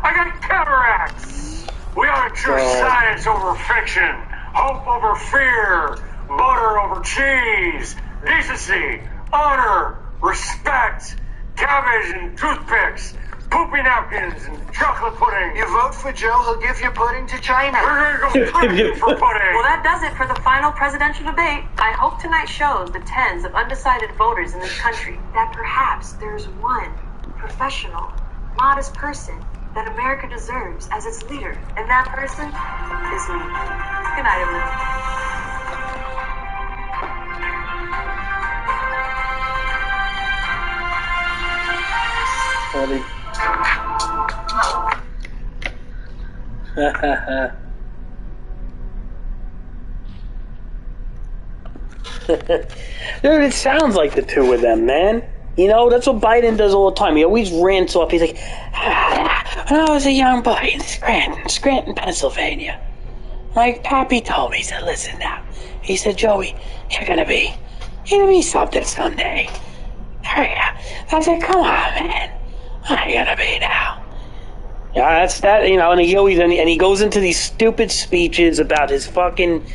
I got cataracts. We ought to choose science over fiction, hope over fear, butter over cheese, decency, honor, respect, cabbage and toothpicks, poopy napkins and chocolate pudding. You vote for Joe, he'll give your pudding to China. We're gonna go pudding for pudding. Well, that does it for the final presidential debate. I hope tonight shows the tens of undecided voters in this country that perhaps there's one professional, modest person that America deserves as its leader. And that person is me. Good night, everyone. Funny. Dude, it sounds like the two of them, man. That's what Biden does all the time. He always rants off. He's like, when I was a young boy in Scranton, Pennsylvania, my pappy told me, he said, listen now. He said, Joey, you're gonna be something someday. Hurry up. I said, come on, man. What are you gonna be now? Yeah, that's that, and he goes into these stupid speeches about his fucking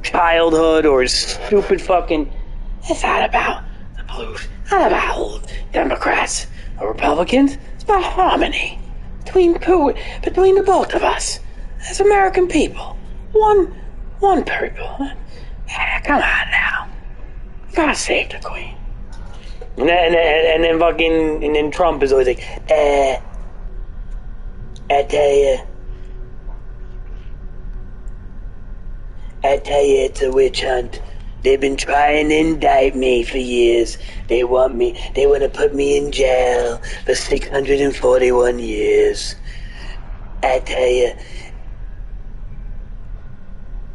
childhood or his stupid fucking. It's not about the blues, not about Democrats or Republicans. It's about harmony between the both of us as American people. One people. Come on now, gotta save the Queen. And then Trump is always like, I tell you, it's a witch hunt. They've been trying to indict me for years. They want to put me in jail for 641 years. I tell you,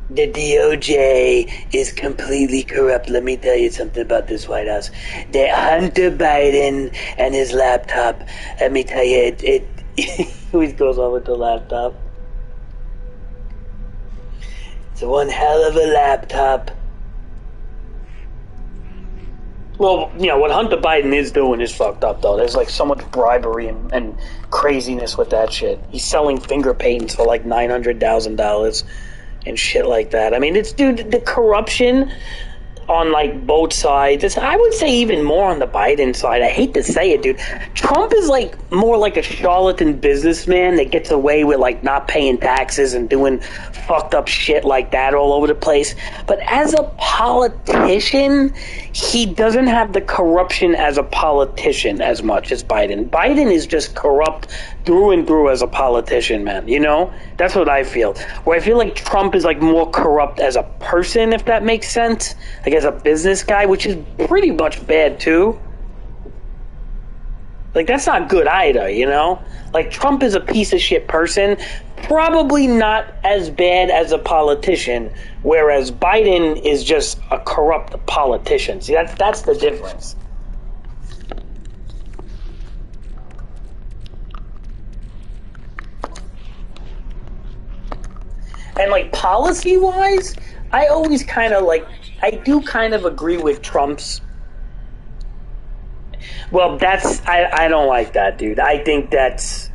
the DOJ is completely corrupt. Let me tell you something about this White House. The Hunter Biden and his laptop. Let me tell you, it he always goes on with the laptop. It's one hell of a laptop. Well, what Hunter Biden is doing is fucked up, though. There's so much bribery and craziness with that shit. He's selling finger paintings for $900,000 and shit like that. I mean, the corruption on both sides. I would say even more on the Biden side. I hate to say it, dude. Trump is more like a charlatan businessman that gets away with not paying taxes and doing fucked up shit like that all over the place. But as a politician, he doesn't have the corruption as a politician as much as Biden. Biden is just corrupt through and through as a politician, man. That's what I feel. Where I feel like Trump is more corrupt as a person, if that makes sense. As a business guy, which is pretty much bad too. That's not good either, Trump is a piece of shit person, probably not as bad as a politician, whereas Biden is just a corrupt politician. See, that's the difference. And like policy wise, I always kind of like, I do kind of agree with Trump's. Well, I don't like that, dude. I think that's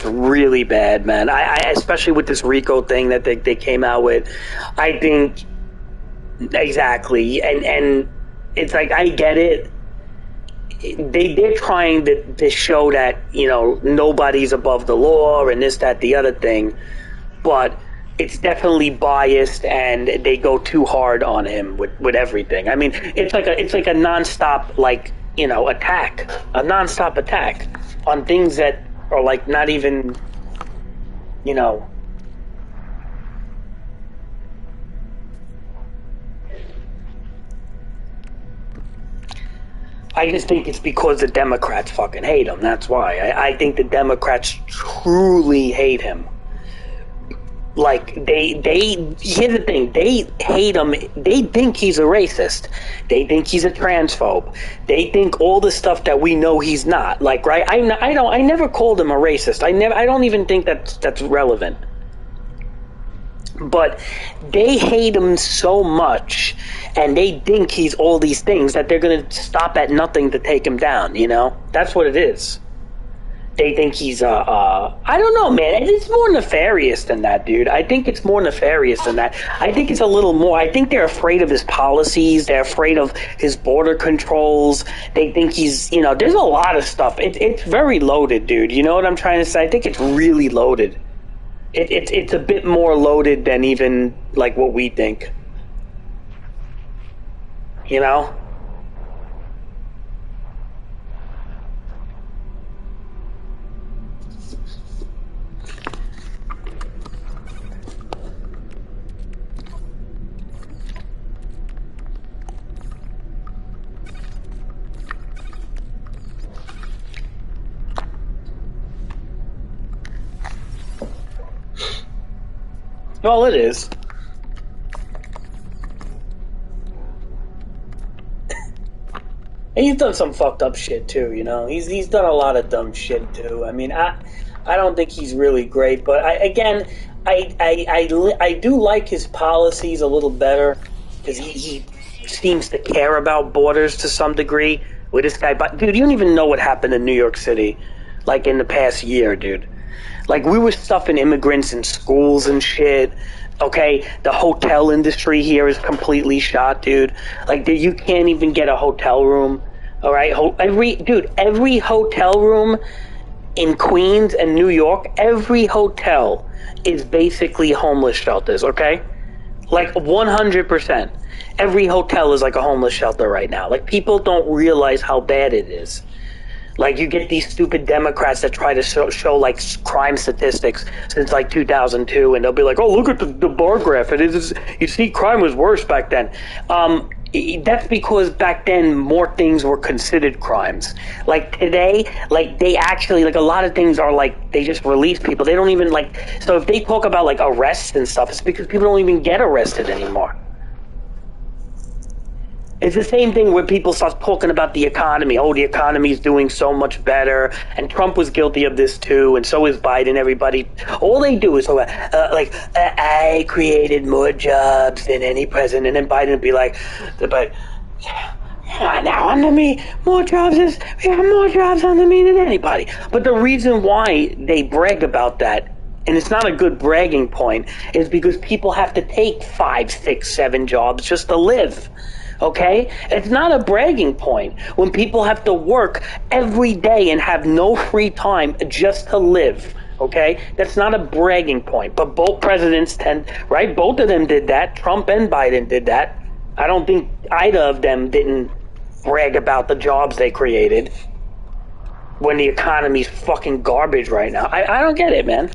really bad, man. I especially with this RICO thing that they came out with. I think exactly, and it's like, I get it. They're trying to show that, you know, nobody's above the law and this, that, the other thing, but it's definitely biased, and they go too hard on him with everything. I mean, it's like a nonstop, like, you know, a nonstop attack on things that are like not even, you know. I just think it's because the Democrats fucking hate him. That's why. I think the Democrats truly hate him. Like, here's the thing, they hate him. They think he's a racist. They think he's a transphobe. They think all the stuff that we know he's not. Like, right? I never called him a racist. I don't even think that's relevant. But they hate him so much, and they think he's all these things, that they're going to stop at nothing to take him down, you know? That's what it is. They think he's, I don't know, man. It's more nefarious than that, dude. I think it's more nefarious than that. I think it's a little more. I think they're afraid of his policies. They're afraid of his border controls. They think he's, you know, there's a lot of stuff. It's very loaded, dude. You know what I'm trying to say? I think it's really loaded. It's a bit more loaded than even like what we think. You know? Well, it is. And he's done some fucked up shit too, you know. He's done a lot of dumb shit too. I mean, I don't think he's really great, but I do like his policies a little better, because he seems to care about borders to some degree with this guy. But dude, you don't even know what happened in New York City, like in the past year, dude. Like, we were stuffing immigrants in schools and shit, okay? The hotel industry here is completely shot, dude. Like, you can't even get a hotel room, all right? Every hotel room in Queens and New York, every hotel is basically homeless shelters, okay? Like, 100%. Every hotel is like a homeless shelter right now. Like, people don't realize how bad it is. Like, you get these stupid Democrats that try to show like crime statistics since like 2002, and they'll be like, "Oh, look at the bar graph. It is. You see, crime was worse back then." That's because back then more things were considered crimes. Like today, like they actually, like a lot of things are like they just release people. They don't even like. So if they talk about like arrests and stuff, it's because people don't even get arrested anymore. It's the same thing where people start talking about the economy. Oh, the economy is doing so much better. And Trump was guilty of this too, and so is Biden, everybody. All they do is I created more jobs than any president. And then Biden would be like, but now under me, we have more jobs under me than anybody. But the reason why they brag about that, and it's not a good bragging point, is because people have to take 5, 6, 7 jobs just to live. Okay? It's not a bragging point when people have to work every day and have no free time just to live. Okay? That's not a bragging point. But both presidents right? Both of them did that. Trump and Biden did that. I don't think either of them didn't brag about the jobs they created when the economy's fucking garbage right now. I don't get it, man.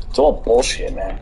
It's all bullshit, man.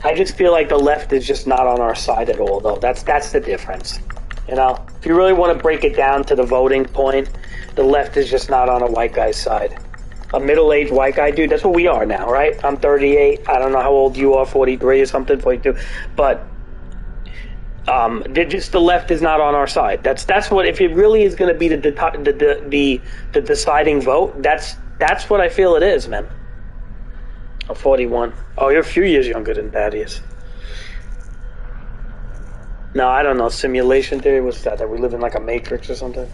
I just feel like the left is just not on our side at all, though. That's the difference. You know, if you really want to break it down to the voting point, the left is just not on a white guy's side. A middle-aged white guy, dude, that's what we are now, right? I'm 38. I don't know how old you are, 43 or something, 42. But just the left is not on our side. That's what, if it really is going to be the deciding vote, that's what I feel it is, man. I'm 41. Oh, you're a few years younger than Thaddeus. No, I don't know. Simulation theory? What's that? That we live in like a matrix or something?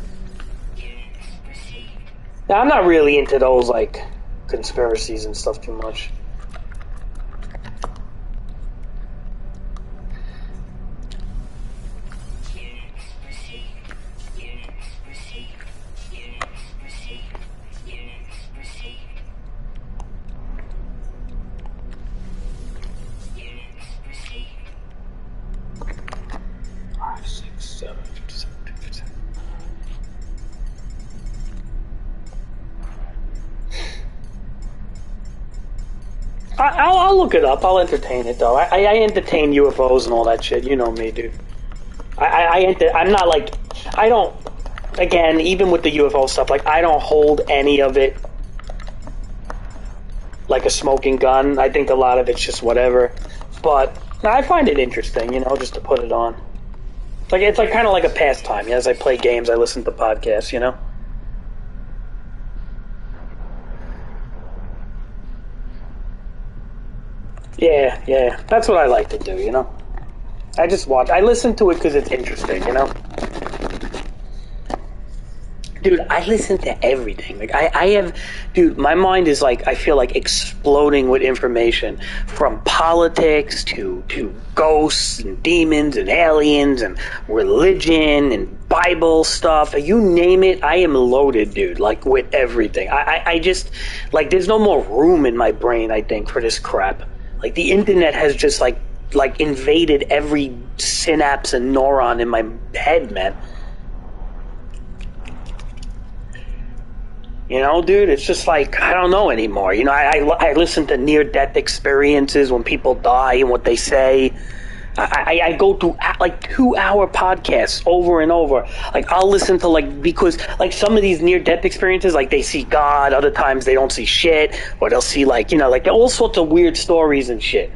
Now, I'm not really into those like conspiracies and stuff too much. I'll look it up. I'll entertain it, though. I entertain UFOs and all that shit. You know me, dude. I'm not like... I don't... Again, even with the UFO stuff, like, I don't hold any of it like a smoking gun. I think a lot of it's just whatever. But I find it interesting, you know, just to put it on. It's like kind of like a pastime. As I play games, I listen to podcasts, you know? Yeah. That's what I like to do, you know? I just watch. I listen to it because it's interesting, you know? Dude, I listen to everything. Like, I have... Dude, my mind is like... I feel like exploding with information. From politics to ghosts and demons and aliens and religion and Bible stuff. You name it, I am loaded, dude. Like, with everything. I just... Like, there's no more room in my brain, I think, for this crap. Like, the internet has just, like invaded every synapse and neuron in my head, man. You know, dude, it's just like, I don't know anymore. You know, I listen to near-death experiences when people die and what they say. I go through, like, 2-hour podcasts over and over. Like, I'll listen to, like, because, like, some of these near-death experiences, like, they see God, other times they don't see shit, or they'll see, like, you know, like, all sorts of weird stories and shit.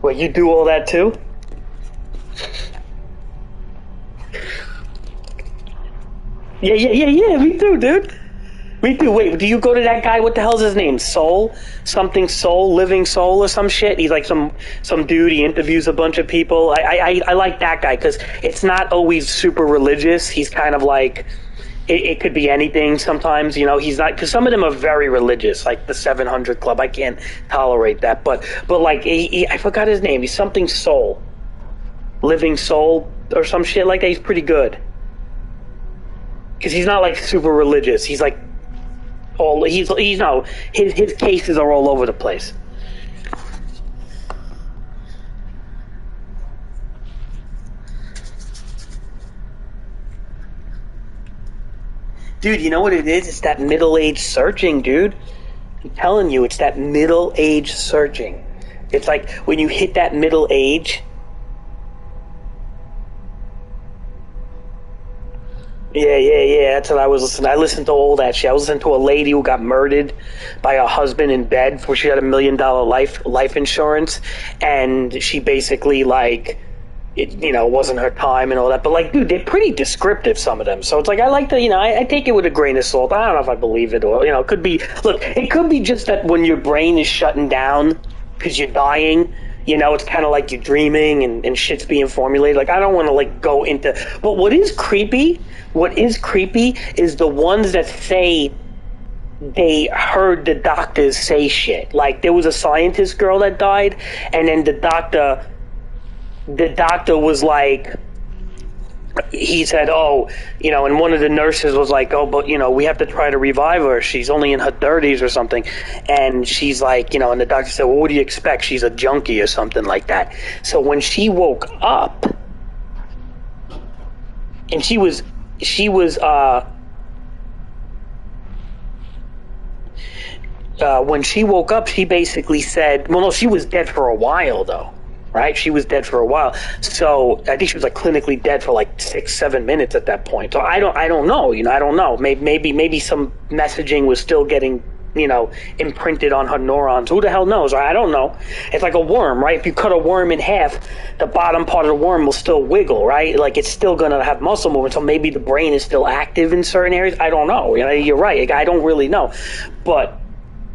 What, you do all that too? Yeah, me too, dude. Me too. Wait, do you go to that guy? What the hell's his name? Soul? Something Soul? Living Soul or some shit? He's like some dude. He interviews a bunch of people. I like that guy because it's not always super religious. He's kind of like... It could be anything sometimes, you know. He's not... Because some of them are very religious, like the 700 Club. I can't tolerate that. But like, I forgot his name. He's something Soul. Living Soul or some shit like that. He's pretty good. Because he's not like super religious. He's like he's no, his cases are all over the place. Dude, you know what it is? It's that middle-age searching, dude. I'm telling you, it's that middle-age searching. It's like when you hit that middle age. Yeah, that's what I was listening to. I listened to all that shit. I was listening to a lady who got murdered by her husband in bed before she had $1 million life insurance, and she basically, like, it, you know, wasn't her time and all that. But, like, dude, they're pretty descriptive, some of them. So it's like, I like to, you know, I take it with a grain of salt. I don't know if I believe it, or, you know, it could be, look, it could be just that when your brain is shutting down because you're dying, you know, it's kind of like you're dreaming and shit's being formulated. Like, I don't want to, like, go into... But what is creepy is the ones that say they heard the doctors say shit. Like, there was a scientist girl that died, and then the doctor was like... He said, oh, you know, and one of the nurses was like, oh, but, you know, we have to try to revive her. She's only in her 30s or something. And she's like, you know, and the doctor said, well, what do you expect? She's a junkie or something like that. So when she woke up, and she was when she woke up, she basically said, well, no, she was dead for a while, though, right? She was dead for a while. So I think she was like clinically dead for like 6-7 minutes at that point. So I don't know, I don't know. Maybe some messaging was still getting, imprinted on her neurons. Who the hell knows? I don't know. It's like a worm, right? If you cut a worm in half, the bottom part of the worm will still wiggle, right? Like it's still going to have muscle movement. So maybe the brain is still active in certain areas. I don't know. You're right. I don't really know. But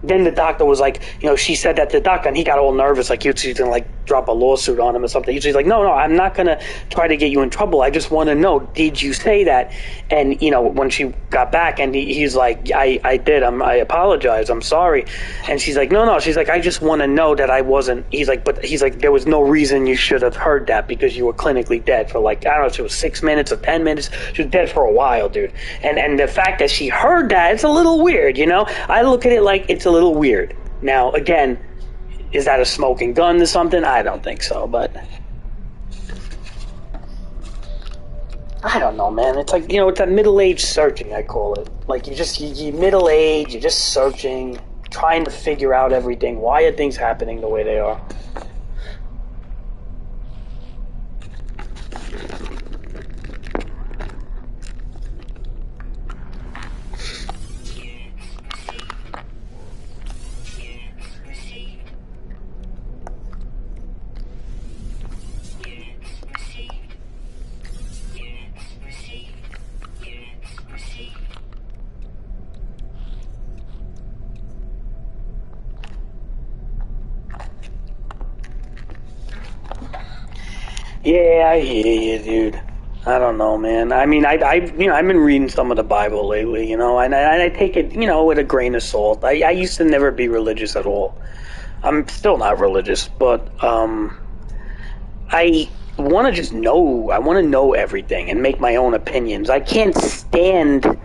then the doctor was like, she said that to the doctor, and he got all nervous, like she's gonna like drop a lawsuit on him or something. She's like, no, I'm not gonna try to get you in trouble. I just want to know, did you say that? And when she got back, and he's like, I did. I apologize. I'm sorry. And she's like, no. She's like, I just want to know that I wasn't. He's like, there was no reason you should have heard that because you were clinically dead for like, I don't know if it was 6 minutes or 10 minutes. She was dead for a while, dude. And the fact that she heard that, it's a little weird. I look at it like it's a little weird. Now, again, is that a smoking gun or something? I don't think so, but I don't know, man. It's like, it's that middle-aged searching, I call it. Like, you're middle-aged, you're just searching, trying to figure out everything. Why are things happening the way they are? Yeah, I hear you, dude. I don't know, man. I mean, I've been reading some of the Bible lately, and I take it, with a grain of salt. I used to never be religious at all. I'm still not religious, but I want to just know. I want to know everything and make my own opinions. I can't stand.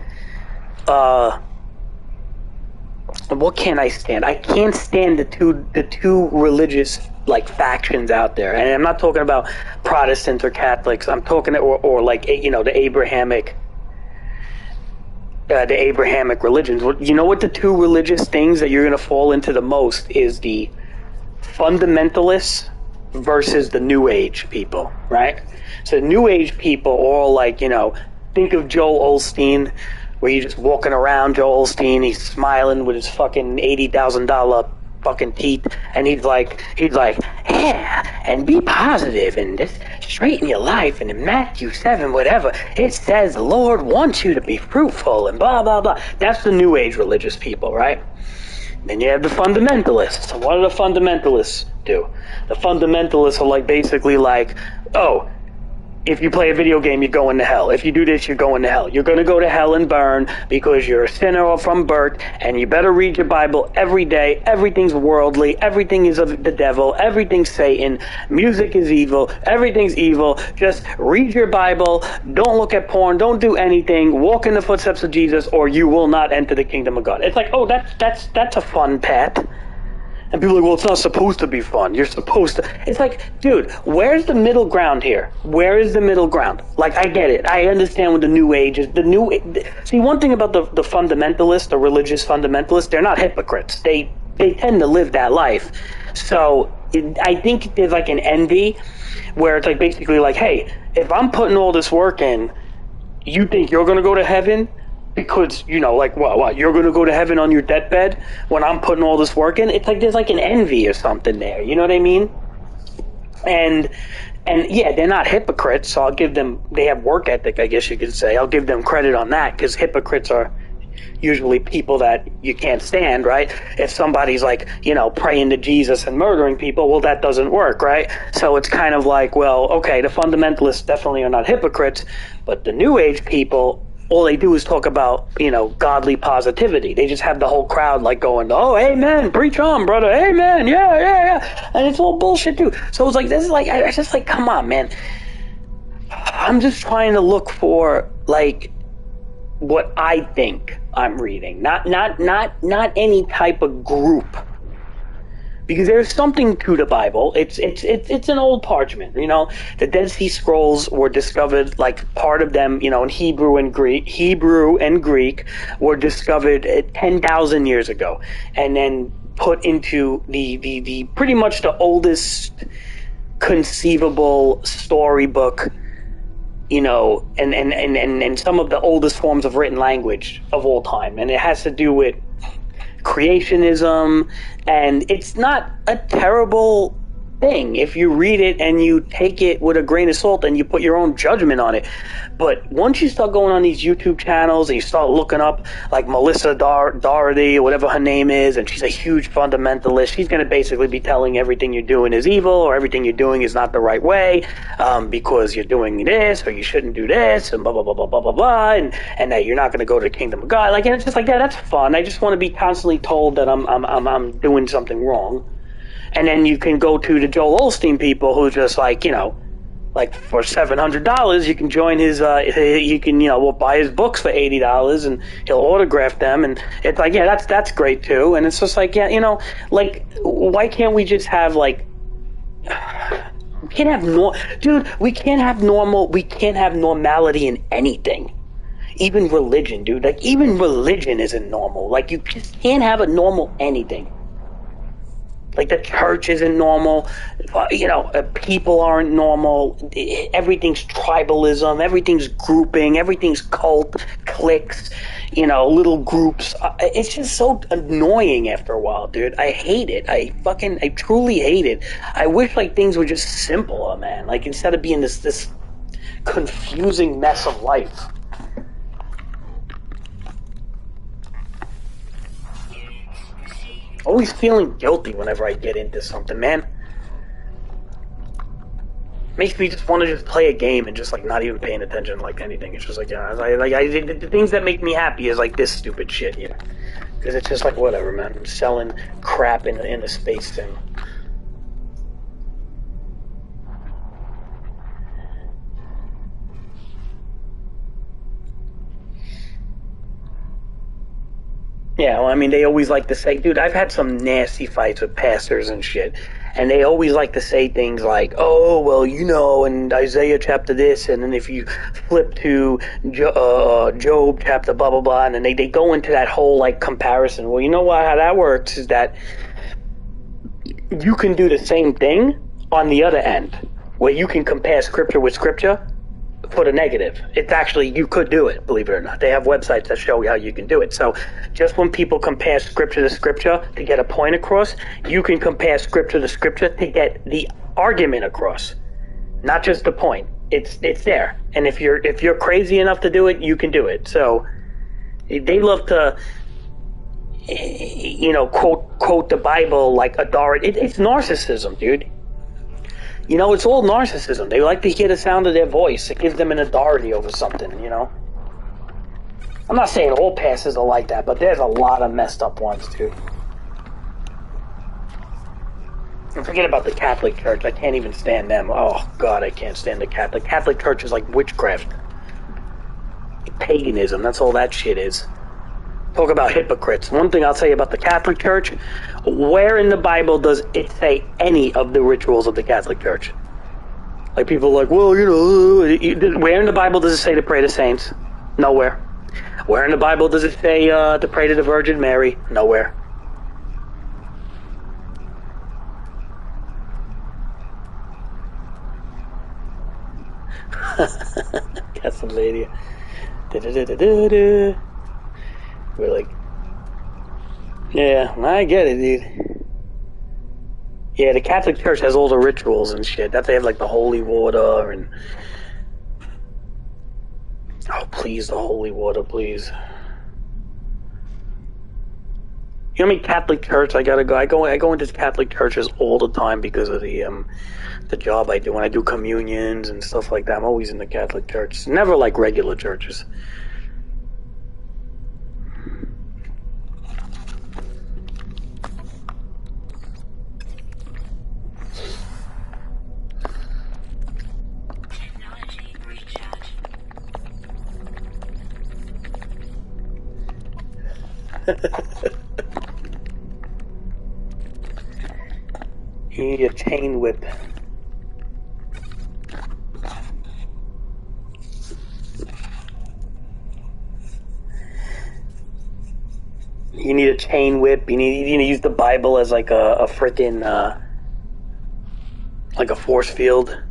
What can I stand? I can't stand the two religious factions out there, and I'm not talking about Protestants or Catholics. I'm talking or like the Abrahamic religions. You know what the two religious things that you're going to fall into the most is the fundamentalists versus the New Age people, right? So the New Age people all think of Joel Osteen, where you're just walking around Joel Osteen, he's smiling with his fucking $80,000 fucking teeth, and he's like, yeah, and be positive and just straighten your life. And in Matthew 7, whatever, it says the Lord wants you to be fruitful and blah, blah, blah. That's the New Age religious people, right? Then you have the fundamentalists. So what do the fundamentalists do? The fundamentalists are basically oh, if you play a video game, you're going to hell. If you do this, you're going to hell. You're going to go to hell and burn because you're a sinner from birth, and you better read your Bible every day. Everything's worldly. Everything is of the devil. Everything's Satan. Music is evil. Everything's evil. Just read your Bible. Don't look at porn. Don't do anything. Walk in the footsteps of Jesus, or you will not enter the kingdom of God. It's like, oh, that's a fun path. And people are like, well, it's not supposed to be fun. You're supposed to. It's like, dude, where's the middle ground here? Where is the middle ground? I get it. I understand what the New Age is. See, one thing about the fundamentalists, the religious fundamentalists, they're not hypocrites. They tend to live that life. So I think there's an envy where it's basically hey, if I'm putting all this work in, you think you're going to go to heaven? Because, what, you're going to go to heaven on your deathbed when I'm putting all this work in? It's there's an envy or something there, you know what I mean? And yeah, they're not hypocrites, so I'll give them, they have work ethic, I guess you could say. I'll give them credit on that, because hypocrites are usually people that you can't stand, right? If somebody's praying to Jesus and murdering people, well, that doesn't work, right? So it's kind of well, okay, the fundamentalists definitely are not hypocrites, but the New Age people, all they do is talk about, godly positivity. They just have the whole crowd going, oh, amen, preach on, brother, amen, yeah. And it's all bullshit too. So it's this is I just come on, man. I'm just trying to look for what I think I'm reading, not any type of group. because there's something to the Bible. It's an old parchment. You know, the Dead Sea Scrolls were discovered, like part of them, you know, in Hebrew and Greek were discovered 10,000 years ago, and then put into the pretty much the oldest conceivable storybook, you know, and some of the oldest forms of written language of all time. And it has to do with creationism, and it's not a terrible thing if you read it and you take it with a grain of salt and you put your own judgment on it. But once you start going on these YouTube channels and you start looking up like Melissa Doherty or whatever her name is, and she's a huge fundamentalist, she's going to basically be telling everything you're doing is evil, or everything you're doing is not the right way, because you're doing this, or you shouldn't do this, and blah blah blah blah blah blah blah, and that you're not going to go to the kingdom of God. Like, and it's just like, yeah, that's fun. I just want to be constantly told that I'm doing something wrong. And then you can go to the Joel Osteen people who just like, you know, like for $700 you can join his you can, you know, we'll buy his books for $80 and he'll autograph them, and it's like, yeah, that's great too. And it's just like, yeah, you know, like, why can't we just have like, we can't have we can't have normality in anything. Even religion, dude. Like, even religion isn't normal. Like, you just can't have a normal anything. Like, the church isn't normal, you know, people aren't normal, everything's tribalism, everything's grouping, everything's cult, cliques, you know, little groups. It's just so annoying after a while, dude. I hate it. I truly hate it. I wish, like, things were just simpler, man. Like, instead of being this confusing mess of life. Always feeling guilty whenever I get into something, man. Makes me just want to just play a game and just like not even paying attention to like anything. It's just like, yeah, the things that make me happy is like this stupid shit here, because it's just like, whatever, man. I'm selling crap in a space thing. Yeah, well, I mean, they always like to say, dude, I've had some nasty fights with pastors and shit, and they always like to say things like, oh, well, you know, in Isaiah chapter this, and then if you flip to Job chapter blah, blah, blah, and then they go into that whole, like, comparison. Well, you know what, how that works is that you can do the same thing on the other end, where you can compare scripture with scripture for the negative. It's actually, you could do it, believe it or not. They have websites that show you how you can do it. So just when people compare scripture to scripture to get a point across, you can compare scripture to scripture to get the argument across, not just the point. It's there, and if you're crazy enough to do it, you can do it. So they love to, you know, quote the Bible like authority. It's narcissism, dude. You know, it's all narcissism. They like to hear the sound of their voice. It gives them an authority over something, you know? I'm not saying all pastors are like that, but there's a lot of messed up ones, too. And forget about the Catholic Church. I can't even stand them. Oh, God, I can't stand the Catholic. Catholic Church is like witchcraft. Paganism, that's all that shit is. Talk about hypocrites. One thing I'll say about the Catholic Church, where in the Bible does it say any of the rituals of the Catholic Church? Like, people are like, well, you know, where in the Bible does it say to pray to saints? Nowhere. Where in the Bible does it say to pray to the Virgin Mary? Nowhere. Castlevania. We're like, yeah, I get it, dude. Yeah, the Catholic Church has all the rituals and shit. That they have like the holy water and, oh, please, the holy water, please. You know how many Catholic church I gotta go? I go into Catholic churches all the time because of the job I do. When I do communions and stuff like that, I'm always in the Catholic church. Never like regular churches. Technology recharge. You need a chain whip. You need a chain whip. You need to use the Bible as like a frickin' like a force field.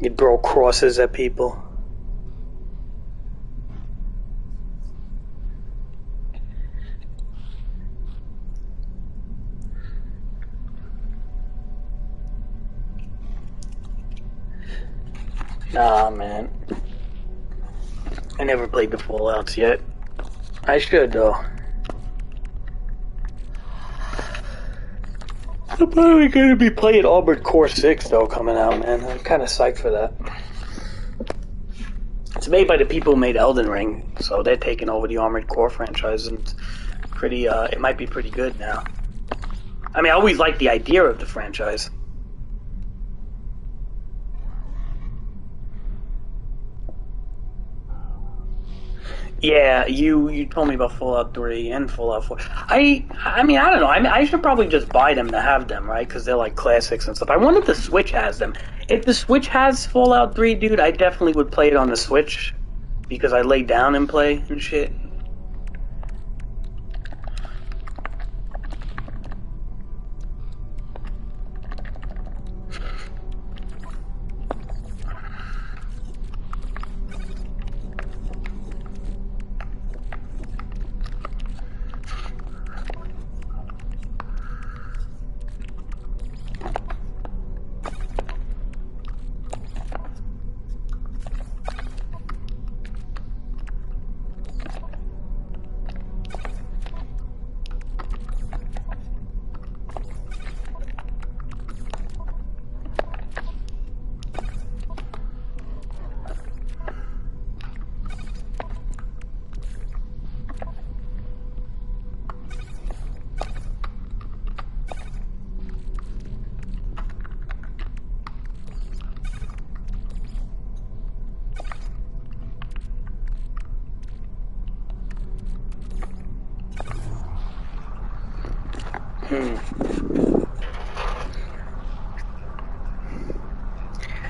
You throw crosses at people. Nah, man. I never played the Fallouts yet. I should, though. I'm probably going to be playing Armored Core 6, though, coming out, man. I'm kind of psyched for that. It's made by the people who made Elden Ring, so they're taking over the Armored Core franchise, and it's pretty, it might be pretty good now. I mean, I always liked the idea of the franchise. Yeah, you told me about Fallout 3 and Fallout 4. I mean, I don't know. I should probably just buy them to have them, right? Because they're like classics and stuff. I wonder if the Switch has them. If the Switch has Fallout 3, dude, I definitely would play it on the Switch. Because I lay down and play and shit.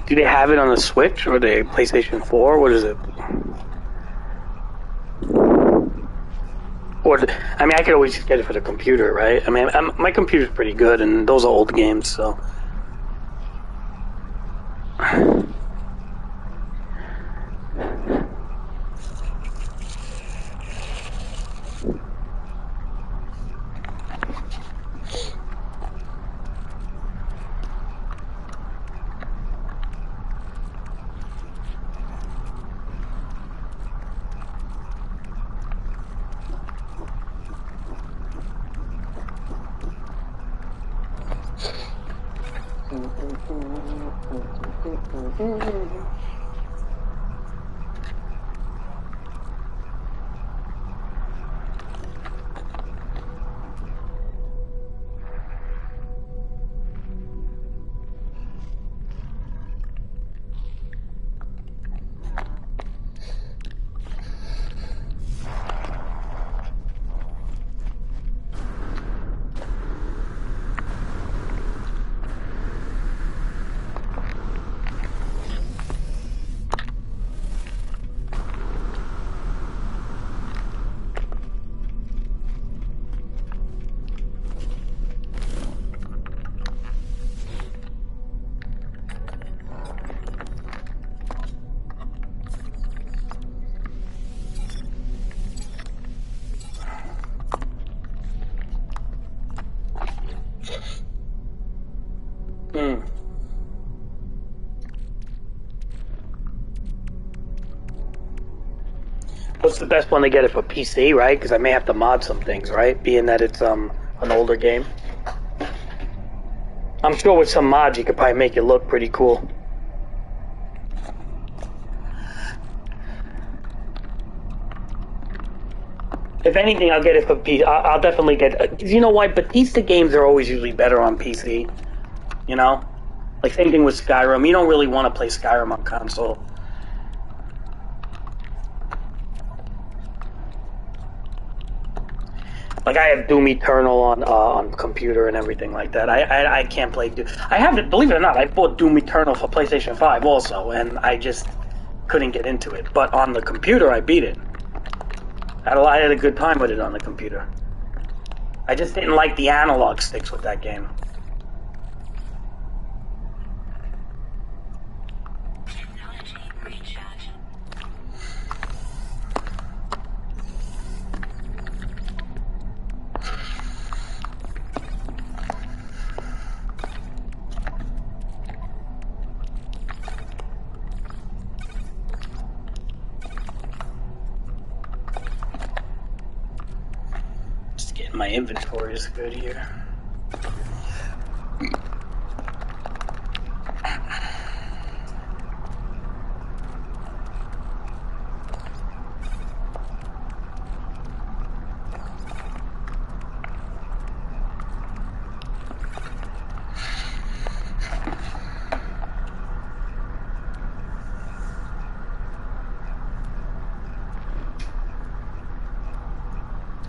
Do they have it on the Switch or the PlayStation 4? What is it? Or, I mean, I could always just get it for the computer, right? I mean, my computer's pretty good, and those are old games, so. What's the best one to get it for PC, right? Because I may have to mod some things, right? Being that it's an older game. I'm sure with some mods you could probably make it look pretty cool. If anything, I'll get it for PC. I'll definitely get. You know why? Batista games are always usually better on PC. You know, like same thing with Skyrim. You don't really want to play Skyrim on console. Like I have Doom Eternal on computer and everything like that. I can't play Doom. I haven't, believe it or not, I bought Doom Eternal for PlayStation 5 also, and I just couldn't get into it. But on the computer, I beat it. I had a good time with it on the computer. I just didn't like the analog sticks with that game. Technology recharge. Just getting my inventory is good here.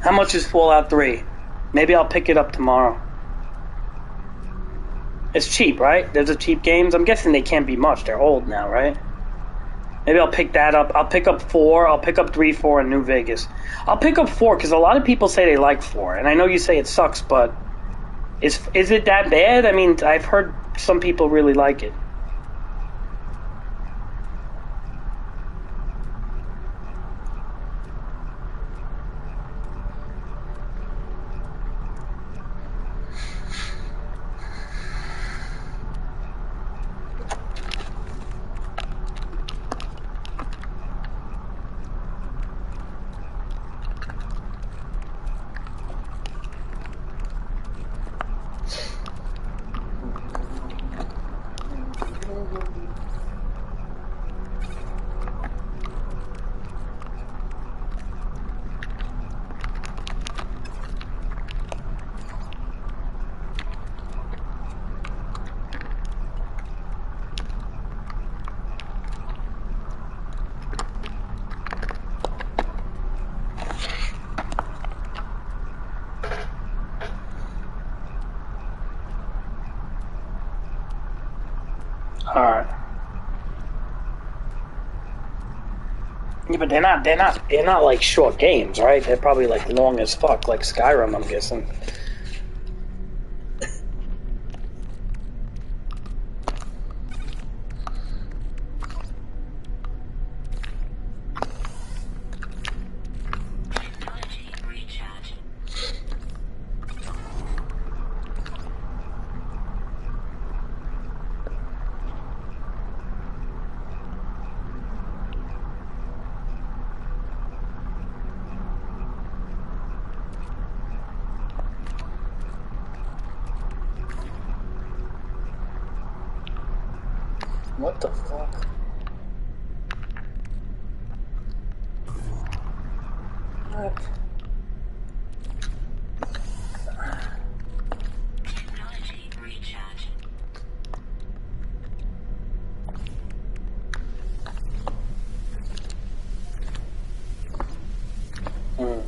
How much is Fallout 3? Maybe I'll pick it up tomorrow. It's cheap, right? There's a cheap games. I'm guessing they can't be much. They're old now, right? Maybe I'll pick that up. I'll pick up 4. I'll pick up 3, 4 in New Vegas. I'll pick up 4 because a lot of people say they like 4. And I know you say it sucks, but is it that bad? I mean, I've heard some people really like it. Alright. Yeah, but they're not like short games, right? They're probably like long as fuck, like Skyrim, I'm guessing. Technology recharge. What the fuck? What? Technology recharge. Hmm.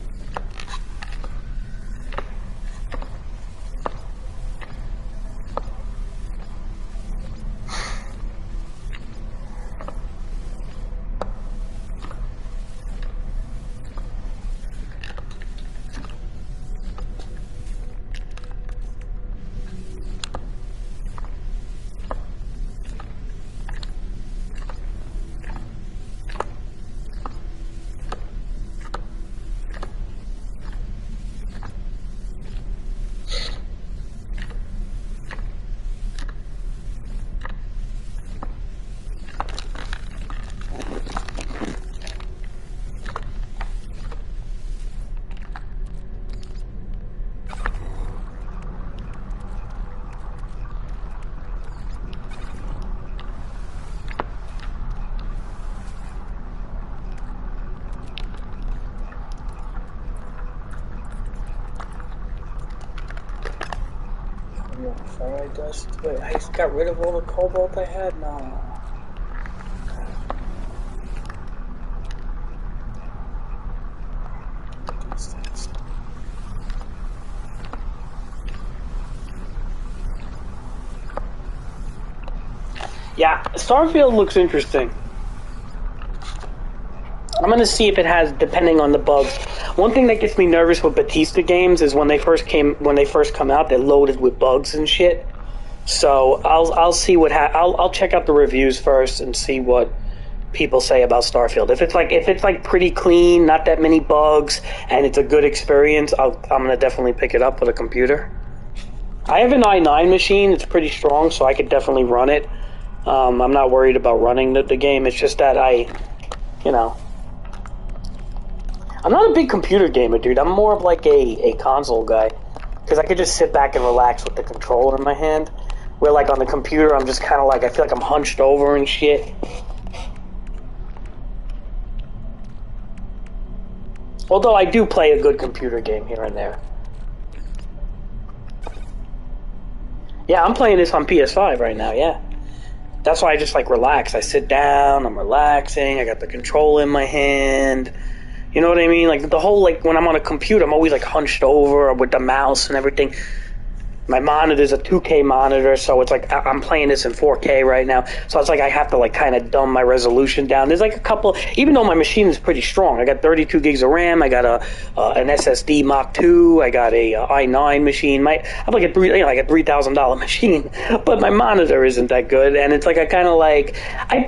Fire dust. Wait, I just got rid of all the cobalt I had? No. These things. Yeah, Starfield looks interesting. I'm gonna see if it has, depending on the bugs. One thing that gets me nervous with Bethesda games is when they first come out, they're loaded with bugs and shit. So I'll see what I'll check out the reviews first and see what people say about Starfield. If it's like pretty clean, not that many bugs, and it's a good experience, I'm gonna definitely pick it up with a computer. I have an i9 machine. It's pretty strong, so I could definitely run it. I'm not worried about running the game. It's just that I'm not a big computer gamer, dude. I'm more of like a console guy. Because I could just sit back and relax with the controller in my hand. Where like on the computer, I'm just kind of like, I feel like I'm hunched over and shit. Although I do play a good computer game here and there. Yeah, I'm playing this on PS5 right now, yeah. That's why I just like relax. I sit down, I'm relaxing, I got the controller in my hand. You know what I mean? Like the whole, like when I'm on a computer, I'm always like hunched over with the mouse and everything. My monitor's a 2K monitor, so it's like I'm playing this in 4K right now. So it's like I have to like kind of dumb my resolution down. There's like a couple, even though my machine is pretty strong. I got 32 gigs of RAM. I got an SSD Mach 2. I got a i9 machine. I have like a $3,000 machine, but my monitor isn't that good. And it's like I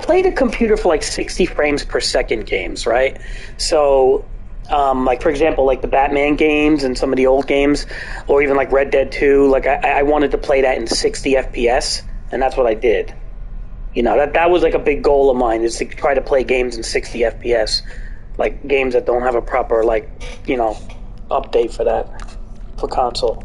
played a computer for like 60 frames per second games, right? So. Like for example, like the Batman games and some of the old games, or even like Red Dead 2, like I wanted to play that in 60 FPS, and that's what I did. You know, that was like a big goal of mine, is to try to play games in 60 FPS, like games that don't have a proper update for that, for console.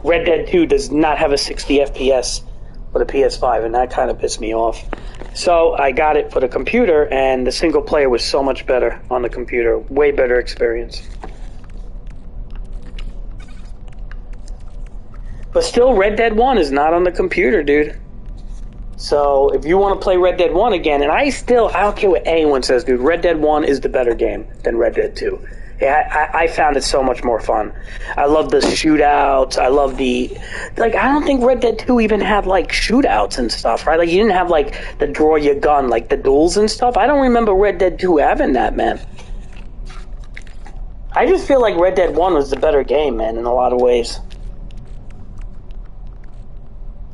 Red Dead 2 does not have a 60 FPS for the PS5, and that kind of pissed me off. So I got it for the computer, and the single player was so much better on the computer. Way better experience. But still, Red Dead 1 is not on the computer, dude. So if you want to play Red Dead 1 again, and I don't care what anyone says, dude, Red Dead 1 is the better game than Red Dead 2. Yeah, I found it so much more fun. I love the shootouts. I love I don't think Red Dead 2 even had, like, shootouts and stuff, right? Like, you didn't have, like, the draw your gun, like, the duels and stuff. I don't remember Red Dead 2 having that, man. I just feel like Red Dead 1 was the better game, man, in a lot of ways.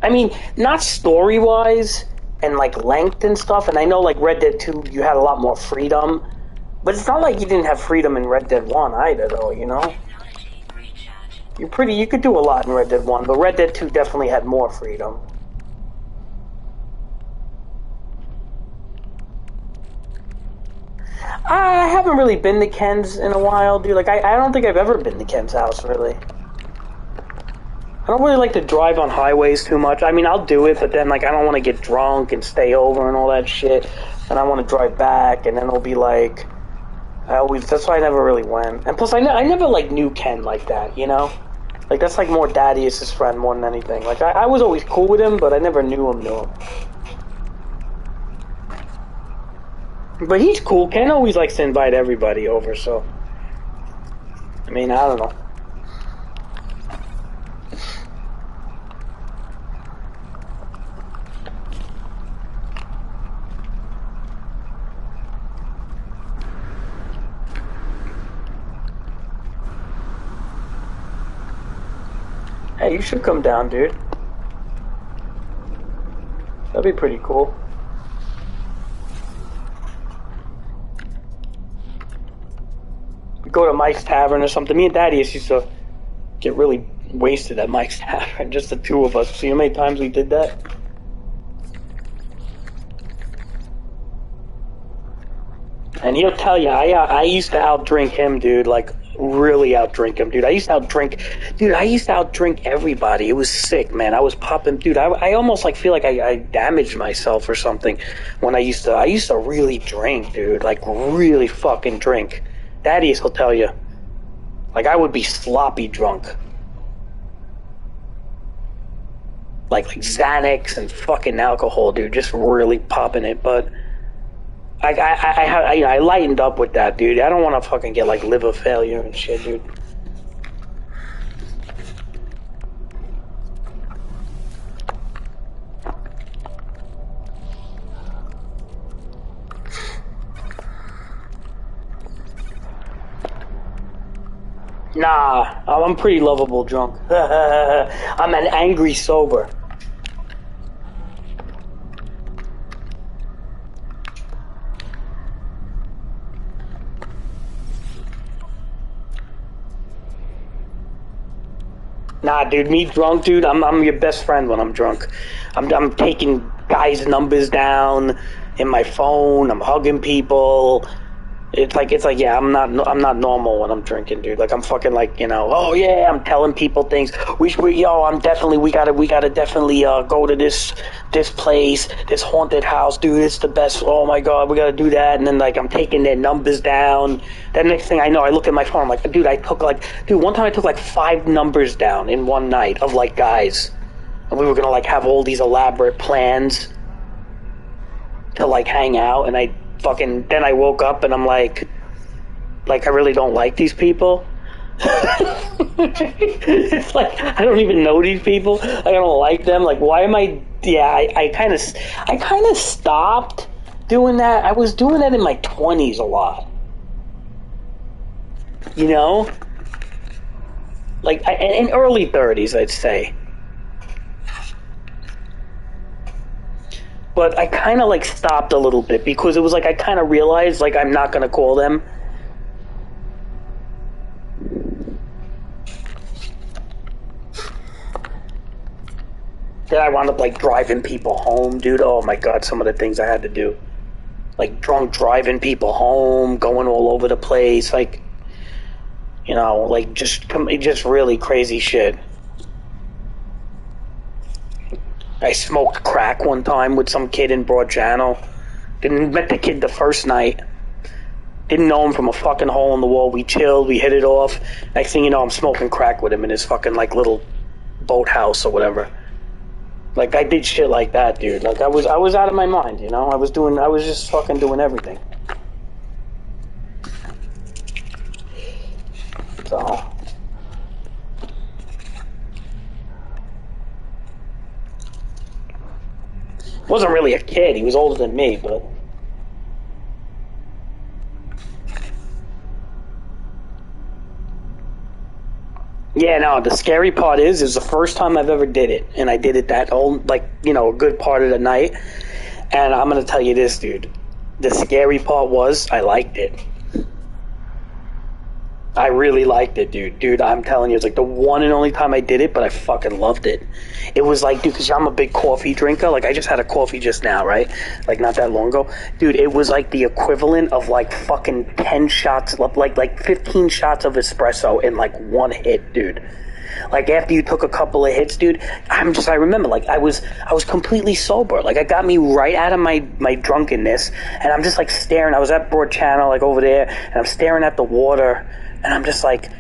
I mean, not story-wise and, like, length and stuff, and I know, like, Red Dead 2, you had a lot more freedom. But it's not like you didn't have freedom in Red Dead 1 either, though, you know? You could do a lot in Red Dead 1, but Red Dead 2 definitely had more freedom. I haven't really been to Ken's in a while, dude. Like, I don't think I've ever been to Ken's house, really. I don't really like to drive on highways too much. I mean, I'll do it, but then, like, I don't want to get drunk and stay over and all that shit. And I want to drive back, and then it'll be like... that's why I never really went. And plus, I never, like, knew Ken like that, you know? Like, that's, like, more Daddy-is friend more than anything. Like, I was always cool with him, but I never knew him. But he's cool. Ken always likes to invite everybody over, so... I mean, I don't know. Hey, you should come down, dude. That'd be pretty cool. Go to Mike's Tavern or something. Me and Daddy used to get really wasted at Mike's Tavern, just the two of us. See how many times we did that? And he'll tell you, I used to outdrink him, dude, like, really outdrink him, dude. I used to outdrink everybody. It was sick, man. I was popping, dude. I almost like feel like I damaged myself or something when I used to really drink, dude. Like, really fucking drink. Daddy's will tell you. Like, I would be sloppy drunk. Like Xanax and fucking alcohol, dude. Just really popping it, but... I lightened up with that, dude. I don't want to fucking get, like, liver failure and shit, dude. Nah, I'm pretty lovable drunk. I'm an angry sober. Nah, dude, me drunk, dude. I'm your best friend when I'm drunk. I'm taking guys' numbers down in my phone. I'm hugging people. It's like yeah, I'm not normal when I'm drinking, dude. Like I'm fucking like, you know, oh yeah, I'm telling people things. We gotta definitely go to this place, this haunted house, dude. It's the best. Oh my god, we gotta do that. And then like I'm taking their numbers down. Then next thing I know, I look at my phone. I'm like, dude, one time I took like 5 numbers down in one night of like guys, and we were gonna like have all these elaborate plans to like hang out, and then I woke up and I'm like I really don't like these people. It's like I don't even know these people. Like, I don't like them. Like, why am I? Yeah, I kind of stopped doing that. I was doing that in my 20s a lot. You know, like in early 30s, I'd say. But I kind of like stopped a little bit because it was like I kind of realized like I'm not gonna call them. Then I wound up like driving people home, dude. Oh my god, some of the things I had to do, like drunk driving people home, going all over the place, like, you know, like just really crazy shit. I smoked crack one time with some kid in Broad Channel. Didn't met the kid the first night. Didn't know him from a fucking hole in the wall. We chilled, we hit it off. Next thing you know, I'm smoking crack with him in his fucking like little boathouse or whatever. Like I did shit like that, dude. Like I was out of my mind, you know? I was just fucking doing everything. So wasn't really a kid. He was older than me, but yeah, no, the scary part is the first time I've ever did it, and I did it that whole, like, you know, a good part of the night, and I'm gonna tell you this, dude. The scary part was I liked it. I really liked it, dude. Dude, I'm telling you, it's like the one and only time I did it, but I fucking loved it. It was like, dude, because I'm a big coffee drinker. Like, I just had a coffee just now, right? Like, not that long ago. Dude, it was like the equivalent of like fucking 10 shots, like 15 shots of espresso in like one hit, dude. Like, after you took a couple of hits, dude, I remember, like, I was completely sober. Like, it got me right out of my drunkenness, and I'm just like staring. I was at Broad Channel, like over there, and I'm staring at the water. And I'm just like,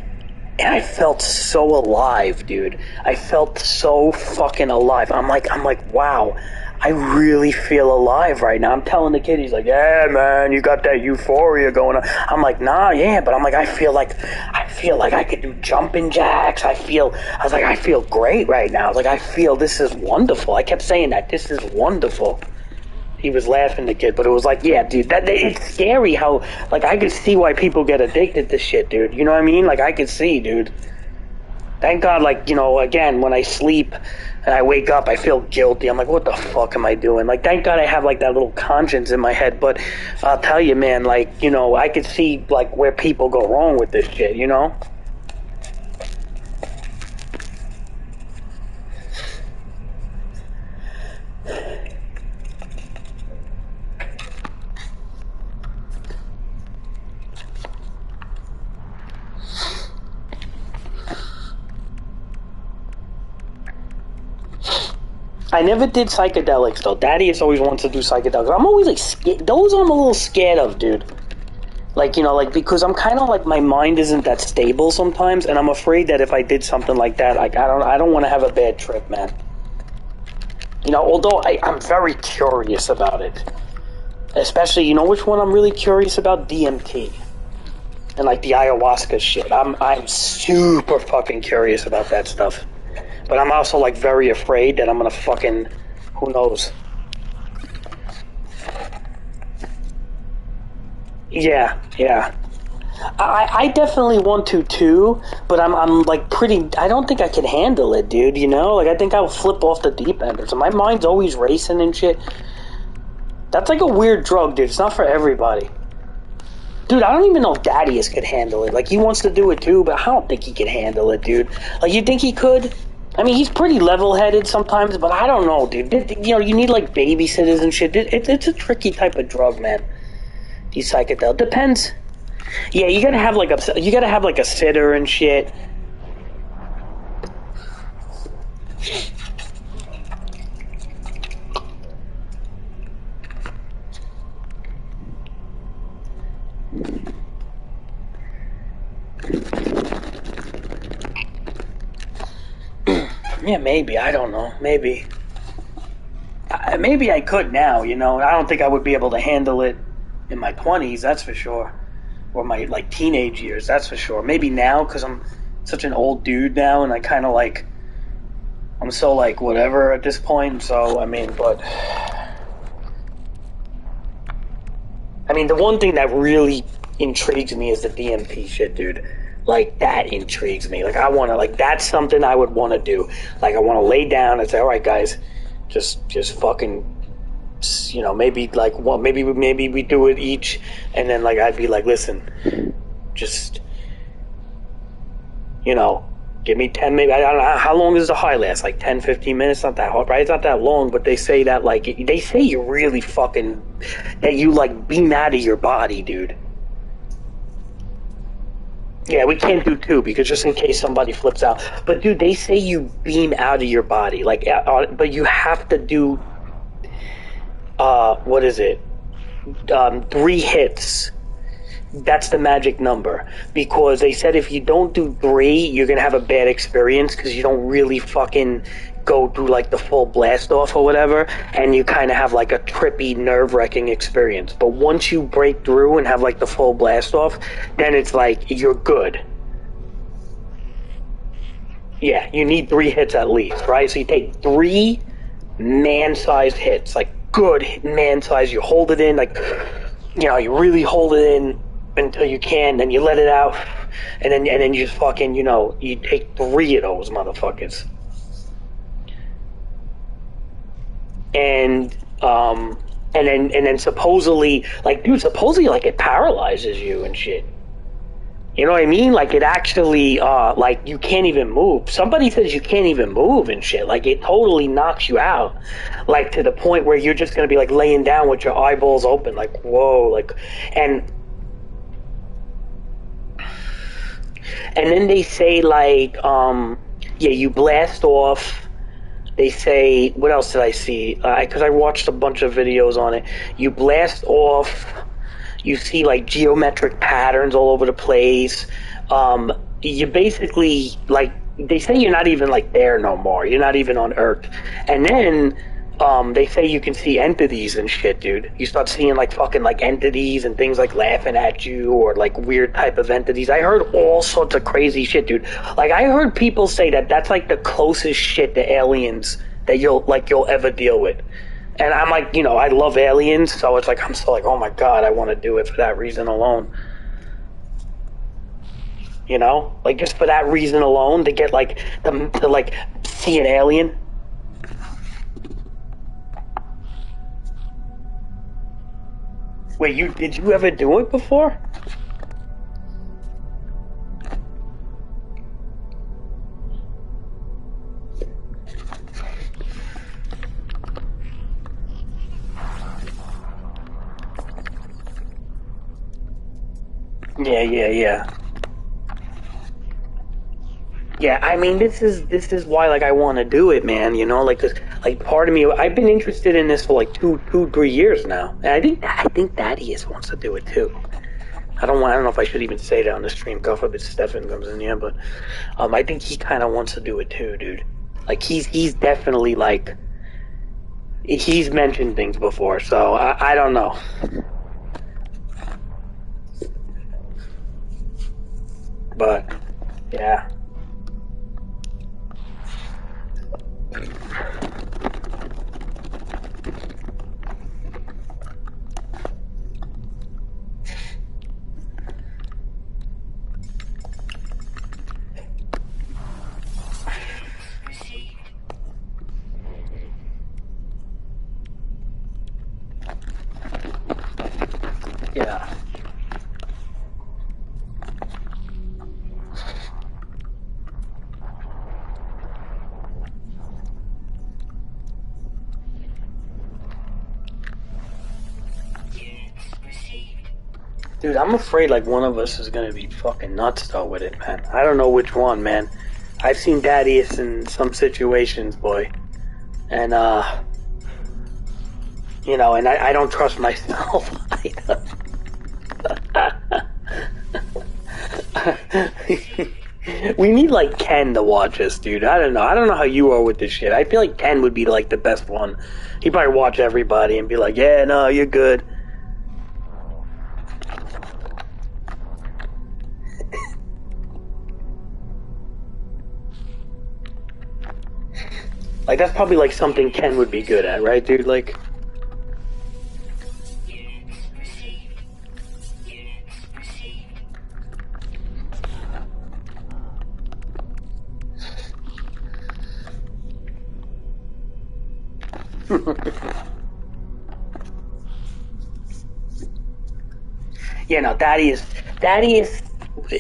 and I felt so alive, dude. I felt so fucking alive. I'm like, wow, I really feel alive right now. I'm telling the kid, he's like, yeah, man, you got that euphoria going on. I'm like, nah, yeah, but I'm like, I feel like I could do jumping jacks. I was like, I feel great right now. I was like, I feel this is wonderful. I kept saying that, this is wonderful. He was laughing, the kid, but it was like, yeah, dude, it's scary how, like, I could see why people get addicted to shit, dude. You know what I mean? Like, I could see, dude. Thank God, like, you know, again, when I sleep and I wake up, I feel guilty. I'm like, what the fuck am I doing? Like, thank God I have, like, that little conscience in my head, but I'll tell you, man, like, you know, I could see, like, where people go wrong with this shit, you know? I never did psychedelics, though. Daddy has always wanted to do psychedelics. I'm always, like, scared. Those I'm a little scared of, dude. Like, you know, like, because I'm kind of, like, my mind isn't that stable sometimes, and I'm afraid that if I did something like that, like, I don't want to have a bad trip, man. You know, although I'm very curious about it. Especially, you know which one I'm really curious about? DMT. And, like, the ayahuasca shit. I'm super fucking curious about that stuff. But I'm also, like, very afraid that I'm gonna fucking... Who knows? Yeah. I definitely want to too, but I'm like pretty. I don't think I can handle it, dude. You know, like I think I'll flip off the deep end. So my mind's always racing and shit. That's like a weird drug, dude. It's not for everybody. Dude, I don't even know if Daddius could handle it. Like he wants to do it too, but I don't think he can handle it, dude. Like you think he could? I mean, he's pretty level-headed sometimes, but I don't know, dude. You know, you need like babysitters and shit. It's a tricky type of drug, man. These psychedelics depends. Yeah, you gotta have like a sitter and shit. Yeah, maybe. I don't know. Maybe I could now. You know, I don't think I would be able to handle it in my 20s. That's for sure. Or my like teenage years, that's for sure. Maybe now because I'm such an old dude now, and I kind of like I'm so like whatever at this point. So I mean, but I mean, the one thing that really intrigues me is the DMT shit, dude. Like that intrigues me. Like I want to like that's something I would want to do. Like I want to lay down and say, all right, guys, just fucking. You know, maybe like what? Maybe we do it each, and then like I'd be like, listen, just you know, give me 10. Maybe I don't know how long does the high last? Like 10, 15 minutes? Not that hard, right? It's not that long, but they say that like they say you really fucking that you like beam out of your body, dude. Yeah, we can't do 2 because just in case somebody flips out. But dude, they say you beam out of your body, like, but you have to do. What is it? 3 hits. That's the magic number. Because they said if you don't do 3, you're going to have a bad experience because you don't really fucking go through like the full blast off or whatever. And you kind of have like a trippy, nerve-wracking experience. But once you break through and have like the full blast off, then it's like you're good. Yeah, you need 3 hits at least, right? So you take 3 man-sized hits, like good man size. You hold it in, like, you know, you really hold it in until you can, then you let it out, and then you just fucking, you know, you take 3 of those motherfuckers. And then supposedly, like, dude, supposedly, like, it paralyzes you and shit. You know what I mean? Like, it actually, like, you can't even move. Somebody says you can't even move and shit. Like, it totally knocks you out. Like, to the point where you're just going to be, like, laying down with your eyeballs open. Like, whoa. Like, and then they say, like, yeah, you blast off. They say, what else did I see? Because I watched a bunch of videos on it. You blast off. You see like geometric patterns all over the place. You basically like they say you're not even like there no more. You're not even on Earth. And then they say you can see entities and shit, dude. You start seeing like fucking like entities and things like laughing at you or like weird type of entities. I heard all sorts of crazy shit, dude. Like I heard people say that that's like the closest shit to aliens that you'll ever deal with. And I'm like, you know, I love aliens, so it's like, I'm still like, oh my god, I want to do it for that reason alone. You know? Like, just for that reason alone, to get, like, to like, see an alien. Wait, did you ever do it before? Yeah. Yeah, I mean, this is why, like, I want to do it, man, you know, like, 'cause, like, part of me, I've been interested in this for, like, 3 years now, and I think Thaddeus wants to do it, too. I don't know if I should even say that on the stream, God forbid Stefan comes in here, but, I think he kind of wants to do it, too, dude. Like, he's definitely, like, he's mentioned things before, so, I don't know. But, yeah. Dude, I'm afraid like one of us is gonna be fucking nuts though with it, man. I don't know which one, man. I've seen Daddiest in some situations, boy. And, you know, and I don't trust myself either. We need like Ken to watch us, dude. I don't know how you are with this shit. I feel like Ken would be like the best one. He'd probably watch everybody and be like, yeah, no, you're good. Like, that's probably like something Ken would be good at, right, dude? Like, yeah, no, Daddy is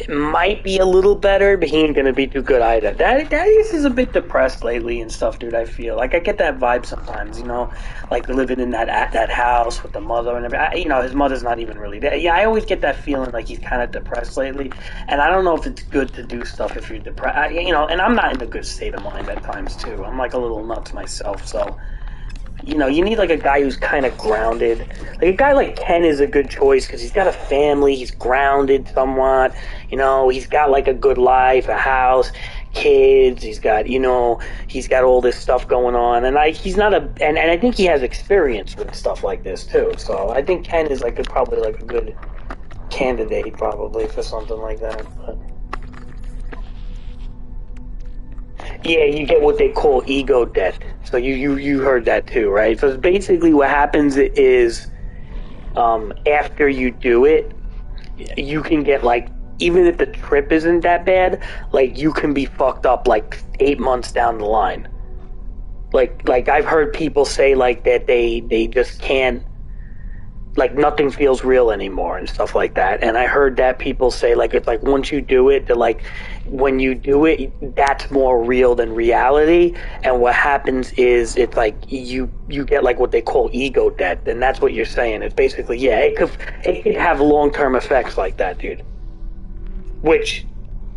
might be a little better, but he ain't gonna be too good either. Daddy's is a bit depressed lately and stuff, dude. I feel like I get that vibe sometimes, you know, like living in that house with the mother and everything. You know, his mother's not even really there. Yeah, I always get that feeling like he's kind of depressed lately, and I don't know if it's good to do stuff if you're depressed. You know, and I'm not in a good state of mind at times too. I'm like a little nuts myself, so. You know, you need like a guy who's kind of grounded. Like a guy like Ken is a good choice because he's got a family, he's grounded somewhat. You know, he's got like a good life, a house, kids. He's got, you know, he's got all this stuff going on, and he's not and I think he has experience with stuff like this too. So I think Ken is like probably like a good candidate probably for something like that. But. Yeah, you get what they call ego death. So you heard that too, right? So basically what happens is after you do it, you can get like, even if the trip isn't that bad, like you can be fucked up like 8 months down the line. Like I've heard people say like that they just can't, like nothing feels real anymore and stuff like that. And I heard that people say like it's like once you do it, they're like when you do it, that's more real than reality. And what happens is it's like you get like what they call ego death, and that's what you're saying. It's basically it could have long-term effects like that, dude. Which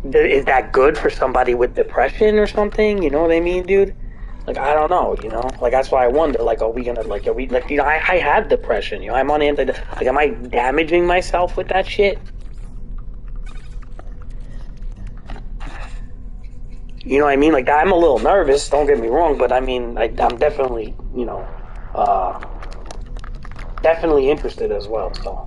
is that good for somebody with depression or something? You know what I mean, dude? Like, I don't know, you know? Like, that's why I wonder, like, are we, you know, I have depression, you know? I'm on like, am I damaging myself with that shit? You know what I mean? Like, I'm a little nervous, don't get me wrong, but I mean, I'm definitely, you know, definitely interested as well, so.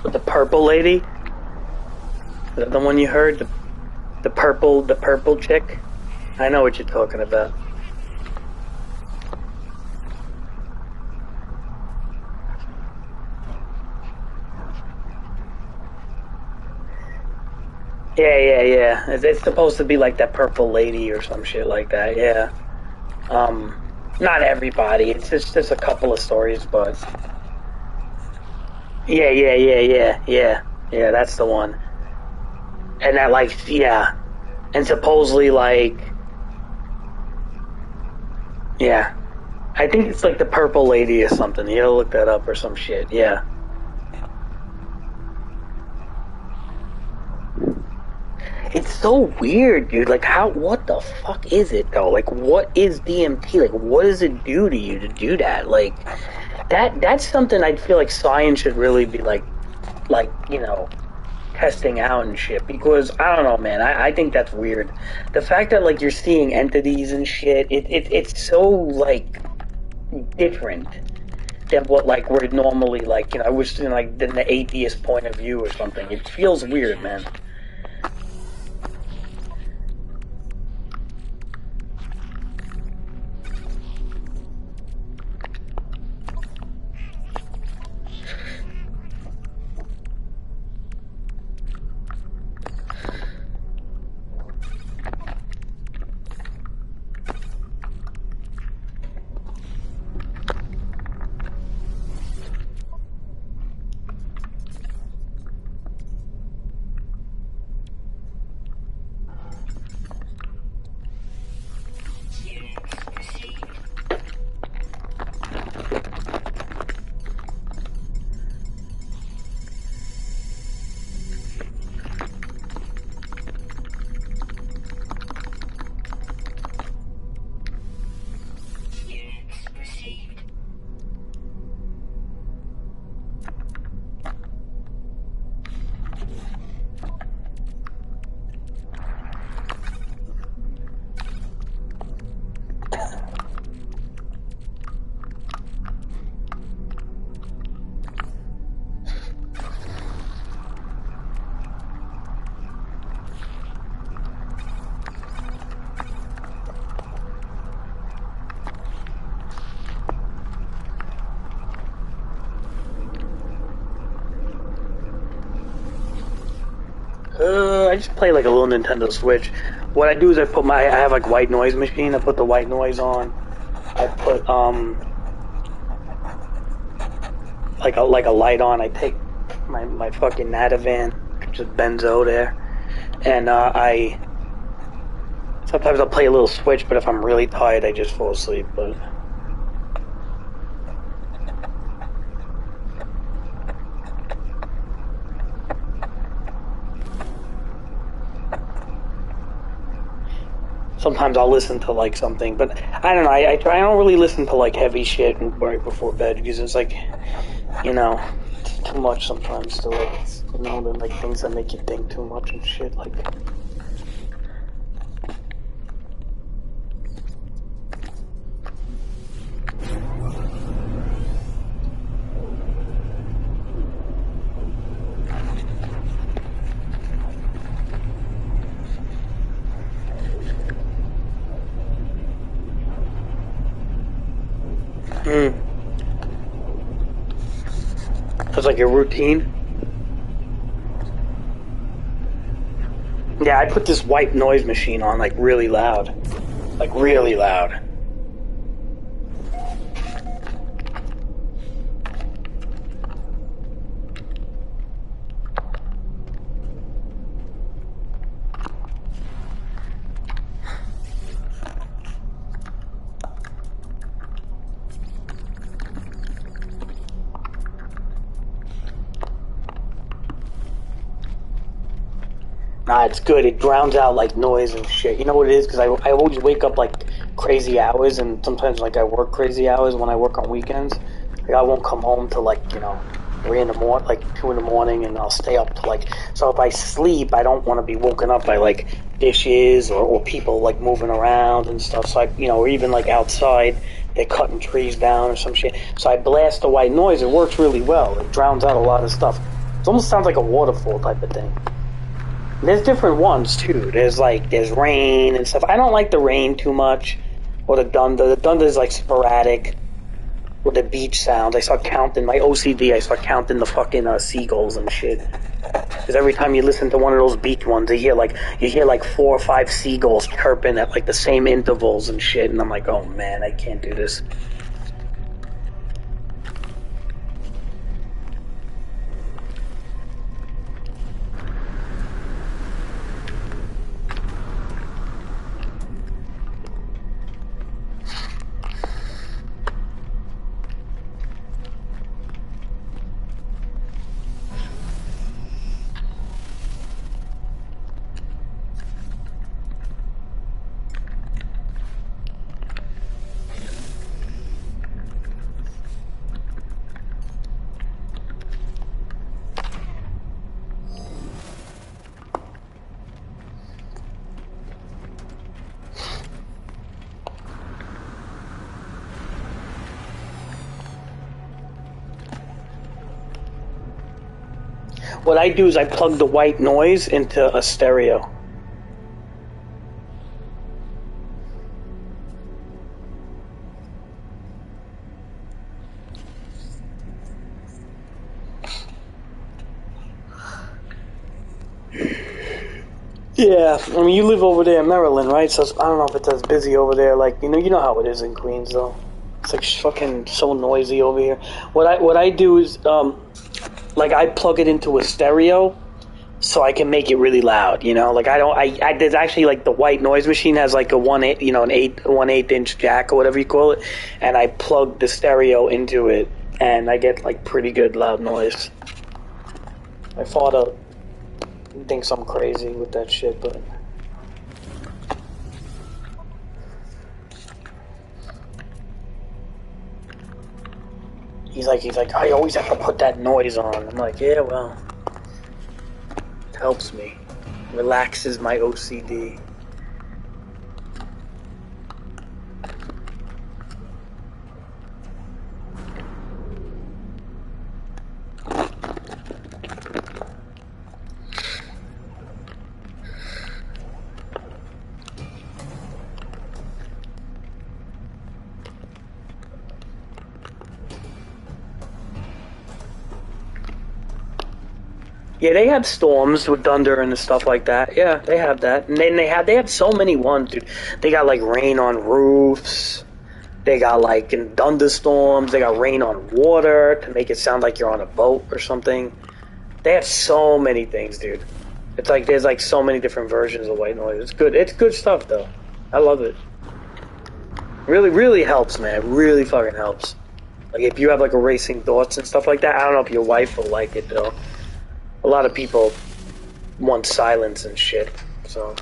The purple lady? Is that the one you heard? The purple chick? I know what you're talking about. Yeah. It's supposed to be like that purple lady or some shit like that. Yeah. Not everybody. It's just a couple of stories, but yeah. That's the one. And that and supposedly yeah. I think it's like the purple lady or something. You gotta look that up or some shit. Yeah. It's so weird, dude. Like, what the fuck is it, though? Like, what is DMT? Like, what does it do to you to do that? Like, that's something I feel like science should really be, testing out and shit. Because, I don't know, man. I think that's weird. The fact that, like, you're seeing entities and shit, it's so, like, different than what, like, we're normally, like, I wish, like, than the atheist point of view or something. It feels weird, man. I just play like a little Nintendo Switch. What I do is I have like white noise machine. I put the white noise on. I put like a light on. I take my fucking Nativan, just benzo there, and I sometimes I'll play a little Switch. But if I'm really tired, I just fall asleep. But sometimes I'll listen to like something, but I don't know. I don't really listen to like heavy shit right before bed because it's like, it's too much sometimes to like, then like things that make you think too much and shit like. It's like your routine. Yeah, I put this white noise machine on like really loud. Like really loud. Nah, it's good. It drowns out like noise and shit. You know what it is? Because I always wake up like crazy hours, and sometimes like I work crazy hours when I work on weekends. Like I won't come home till like 3 in the morning, like 2 in the morning, and I'll stay up till like. So if I sleep, I don't want to be woken up by like dishes or people like moving around and stuff. So or even like outside, they're cutting trees down or some shit. So I blast the white noise. It works really well. It drowns out a lot of stuff. It almost sounds like a waterfall type of thing. There's different ones too. There's rain and stuff. I don't like the rain too much, or the thunder. The thunder is like sporadic, or the beach sounds. I start counting my OCD. I start counting the fucking seagulls and shit. Because every time you listen to one of those beach ones, you hear like 4 or 5 seagulls chirping at like the same intervals and shit, and I'm like, oh man, I can't do this. What I do is I plug the white noise into a stereo. Yeah, I mean, you live over there in Maryland, right? So I don't know if it's as busy over there. Like, you know how it is in Queens, though. It's like fucking so noisy over here. What I do is, like, I plug it into a stereo, so I can make it really loud. You know, like there's actually like the white noise machine has like a 1/8 inch jack or whatever you call it, and I plug the stereo into it, and I get like pretty good loud noise. My father thinks I'm crazy with that shit, but he's like, I always have to put that noise on. I'm like, yeah, well, it helps me, relaxes my OCD. Yeah, they have storms with thunder and stuff like that. Yeah, they have that. And then they have so many ones, dude. They got like rain on roofs. They got like in thunderstorms. They got rain on water to make it sound like you're on a boat or something. They have so many things, dude. It's like there's like so many different versions of white noise. It's good. It's good stuff though. I love it. Really, really helps, man. It really fucking helps. Like if you have like racing thoughts and stuff like that. I don't know if your wife will like it though. A lot of people want silence and shit, so.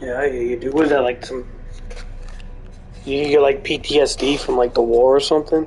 Yeah, you do. Was that like some? You get like PTSD from like the war or something?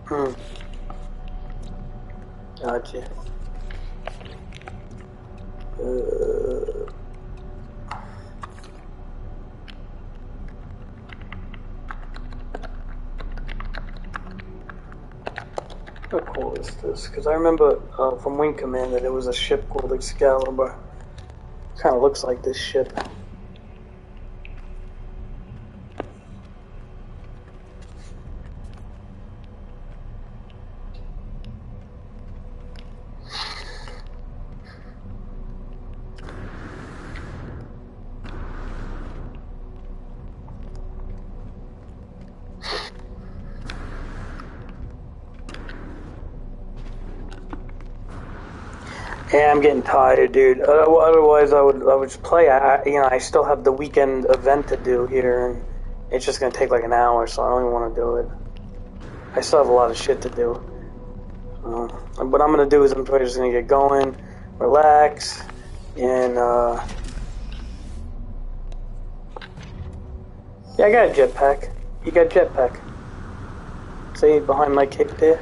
Hmm. Gotcha. How cool is this? Because I remember from Wing Commander there was a ship called Excalibur. Kind of looks like this ship. Yeah, I'm getting tired, dude. Otherwise, I would just play. I still have the weekend event to do here, and it's just gonna take like an hour, so I don't even want to do it. I still have a lot of shit to do. What I'm gonna do is I'm probably just gonna get going, relax, and yeah, I got a jetpack. You got a jetpack? See behind my cape there.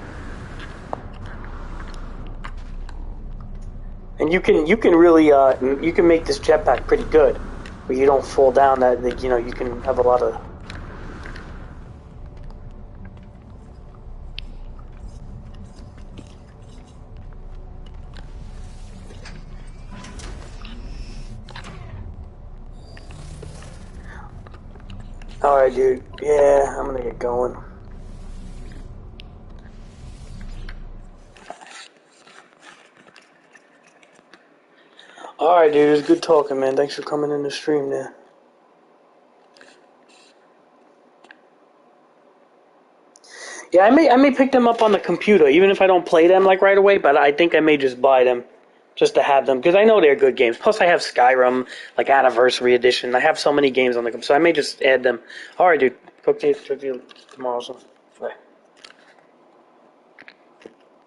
And you can really you can make this jetpack pretty good, where you don't fall down. That you can have a lot of. All right, dude. Yeah, I'm gonna get going. All right, dude. It was good talking, man. Thanks for coming in the stream there. Yeah, I may pick them up on the computer, even if I don't play them like right away. But I think I may just buy them, just to have them, because I know they're good games. Plus, I have Skyrim, like Anniversary Edition. I have so many games on the computer, so I may just add them. All right, dude. Talk to you tomorrow. So. Bye.